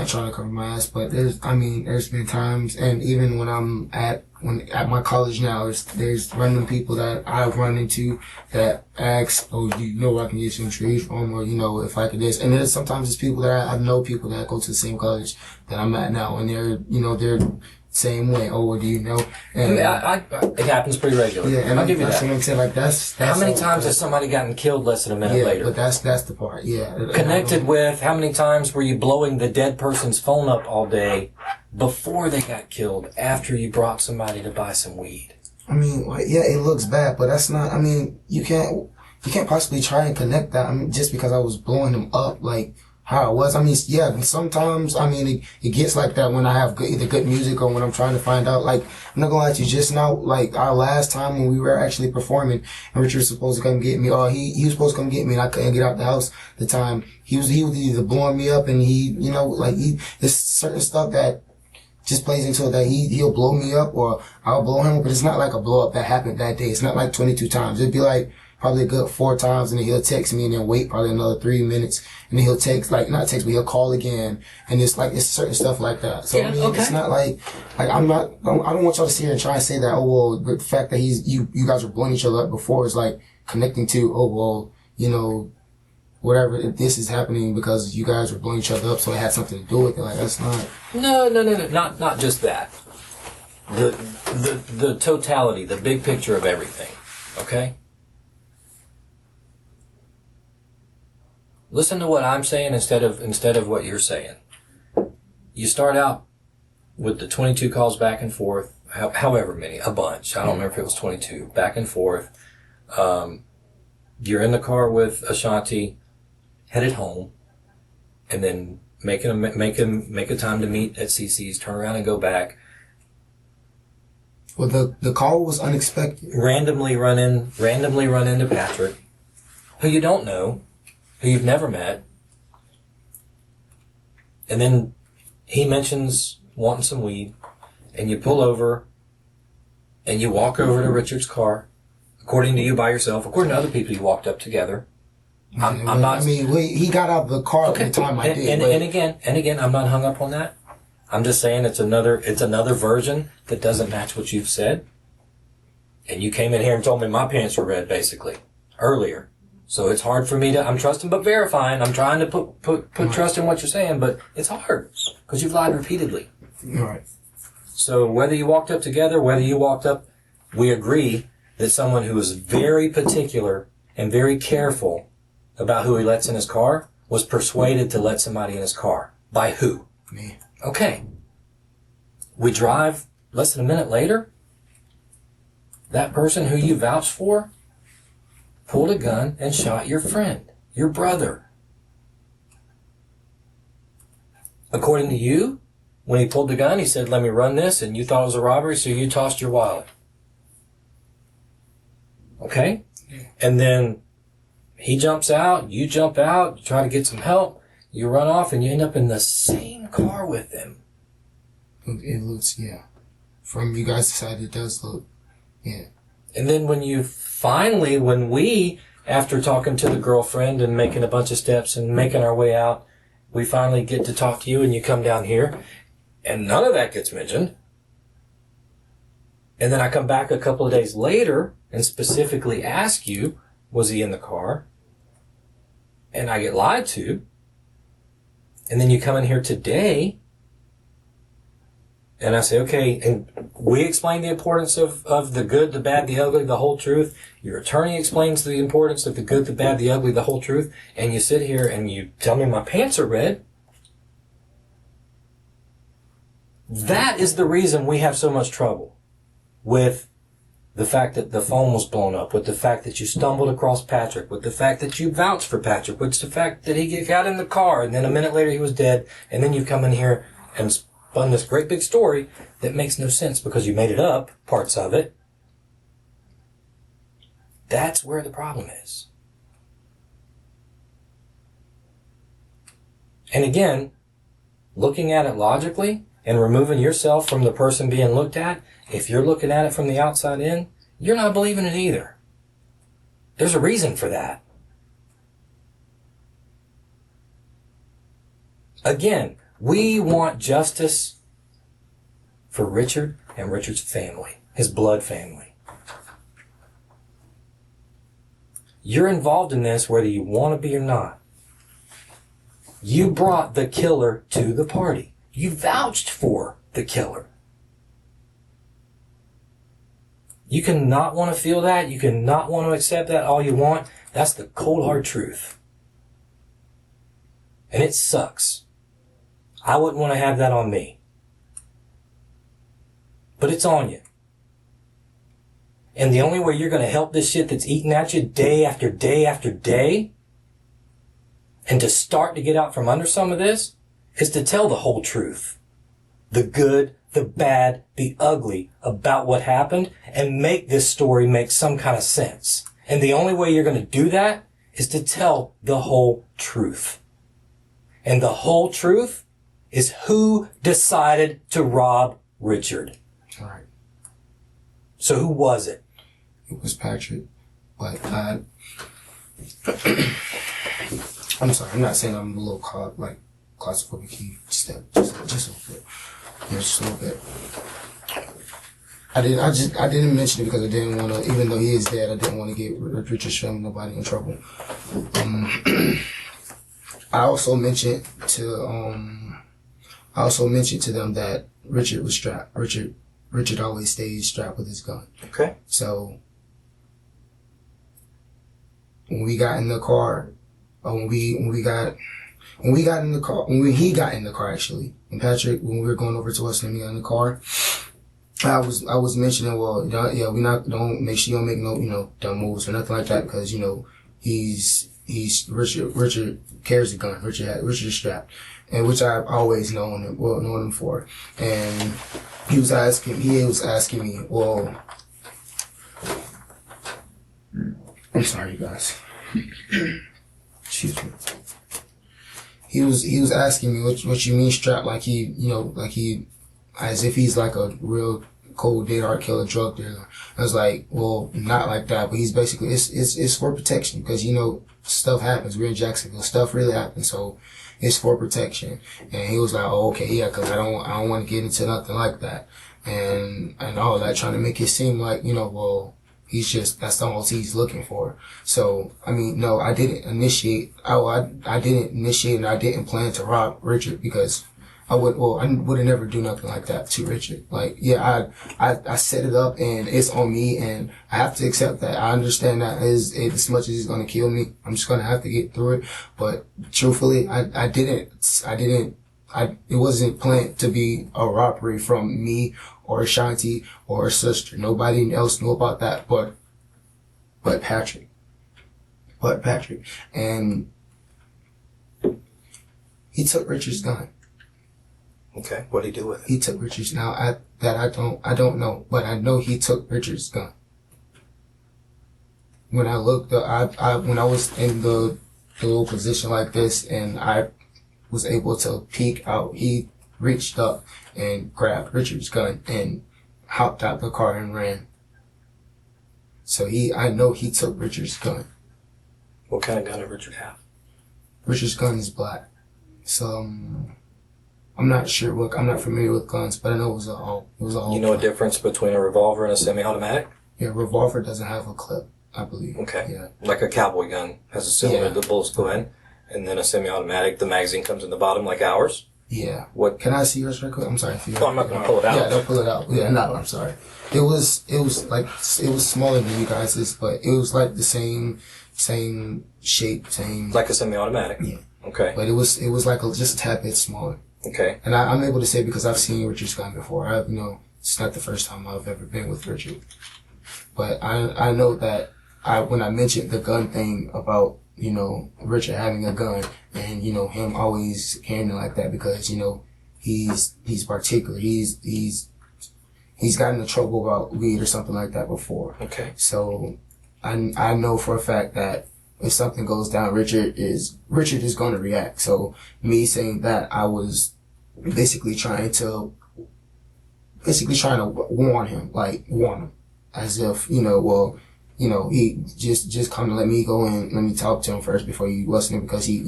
trying to cover my ass, but there's been times, and even when I'm at my college now, there's random people that I've run into that ask, oh, I can get some trees from, or, if I could this. And then sometimes it's people that I know, people that go to the same college that I'm at now, and they're same way. Oh, well, do you know? And it happens pretty regularly. Yeah, and I'll give you that. What I'm saying, like, that's how many times has somebody gotten killed less than a minute later? But that's the part. Yeah. Connected with how many times were you blowing the dead person's phone up all day before they got killed after you brought somebody to buy some weed? I mean, yeah, it looks bad, but that's not. I mean, you can't possibly try and connect that. I mean, just because I was blowing them up, like, how it was. I mean, yeah, sometimes, I mean, it gets like that when I have either good music or when I'm trying to find out. Like, I'm not gonna lie to you, just now, like, our last time when we were actually performing and Richard was supposed to come get me, or he was supposed to come get me and I couldn't get out the house the time. He was either blowing me up and there's certain stuff that just plays into it that he'll blow me up or I'll blow him up, but it's not like a blow up that happened that day. It's not like 22 times. It'd be like probably a good 4 times, and then he'll text me and then wait probably another 3 minutes, and then he'll text, like, not text, but he'll call again, and it's like, it's certain stuff like that. So, Yeah, I mean, okay. it's not like I don't want y'all to sit here and try and say that, oh, well, the fact that you guys were blowing each other up before is like connecting to, oh, well, you know, whatever, if this is happening because you guys were blowing each other up, so it had something to do with it. Like, that's not. No, not just that. The totality, the big picture of everything. Okay? Listen to what I'm saying instead of what you're saying. You start out with the 22 calls back and forth, however many, a bunch. I don't remember if it was 22, back and forth. You're in the car with Ashanti, headed home, and then make a time to meet at CC's, turn around and go back. Well, the call was unexpected. Randomly run into Patrick, who you don't know, who you've never met. And then he mentions wanting some weed, and you pull over, and you walk over to Richard's car, according to you by yourself. According to other people, you walked up together. I'm not. I mean, he got out of the car at the time I did. And again, I'm not hung up on that. I'm just saying it's another version that doesn't match what you've said. And you came in here and told me my pants were red, basically, earlier. So it's hard for me to. I'm trusting but verifying. I'm trying to put trust in what you're saying, but it's hard because you've lied repeatedly. All right. So whether you walked up together, we agree that someone who is very particular and very careful about who he lets in his car was persuaded to let somebody in his car. By who? Me. Okay. We drive less than a minute later. That person who you vouched for pulled a gun and shot your friend, your brother. According to you, when he pulled the gun, he said, "Let me run this," and you thought it was a robbery, so you tossed your wallet. Okay? And then he jumps out, you jump out, you try to get some help, you run off, and you end up in the same car with him. It looks, yeah. From you guys' side, it does look, yeah. And then when we, after talking to the girlfriend and making a bunch of steps and making our way out, we finally get to talk to you and you come down here, and none of that gets mentioned. And then I come back a couple of days later and specifically ask you, was he in the car? And I get lied to. And then you come in here today and I say, okay, and we explain the importance of the good, the bad, the ugly, the whole truth. Your attorney explains the importance of the good, the bad, the ugly, the whole truth. And you sit here and you tell me my pants are red. That is the reason we have so much trouble with the fact that the phone was blown up, with the fact that you stumbled across Patrick, with the fact that you vouched for Patrick, with the fact that he got in the car and then a minute later he was dead, and then you come in here and spun this great big story that makes no sense because you made it up, parts of it. That's where the problem is. And again, looking at it logically and removing yourself from the person being looked at, if you're looking at it from the outside in, you're not believing it either. There's a reason for that. Again, we want justice for Richard and Richard's family, his blood family. You're involved in this whether you want to be or not. You brought the killer to the party. You vouched for the killer. You can not want to feel that. You can not want to accept that all you want. That's the cold hard truth. And it sucks. I wouldn't want to have that on me. But it's on you. And the only way you're going to help this shit that's eating at you day after day after day, and to start to get out from under some of this, is to tell the whole truth. The good, the bad, the ugly about what happened, and make this story make some kind of sense. And the only way you're going to do that is to tell the whole truth. And the whole truth is who decided to rob Richard. All right. So who was it? It was Patrick. But I'm sorry, I'm not saying I'm a little claustrophobic. Just a little bit. Yeah, just a little bit. I didn't mention it because I didn't want to, even though he is dead, I didn't want to get Richard's family, nobody in trouble. I also mentioned to them that Richard was strapped. Richard always stays strapped with his gun. Okay. So when we got in the car, when he got in the car actually, and Patrick, when we were going over to us and we got in the car, I was mentioning, well, yeah, don't make sure you don't make no, dumb moves or nothing like that, because, Richard carries a gun. Richard is strapped, and which I've always known him for. And he was asking me, well, I'm sorry, you guys. Excuse me. He was asking me what you mean strapped, like he as if he's like a real cold dead hard killer drug dealer. I was like, well, not like that, but he's basically it's for protection, because stuff happens. We're in Jacksonville, stuff really happens, so it's for protection. And he was like, oh, okay, yeah, because I don't want to get into nothing like that, and all that, trying to make it seem like well, that's all he's looking for. So, I mean, no, I didn't initiate, I didn't initiate, and I didn't plan to rob Richard, because I would have never do nothing like that to Richard. Like, yeah, I set it up and it's on me, and I have to accept that. I understand that as much as he's going to kill me, I'm just going to have to get through it. But truthfully, it wasn't planned to be a robbery from me or Ashanti or her sister. Nobody else knew about that but Patrick. And he took Richard's gun. Okay. What did he do with it? He took Richard's. Now, I don't know, but I know he took Richard's gun. When I looked, when I was in the little position like this, and I was able to peek out, he reached up and grabbed Richard's gun and hopped out the car and ran. So I know he took Richard's gun. What kind of gun did Richard have? Richard's gun is black. So, I'm not sure. I'm not familiar with guns, but I know it was a whole. You know a difference between a revolver and a semi-automatic? Yeah, revolver doesn't have a clip, I believe. Okay. Yeah. Like a cowboy gun has a cylinder, the bullets go in, and then a semi-automatic, the magazine comes in the bottom like ours. Yeah. What? Can I see yours right quick? I'm sorry. No, I'm not going to pull it out. Yeah, don't pull it out. Yeah, no, I'm sorry. It was smaller than you guys's, but it was like the same shape, same. Like a semi-automatic. Yeah. Okay. But it was like just a tad bit smaller. Okay. And I'm able to say because I've seen Richard's gun before. It's not the first time I've ever been with Richard. But I know that when I mentioned the gun thing about, Richard having a gun and, him always carrying it like that because, he's particular. He's gotten in trouble about weed or something like that before. Okay. So I know for a fact that if something goes down, Richard is going to react. So me saying that, I was basically trying to warn him, as if, he just come to let me go and let me talk to him first before you listen, because he,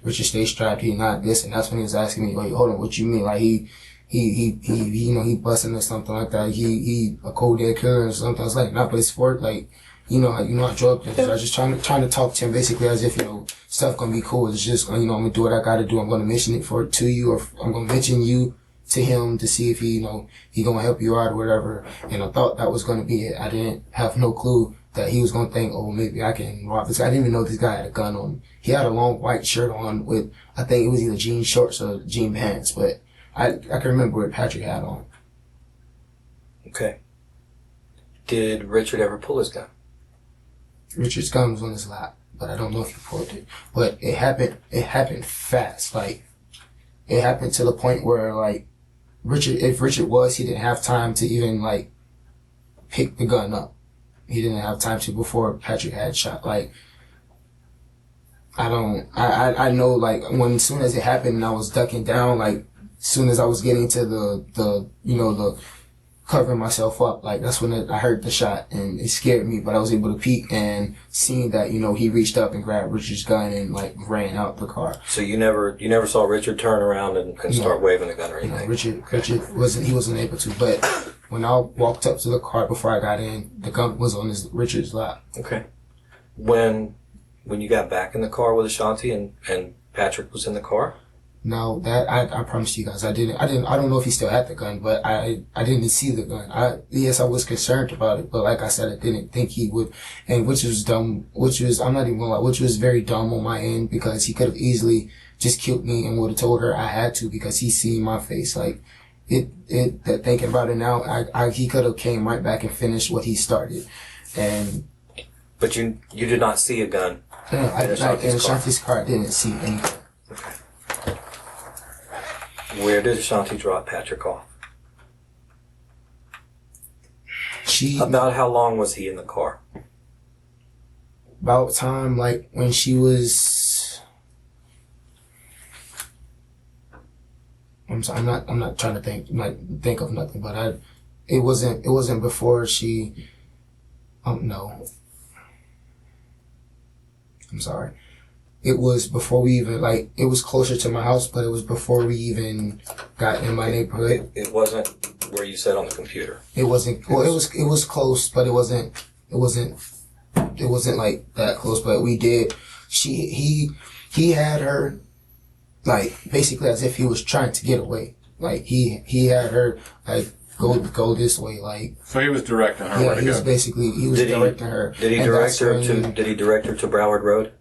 Richard stays strapped, he not this, and that's when he was asking me, like, hold on, what you mean? Like he busting or something like that. He a cold dead killer or something. I was like, nah, but it's for like, I drug dealers. I was just trying to talk to him basically as if, stuff gonna be cool. It's just, I'm gonna do what I gotta do. I'm gonna mention it to you, or I'm gonna mention you to him to see if he gonna help you out or whatever. And I thought that was gonna be it. I didn't have no clue that he was gonna think, oh, maybe I can rob this guy. I didn't even know this guy had a gun on him. He had a long white shirt on with, I think it was either jean shorts or jean pants, but I can remember what Patrick had on. Okay. Did Richard ever pull his gun? Richard's gun was on his lap, but I don't know if he pulled it. But it happened fast. Like, it happened to the point where, like, if Richard he didn't have time to even, pick the gun up. He didn't have time to before Patrick had shot. Like, I know, as soon as it happened and I was ducking down, as soon as I was getting to the covering myself up. Like, that's when I heard the shot, and it scared me, but I was able to peek and seeing that, you know, he reached up and grabbed Richard's gun and, like, ran out the car. So you never saw Richard turn around and start waving the gun or anything? No, Richard wasn't able to, but when I walked up to the car before I got in, the gun was on Richard's lap. Okay. When you got back in the car with Ashanti and Patrick was in the car? No, that I promise you guys, I don't know if he still had the gun, but I didn't see the gun. I was concerned about it, but like I said, I didn't think he would, and which was dumb, I'm not even gonna lie, which was very dumb on my end, because he could have easily just killed me and would have told her I had to, because he seen my face. Like, thinking about it now, he could have came right back and finished what he started. But you did not see a gun. No, in Ashanti's car, I didn't see anything. Okay. Where did Ashanti drop Patrick off? About how long was he in the car? About time, like, when she was... I'm sorry, I'm not trying to think of nothing, but it wasn't before she... no. I'm sorry. It was before we even, like, it was closer to my house, but it was before we even got in my neighborhood. It wasn't where you said on the computer. It wasn't, well, it was close, but it wasn't like that close, but we did. He had her, like, basically as if he was trying to get away. Like, he had her, like, go this way, like. So he was directing her where to go. He was directing her. Did he direct her to Broward Road?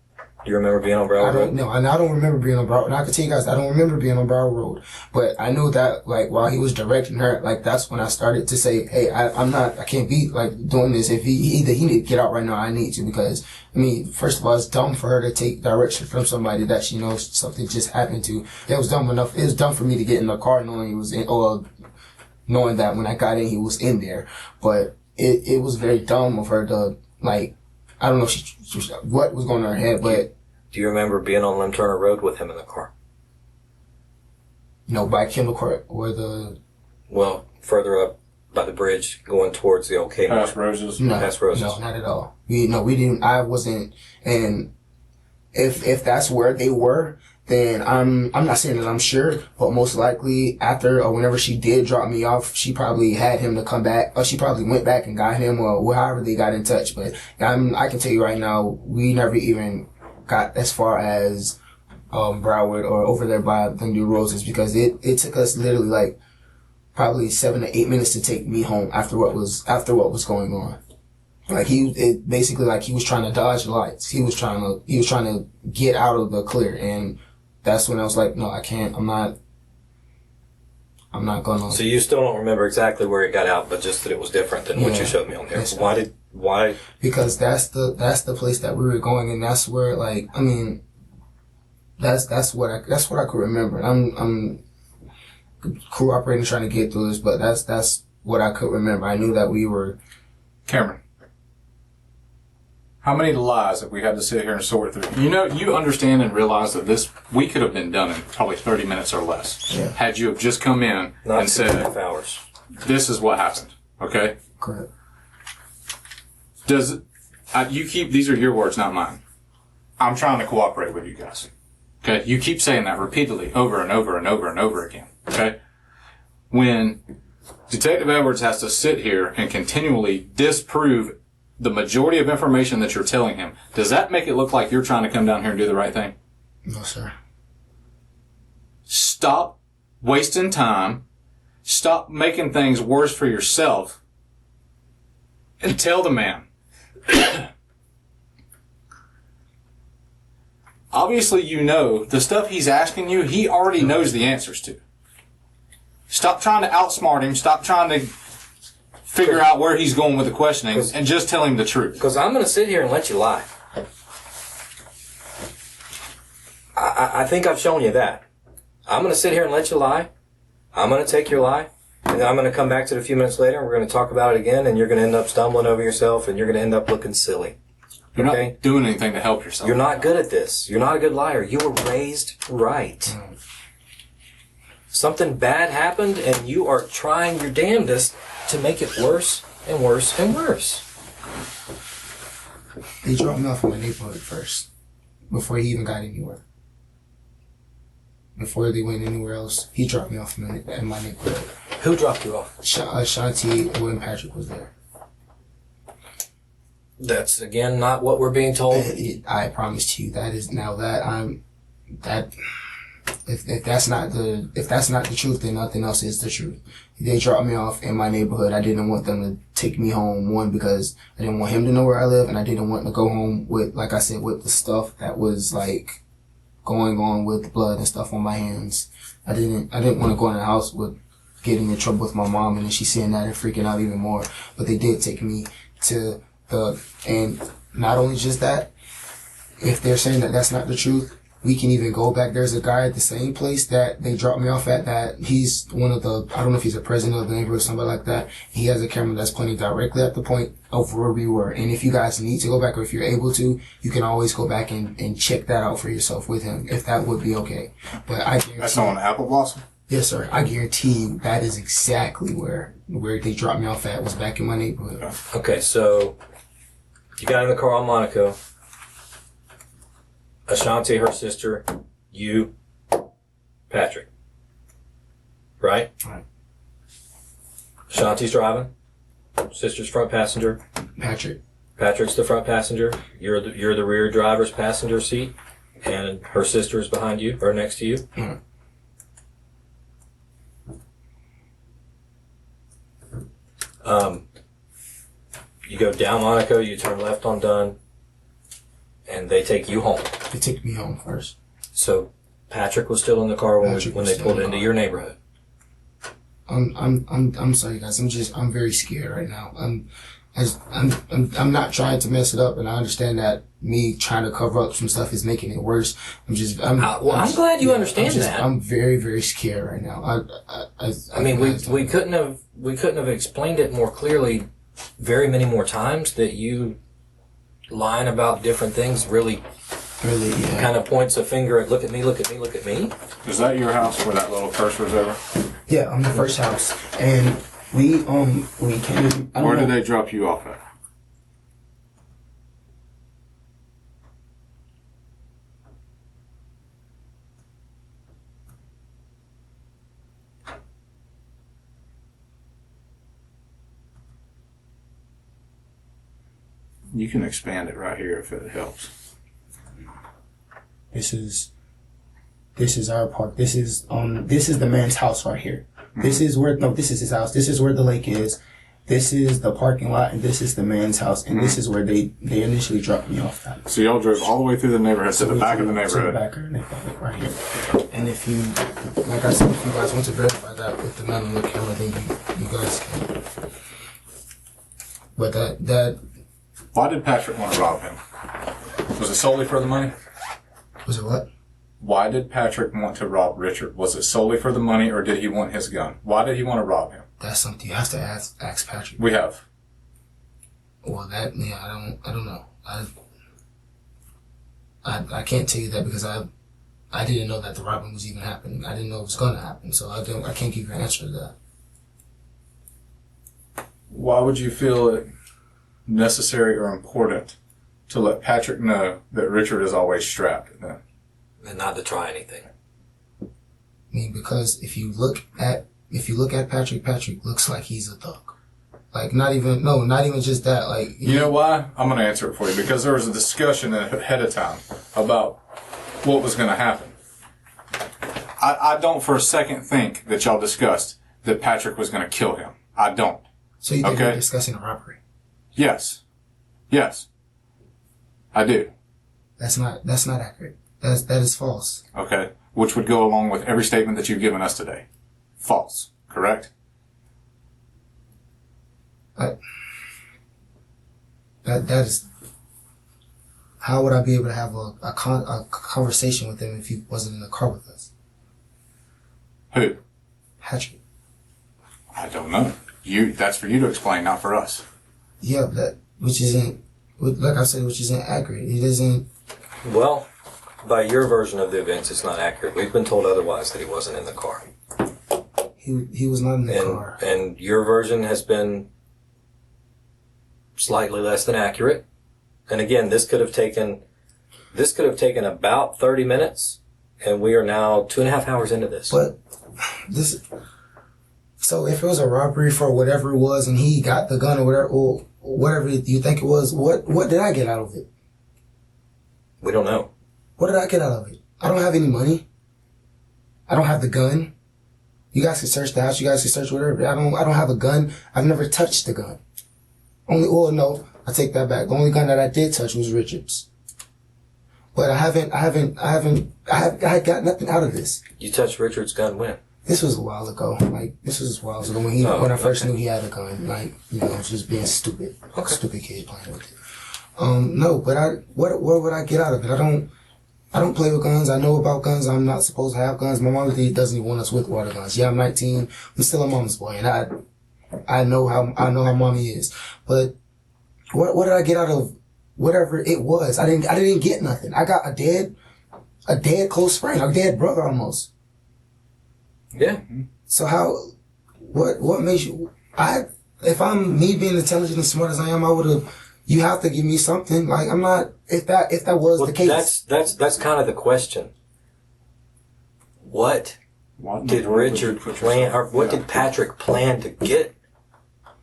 Do you remember being on Broward Road? No, and I don't remember being on Broward. And I can tell you guys, I don't remember being on Broward Road. But I knew that, like, while he was directing her, like, that's when I started to say, hey, I can't be, like, doing this. If he need to get out right now, I need to. Because, I mean, first of all, it's dumb for her to take direction from somebody that she knows something just happened to. It was dumb for me to get in the car knowing he was in, or knowing that when I got in, he was in there. But it was very dumb of her to, like, I don't know what was going on in her head, but... Do you remember being on Lem Turner Road with him in the car? No, by Kendall Court, or the... Well, further up by the bridge, going towards the OK. Past Roses? No, Past Roses. No, not at all. We didn't, I wasn't, and if that's where they were, then I'm not saying that I'm sure, but most likely after or whenever she did drop me off, she probably had him to come back, or she probably went back and got him, or however they got in touch. But I can tell you right now, we never even got as far as Broward or over there by the New Roses, because it took us literally like probably 7 to 8 minutes to take me home after what was going on. Like basically like he was trying to dodge lights. He was trying to get out of the clear, and that's when I was like, no, I can't. I'm not gonna. So you still don't remember exactly where it got out, but just that it was different than what you showed me on here. Yes, Why? Because that's the place that we were going, and that's where, like, I mean, that's what I could remember. I'm cooperating, trying to get through this, but that's what I could remember. I knew that we were. Cameron, how many lies have we had to sit here and sort through? You know, you understand and realize that we could have been done in probably 30 minutes or less. Yeah. Had you have just come in Not and said, 2.5 hours. this is what happened, okay? Correct. These are your words, not mine. I'm trying to cooperate with you guys. Okay? You keep saying that repeatedly over and over and over and over again. Okay? When Detective Edwards has to sit here and continually disprove the majority of information that you're telling him, does that make it look like you're trying to come down here and do the right thing? No, sir. Stop wasting time. Stop making things worse for yourself. And tell the man. Obviously, you know the stuff he's asking you, he already knows the answers to. Stop trying to outsmart him. Stop trying to figure out where he's going with the questioning, and just tell him the truth. Because I'm going to sit here and let you lie. I think I've shown you that. I'm going to sit here and let you lie. I'm going to take your lie. And then I'm going to come back to it a few minutes later, and we're going to talk about it again, and you're going to end up stumbling over yourself, and you're going to end up looking silly. You're not doing anything to help yourself. You're not good at this. You're not a good liar. You were raised right. Something bad happened, and you are trying your damnedest to make it worse and worse and worse. They dropped me off in my neighborhood first, before he even got anywhere. Before they went anywhere else, he dropped me off in my neighborhood. Who dropped you off? Shanti and Patrick was there. That's again not what we're being told. I promise you that is now that I'm that. If that's not the truth, then nothing else is the truth. They dropped me off in my neighborhood. I didn't want them to take me home, one, because I didn't want him to know where I live, and I didn't want to go home with, like I said, with the stuff that was like going on with blood and stuff on my hands. I didn't want to go in the house with getting in trouble with my mom, and then she seeing that and freaking out even more. But they did take me to and not only just that, if they're saying that that's not the truth, we can even go back. There's a guy at the same place that they dropped me off at, that he's one of the, I don't know if he's a president of the neighborhood or somebody like that. He has a camera that's pointing directly at the point of where we were. And if you guys need to go back, or if you're able to, you can always go back and check that out for yourself with him, if that would be okay. But I guarantee That's on Apple Blossom? Yes, sir. I guarantee you that is exactly where they dropped me off at, was back in my neighborhood. Okay, so you got in the car on Monaco. Ashanti, her sister, you, Patrick. Right? Right. Ashanti's driving. Sister's front passenger. Patrick's the front passenger. You're the rear driver's passenger seat, and her sister is behind you or next to you. Mm. You go down Monaco. You turn left on Dunn, and they take you home. They took me home first. So Patrick was still in the car when they pulled into your neighborhood. I'm sorry, guys. I'm very scared right now. I'm not trying to mess it up, and I understand that me trying to cover up some stuff is making it worse. I'm glad you understand that. I'm very, very scared right now. I mean, we couldn't have explained it more clearly very many more times, that you lying about different things really kind of points a finger at, look at me, look at me, look at me. Is that your house where that little cursor was over? Yeah, I'm the first house, and we came. Where did they drop you off at? You can expand it right here if it helps. This is our park. This is the man's house right here. This is his house. This is where the lake is. This is the parking lot, and this is the man's house, and this is where they initially dropped me off at. So y'all drove all the way through the neighborhood to the back of the neighborhood. To the back of the neighborhood, right here. And if you, like I said, if you guys want to verify that with the man on the camera, then you guys can. But that. Why did Patrick want to rob him? Was it solely for the money? Was it what? Why did Patrick want to rob Richard? Was it solely for the money, or did he want his gun? Why did he want to rob him? That's something you have to ask Patrick. We have. Well, I don't know. I can't tell you that because I didn't know that the robbing was even happening. I didn't know it was going to happen, so I can't give you an answer to that. Why would you feel it necessary or important to let Patrick know that Richard is always strapped then? And not to try anything. I mean, because if you look at Patrick looks like he's a thug. Like, not even just that. Like, you know why? I'm going to answer it for you. Because there was a discussion ahead of time about what was going to happen. I don't for a second think that y'all discussed that Patrick was going to kill him. I don't. So you think we're discussing a robbery? Yes. I do. That's not accurate. That is false. Okay. Which would go along with every statement that you've given us today. False. Correct? That is. How would I be able to have a conversation with him if he wasn't in the car with us? Who? Patrick. I don't know. That's for you to explain, not for us. Yeah, which isn't accurate. It isn't. Well, by your version of the events, it's not accurate. We've been told otherwise, that he wasn't in the car. He was not in the car. And your version has been slightly less than accurate. And again, this could have taken about 30 minutes, and we are now 2.5 hours into this. But so if it was a robbery for whatever it was, and he got the gun or whatever you think it was, what did I get out of it? We don't know. What did I get out of it? I don't have any money. I don't have the gun. You guys can search the house. You guys can search whatever. I don't have a gun. I've never touched the gun. No, I take that back. The only gun that I did touch was Richard's. But I got nothing out of this. You touched Richard's gun when? This was a while ago. This was a while ago when I first knew he had a gun. Just being stupid. Okay. Stupid kid playing with it. No, but what would I get out of it? I don't play with guns. I know about guns. I'm not supposed to have guns. My mom doesn't even want us with water guns. Yeah, I'm 19. I'm still a mama's boy, and I know how mommy is. But what did I get out of whatever it was? I didn't get nothing. I got a dead close friend, a dead brother almost. Yeah. So what makes you? If I'm me being intelligent and smart as I am, you have to give me something. Like, I'm not, if that was the case. That's kind of the question. What did Richard plan, or what did Patrick plan to get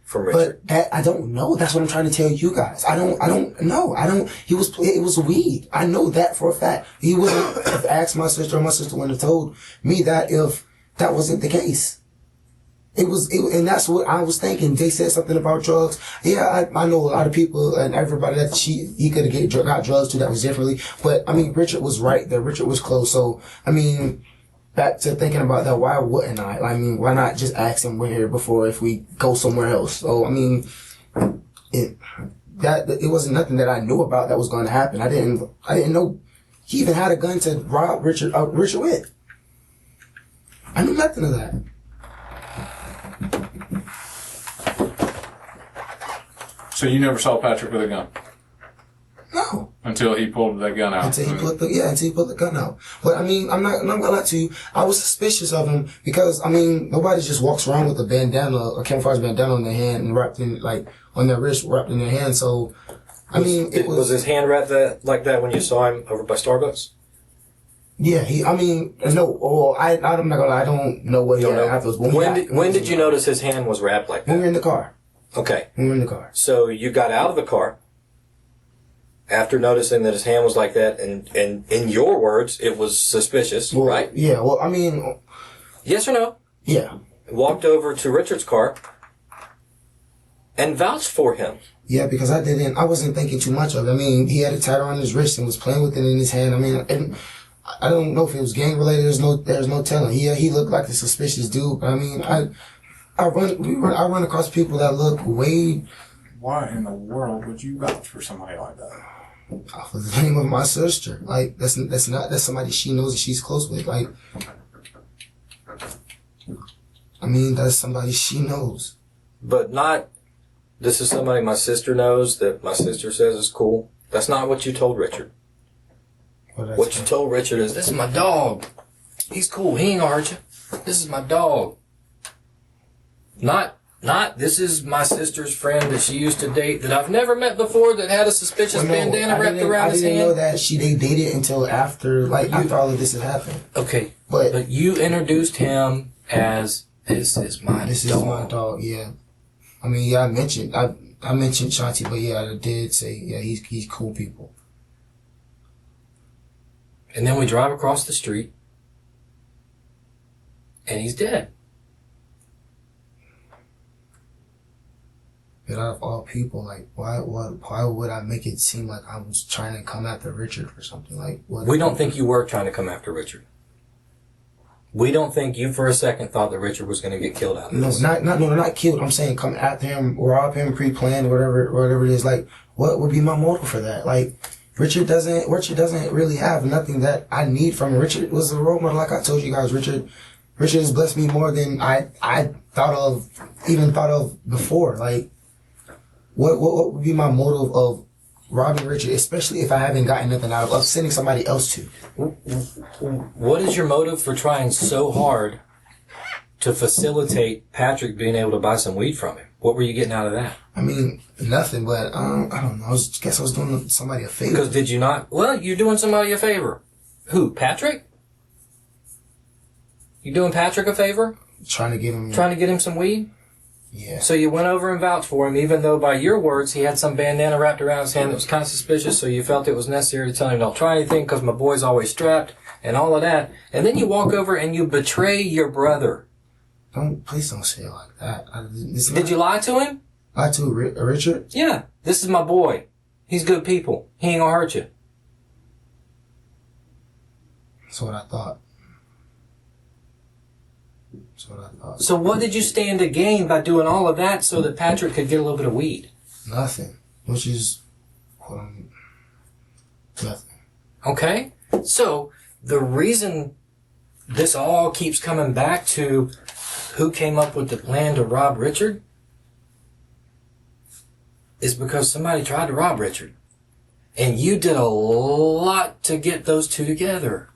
from Richard? But I don't know. That's what I'm trying to tell you guys. I don't know. It was weed. I know that for a fact. He wouldn't have asked my sister, or my sister wouldn't have told me that if that wasn't the case. And that's what I was thinking. They said something about drugs. Yeah, I know a lot of people and everybody that he could have got drugs to that was differently. But I mean, Richard was right there. Richard was close. So I mean, back to thinking about that, why wouldn't I? I mean, why not just ask him we're here before if we go somewhere else? So I mean, it wasn't nothing that I knew about that was going to happen. I didn't know he even had a gun to rob Richard with. I knew nothing of that. So you never saw Patrick with a gun? No. Until he pulled that gun out. Until he put the gun out. But I mean, I'm not gonna lie to you. I was suspicious of him because, I mean, nobody just walks around with a bandana, a camouflage bandana on their hand and wrapped in, like, on their wrist, wrapped in their hand. So, I mean, was his hand wrapped like that when you saw him over by Starbucks? Yeah, I'm not gonna lie, I don't know what he had afterwards. When did you notice his hand was wrapped like that? When we were in the car. Okay. When we were in the car. So you got out of the car after noticing that his hand was like that, and in your words, it was suspicious, right? Yeah, well, I mean... Yes or no? Yeah. Walked over to Richard's car and vouched for him. Yeah, because I wasn't thinking too much of it. I mean, he had it tied around his wrist and was playing with it in his hand. I mean, and I don't know if it was gang related. There's no telling. He looked like a suspicious dude. But I mean, I run across people that look way. Why in the world would you vouch for somebody like that? Off of the name of my sister. Like, that's somebody she knows that she's close with. Like, I mean, that's somebody she knows. But not, this is somebody my sister knows that my sister says is cool. That's not what you told Richard. What you told Richard is, this is my dog. He's cool. He ain't gonna hurt you. This is my dog. Not, this is my sister's friend that she used to date that I've never met before that had a suspicious bandana wrapped around his hand. I didn't know that they dated until after all of this had happened. Okay. But you introduced him as, this is my dog, yeah. I mean, yeah, I mentioned Shanti, but yeah, I did say, yeah, he's cool people. And then we drive across the street, and he's dead. But out of all people, like, why would I make it seem like I was trying to come after Richard or something? Like, we don't think you were trying to come after Richard. We don't think you for a second thought that Richard was going to get killed out of this. Not killed. I'm saying come after him, rob him, pre-planned, whatever it is. Like, what would be my motive for that? Like, Richard doesn't really have nothing that I need from him. Richard was a role model, like I told you guys. Richard has blessed me more than I thought of before. Like, what would be my motive of robbing Richard, especially if I haven't gotten nothing out of sending somebody else to? What is your motive for trying so hard to facilitate Patrick being able to buy some weed from him? What were you getting out of that? I mean, nothing, but I don't know. I guess I was doing somebody a favor. Because did you not? Well, you're doing somebody a favor. Who? Patrick? You doing Patrick a favor? Trying to get him. Trying to get him some weed? Yeah. So you went over and vouched for him, even though by your words he had some bandana wrapped around his hand that was kind of suspicious, so you felt it was necessary to tell him don't try anything because my boy's always strapped and all of that. And then you walk over and you betray your brother. Please don't say it like that. Did you lie to him? Lie to Richard? Yeah. This is my boy. He's good people. He ain't gonna hurt you. That's what I thought. So what did you stand to gain by doing all of that so that Patrick could get a little bit of weed? Nothing. Which is nothing. Okay? So the reason this all keeps coming back to who came up with the plan to rob Richard is because somebody tried to rob Richard. And you did a lot to get those two together.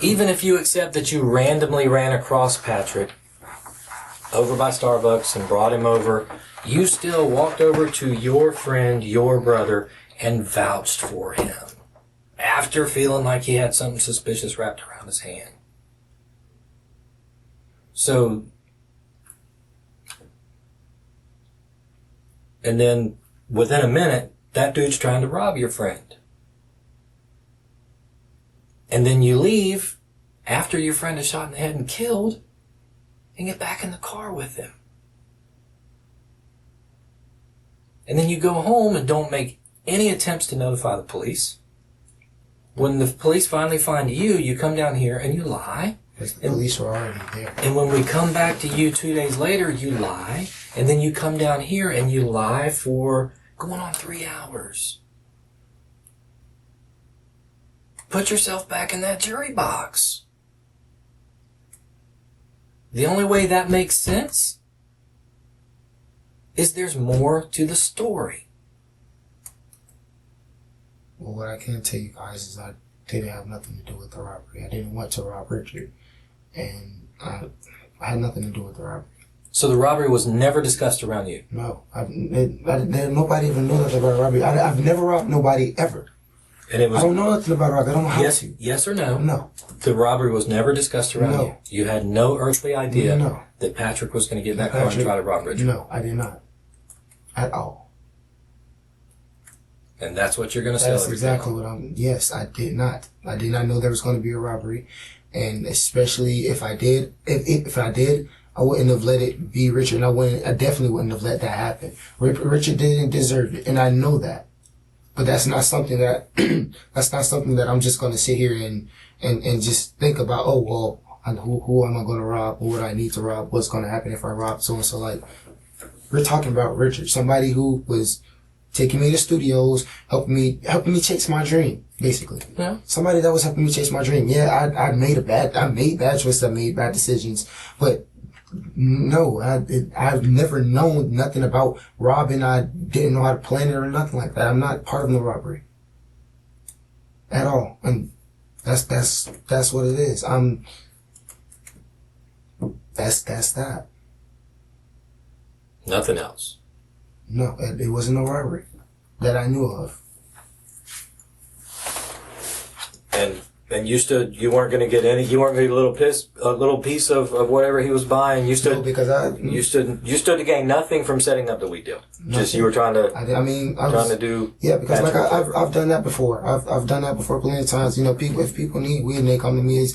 Even if you accept that you randomly ran across Patrick over by Starbucks and brought him over, you still walked over to your friend, your brother, and vouched for him after feeling like he had something suspicious wrapped around his hand. So, and then within a minute, that dude's trying to rob your friend. And then you leave after your friend is shot in the head and killed and get back in the car with him. And then you go home and don't make any attempts to notify the police. When the police finally find you, you come down here and you lie. Because the police were already there. And when we come back to you 2 days later, you lie. And then you come down here and you lie for going on 3 hours. Put yourself back in that jury box. The only way that makes sense is there's more to the story. Well, what I can tell you guys is I didn't have nothing to do with the robbery. I didn't want to rob Richard. And I had nothing to do with the robbery. So the robbery was never discussed around you? No. Nobody even knew nothing about robbery. I've never robbed nobody ever. And it was, I don't know nothing about robbery. I don't know how to. Yes or no? No. The robbery was never discussed around you? You had no earthly idea that Patrick was going to get in that car and try to rob Richard? No, I did not. At all. And that's what you're going to sell? That's exactly what I'm... Yes, I did not. I did not know there was going to be a robbery. And especially if I did, if I did, I wouldn't have let it be Richard. I definitely wouldn't have let that happen. Richard didn't deserve it, and I know that. But that's not something that I'm just going to sit here and just think about. Oh well, who am I going to rob? Who would I need to rob? What's going to happen if I rob so and so? Like, we're talking about Richard, somebody who was taking me to studios, helping me chase my dream, basically. Yeah. Somebody that was helping me chase my dream. Yeah, I made bad choices, I made bad decisions, but no, I've never known nothing about robbing. I didn't know how to plan it or nothing like that. I'm not part of the robbery at all, and that's what it is. That's that. Nothing else. No, it wasn't a robbery that I knew of. And you weren't going to get you weren't going to get a little piece of whatever he was buying. You stood, no, because you stood to gain nothing from setting up the weed deal. Nothing. Just you were trying to, trying to do. Yeah, because like I've done that before. I've done that before plenty of times. You know, if people need weed and they come to me,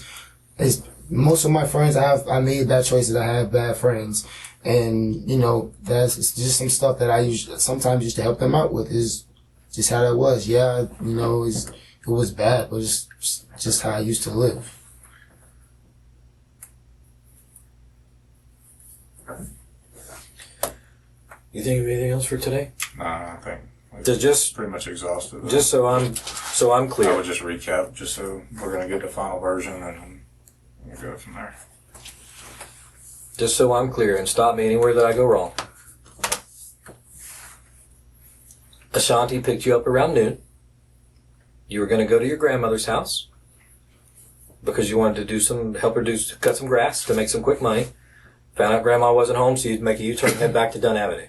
it's most of my friends, I made bad choices. I have bad friends. And, you know, it's just some stuff that I sometimes used to help them out with. Is just how that was. Yeah, you know, it was bad, but it's just how I used to live. You think of anything else for today? Nah, I think just pretty much exhausted. Just so I'm clear. I would just recap, just so we're gonna get the final version and we'll go from there. Just so I'm clear, and stop me anywhere that I go wrong. Ashanti picked you up around noon. You were going to go to your grandmother's house because you wanted to help her cut some grass to make some quick money. Found out grandma wasn't home, so you'd make a U-turn and head back to Dunn Avenue.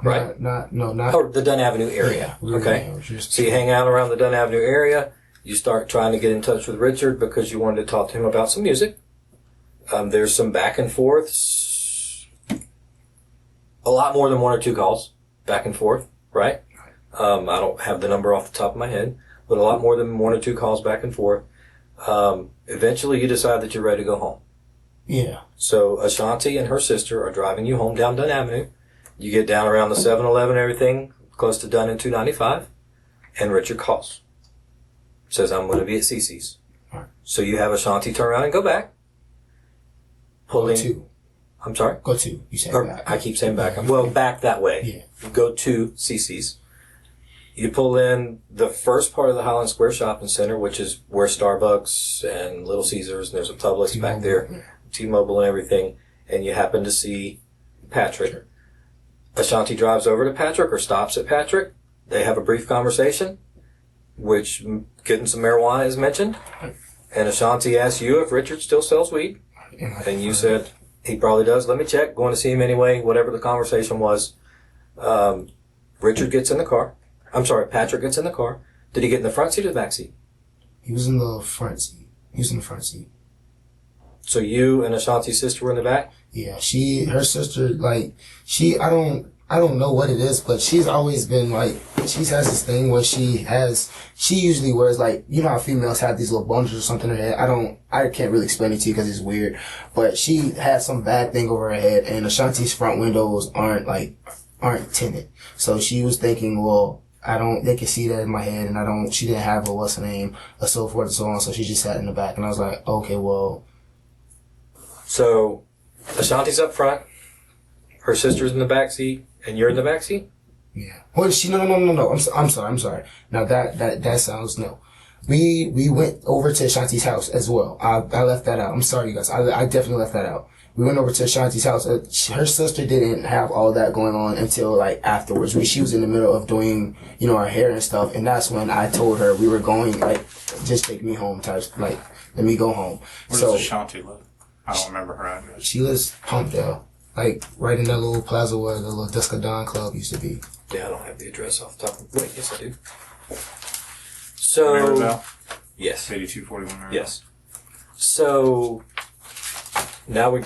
Right? Not. Or the Dunn Avenue area. Okay. So you hang out around the Dunn Avenue area. You start trying to get in touch with Richard because you wanted to talk to him about some music. There's some back and forths. A lot more than 1 or 2 calls back and forth, right? I don't have the number off the top of my head, but a lot more than 1 or 2 calls back and forth. Eventually you decide that you're ready to go home. Yeah. So Ashanti and her sister are driving you home down Dunn Avenue. You get down around the 7-Eleven, everything, close to Dunn and 295, and Richard calls. Says, I'm going to be at CC's. Right. So you have Ashanti turn around and go back. Go to. I'm sorry? Go to. You said back. I keep saying back. Well, back that way. Yeah. You go to CC's. You pull in the first part of the Highland Square Shopping Center, which is where Starbucks and Little Caesars, and there's a Publix back there, T-Mobile and everything, and you happen to see Patrick. Sure. Ashanti drives over to Patrick or stops at Patrick. They have a brief conversation, which getting some marijuana is mentioned. And Ashanti asks you if Richard still sells weed. And you said, he probably does. Let me check. Going to see him anyway, whatever the conversation was. Richard gets in the car. I'm sorry, Patrick gets in the car. Did he get in the front seat or the back seat? He was in the front seat. So you and Ashanti's sister were in the back? Yeah, her sister, I don't know what it is, but she's always been she has this thing where she usually wears how females have these little bundles or something in her head. I can't really explain it to you because it's weird, but she has some bad thing over her head, and Ashanti's front windows aren't tinted. So she was thinking, well, they can see that in my head, and she didn't have what's her name, or so forth and so on, so she just sat in the back, and I was like, okay, well. So, Ashanti's up front, her sister's in the back seat, and you're in the back seat? Yeah. Well, no. I'm sorry. Now that sounds, no. We went over to Ashanti's house as well. I left that out. I'm sorry, you guys. I definitely left that out. We went over to Ashanti's house. Her sister didn't have all that going on until afterwards. She was in the middle of doing, her hair and stuff. And that's when I told her we were going, just take me home type, let me go home. Where does Ashanti live? I don't remember her address. She lives Pumpdale. Right in that little plaza where the little Disco Don Club used to be. Yeah, I don't have the address off the top of wait, yes I do. So Maribel? Yes. 8241 Maribel. Yes. So now we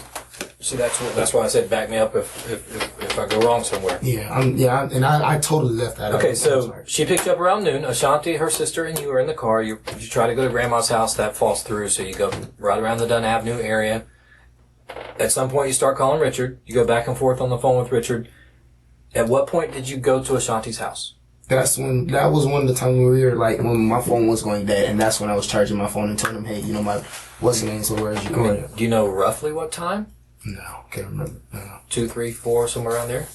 see that's why I said back me up if I go wrong somewhere. I totally left that out. Okay, so she picked you up around noon. Ashanti, her sister, and you are in the car. You try to go to grandma's house. That falls through, so you go right around the Dunn Avenue area. At some point, you start calling Richard. You go back and forth on the phone with Richard. At what point did you go to Ashanti's house? That was one of the times when we were when my phone was going dead, and that's when I was charging my phone and telling him, hey, what's the name, so where's your car? Do you know roughly what time? No, can't remember. No. 2, 3, 4, somewhere around there?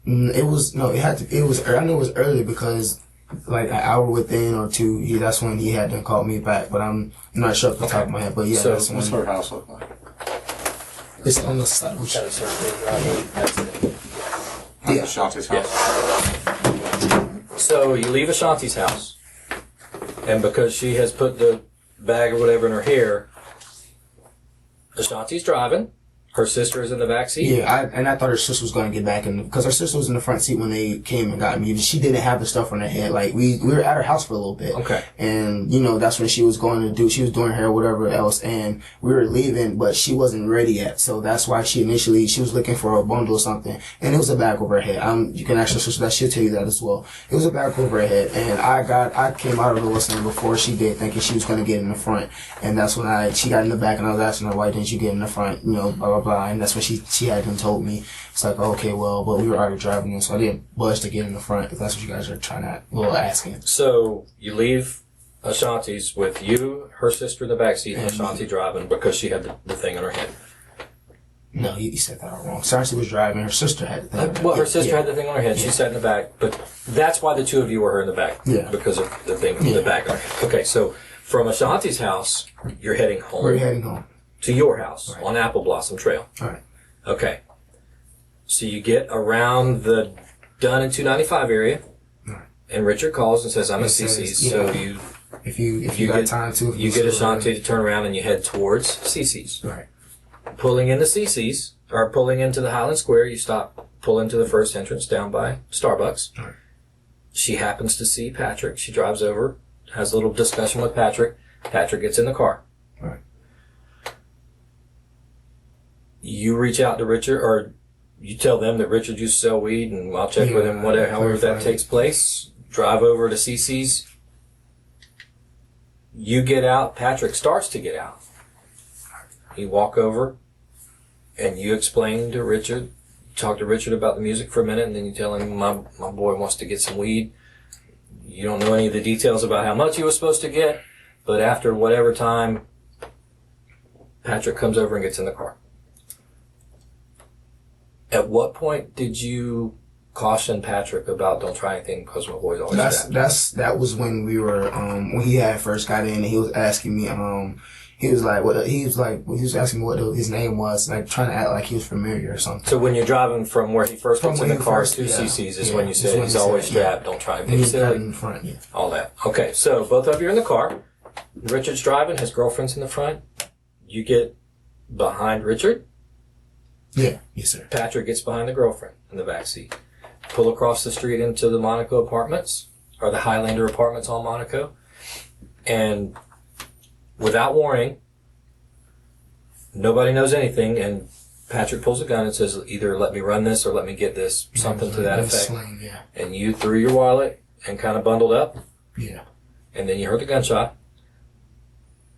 I know it was early because an hour within or two, that's when he had to call me back, but I'm not sure off the top of my head, but yeah, So that's when. what's her house look like? It's on the side. Yeah. Ashanti's house. So you leave Ashanti's house, and because she has put the bag or whatever in her hair, Ashanti's driving. Her sister is in the back seat. Yeah, I thought her sister was going to get back in because her sister was in the front seat when they came and got me. She didn't have the stuff on her head. We were at her house for a little bit. Okay. And that's when she was doing her hair, whatever else, and we were leaving, but she wasn't ready yet. So that's why she was looking for a bundle or something, and it was a bag over her head. You can ask her sister that, she'll tell you that as well. It was a bag over her head, and I came out of the listening before she did, thinking she was going to get in the front, and that's when she got in the back, and I was asking her, why didn't you get in the front, blah, blah, blah. And that's when she hadn't told me. It's okay, well, but we were already driving in, so I didn't budge to get in the front, if that's what you guys are asking. So you leave Ashanti's with you, her sister in the backseat, and Ashanti driving because she had the thing on her head. No, you said that all wrong. Ashanti was driving, her sister had the thing on her head. Well, her sister had the thing on her head, she sat in the back, but that's why the two of you were in the back. Yeah. Because of the thing in the back. Okay, so from Ashanti's house, you're heading home. We're heading home. To your house on Apple Blossom Trail. All right. Okay. So you get around the Dunn and 295 area. All right. And Richard calls and says, I'm at It says, CC's. yeah. So If you you got get- time to, if you get still Ashanti to turn around and you head towards CC's. Right. Pulling into CC's, or pulling into the Highland Square, you pull into the first entrance down by Starbucks. Right. She happens to see Patrick. She drives over, has a little discussion with Patrick. Patrick gets in the car. Right. You reach out to Richard, or you tell them that Richard used to sell weed, and I'll check with him, whatever, however that takes place. Drive over to CC's. You get out. Patrick starts to get out. You walk over, and you explain to Richard, talk to Richard about the music for a minute, and then you tell him, my boy wants to get some weed. You don't know any of the details about how much he was supposed to get, but after whatever time, Patrick comes over and gets in the car. At what point did you caution Patrick about don't try anything because my boy's always strapped? That was when we were when he had first got in and he was asking me he was asking me what his name was, like trying to act like he was familiar or something. So when you're driving from where he first gets in the car to yeah, CC's is yeah, when you said he's said, always strapped, yeah. don't try And anything he's got silly, in front, yeah. all that. Okay, so both of you are in the car. Richard's driving, his girlfriend's in the front. You get behind Richard. Yeah, yes sir. Patrick gets behind the girlfriend in the back seat. Pull across the street into the Monaco apartments, or the Highlander apartments on Monaco. And without warning, nobody knows anything, and Patrick pulls a gun and says, either let me run this or let me get this, something to that effect. Sling, yeah. And you threw your wallet and kind of bundled up, Yeah. and then you heard the gunshot.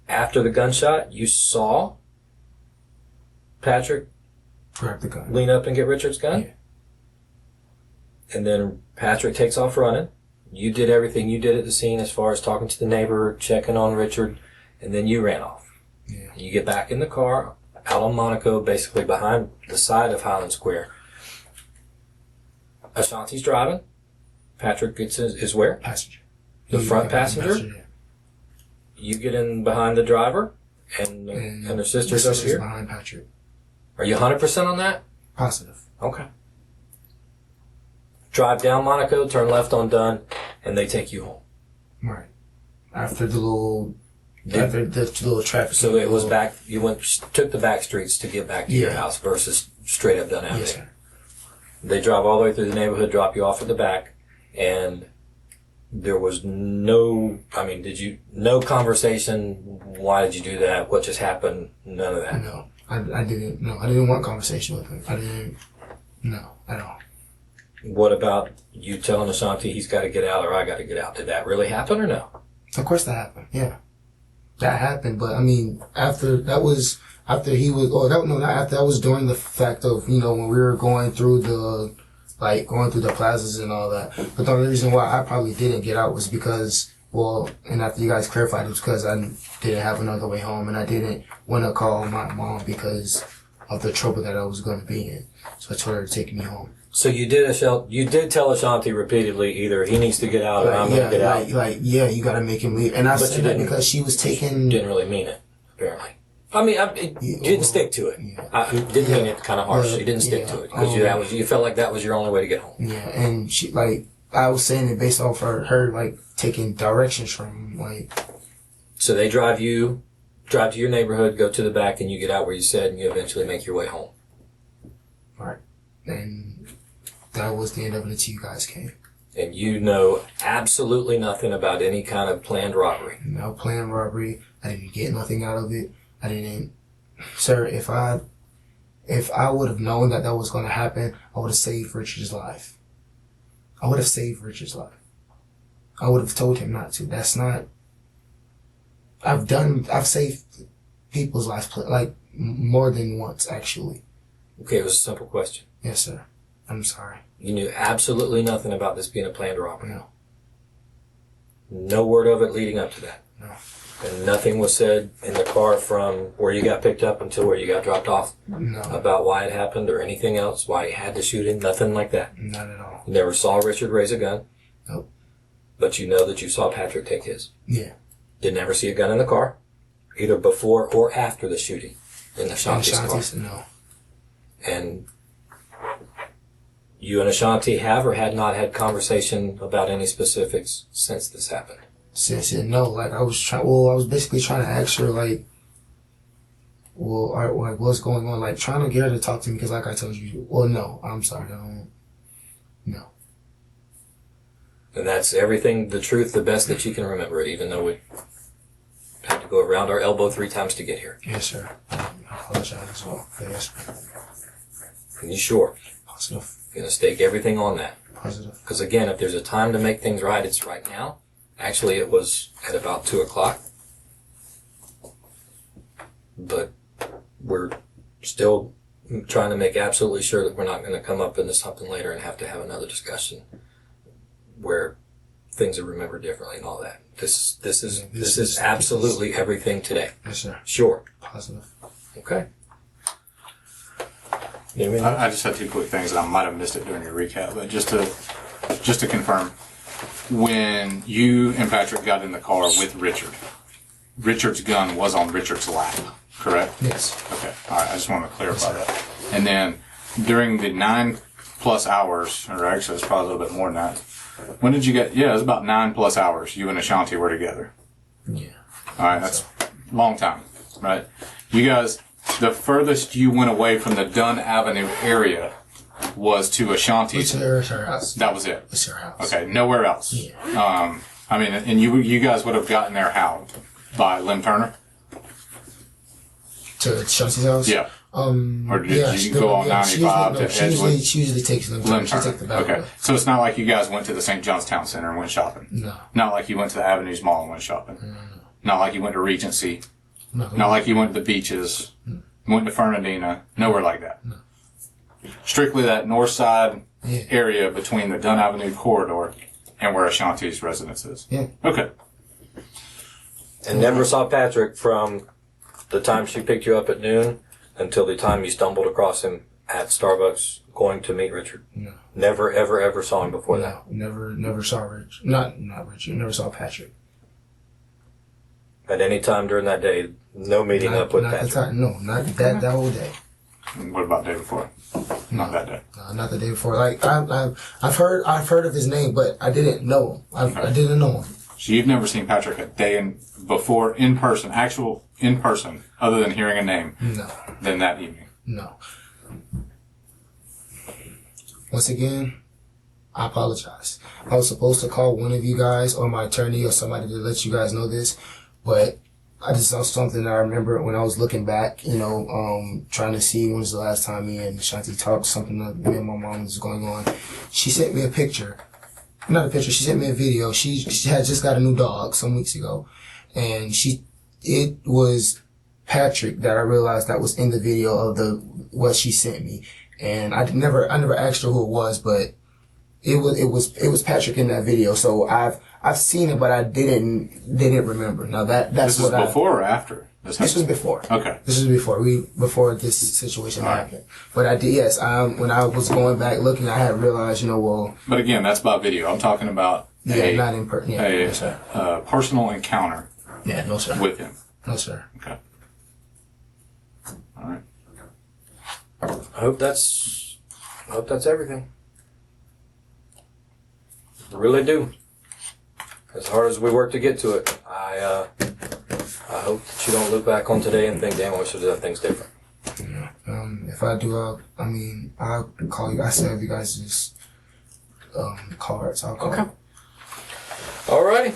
After the gunshot, you saw Patrick Grab the gun. lean up and get Richard's gun. Yeah. And then Patrick takes off running. You did everything you did at the scene as far as talking to the neighbor, checking on Richard, and then you ran off. Yeah. You get back in the car, out on Monaco, basically behind the side of Highland Square. Ashanti's driving. Patrick gets is where? Passenger. The front Yeah, passenger? yeah. You get in behind the driver, and her sister's over here. Behind Patrick. Are you 100% on that? Positive. Okay. Drive down Monaco, turn left on Dunn, and they take you home. Right. After the little traffic. So it was back. You took the back streets to get back to your house versus straight up Dunn Avenue. Yes, sir. They drive all the way through the neighborhood, drop you off at the back, and there was no conversation. Why did you do that? What just happened? None of that. No, I didn't. No, I didn't want conversation with him. I didn't. No, at all. What about you telling Ashanti he's got to get out or I got to get out? Did that really happen or no? Of course that happened. Yeah, that happened. But I mean, after that was he was. Oh, that no, not after. That was during the fact of when we were going through the plazas and all that. But the only reason why I probably didn't get out was because, and after you guys clarified, it was because I didn't have another way home and I didn't want to call my mom because of the trouble that I was going to be in. So I told her to take me home. So you did tell Ashanti repeatedly either he needs to get out or I'm going to get out. You got to make him leave. And I said that because she was taking. Didn't really mean it, apparently. I mean, you didn't stick to it. Yeah. I didn't mean it kind of harsh. You didn't stick to it because you felt like that was your only way to get home. Yeah, and she I was saying it based off her taking directions from So they drive to your neighborhood, go to the back, and you get out where you said, and you eventually make your way home. Right, and that was the end of it until you guys came. And you know absolutely nothing about any kind of planned robbery. No planned robbery. I didn't get nothing out of it. I didn't, sir. If I would have known that was going to happen, I would have saved Richard's life. I would have told him not to. That's not. I've saved people's lives more than once actually. Okay, it was a simple question. Yes, sir. I'm sorry. You knew absolutely nothing about this being a planned robbery. No. No word of it leading up to that. No. And nothing was said in the car from where you got picked up until where you got dropped off No. about why it happened or anything else, why you had to shoot him, nothing like that. Not at all. You never saw Richard raise a gun. Nope. But you know that you saw Patrick take his. Yeah. Didn't ever see a gun in the car, either before or after the shooting in the Ashanti's car. No. And you and Ashanti have or had not had conversation about any specifics since this happened? Since it, no, like I was basically trying to ask her like, well, like what's going on? Like trying to get her to talk to me because, like I told you, well, no, I'm sorry, no. And that's everything, the truth, the best that you can remember it, even though we had to go around our elbow 3 times to get here. Yes, sir. I apologize as well. Yes, sir. Are you sure? Positive. You're gonna stake everything on that. Positive. Because again, if there's a time to make things right, it's right now. Actually, it was at about 2 o'clock. But we're still trying to make absolutely sure that we're not going to come up into something later and have to have another discussion where things are remembered differently and all that. This is absolutely everything today. Yes, sir. Sure. Positive. Okay. I just had 2 quick things, and I might have missed it during your recap, but just to confirm, when you and Patrick got in the car with Richard, Richard's gun was on Richard's lap, correct? Yes. Okay. All right. I just want to clarify that. And then during the 9+ hours, or actually it's probably a little bit more than that. When did you get? Yeah, it was about 9+ hours. You and Ashanti were together. Yeah. All right. That's a long time, right? You guys, the furthest you went away from the Dunn Avenue area was to Ashanti's. It's her house. That was it. It's her house. Okay. Nowhere else. Yeah. I mean, and you guys would have gotten there how? By Lim Turner? To Shanti's house? Yeah. Or did yeah, you go on 95 to Edgewood? She usually takes them. Lim She Turner. takes the back Okay. way. So it's not like you guys went to the St. John's Town Center and went shopping. No. Not like you went to the Avenues Mall and went shopping. Not like you went to Regency. No. Not like you went to the beaches. Went to Fernandina. Nowhere like that. No. Strictly that north side Yeah. area between the Dunn Avenue corridor and where Ashanti's residence is. Yeah. Okay. And never saw Patrick from the time she picked you up at noon until the time you stumbled across him at Starbucks going to meet Richard. No. Never, ever, ever saw him before that. No. Never saw Rich. Not Richard. Never saw Patrick. At any time during that day, no meeting up with not Patrick. The time, no, not that whole day. And what about the day before? Not that day. No, not the day before. Like I've heard of his name, but I didn't know him. I didn't know him. So you've never seen Patrick a day before in person, other than hearing a name, No. than that evening. No. Once again, I apologize. I was supposed to call one of you guys or my attorney or somebody to let you guys know this, but I just saw something that I remember when I was looking back, trying to see when was the last time me and Shanti talked, something that me and my mom was going on. She sent me a picture. Not a picture, she sent me a video. She had just got a new dog some weeks ago. And it was Patrick that I realized that was in the video of what she sent me. And I never asked her who it was, but it was Patrick in that video. So I've seen it, but I didn't remember. Now that's This is before or after? This was before. Okay. This was before this situation happened. But I did, yes. When I was going back looking, I had realized, But again, that's by video. I'm talking about not in person. Yeah, no, sir. Personal encounter. Yeah, no sir. With him. No sir. Okay. All right. I hope that's everything. I really do. As hard as we work to get to it, I hope that you don't look back on today and think, damn, I wish I'd done things different. Yeah. If I do, I'll call you. I still have you guys just cards. I'll call. Okay. Alrighty.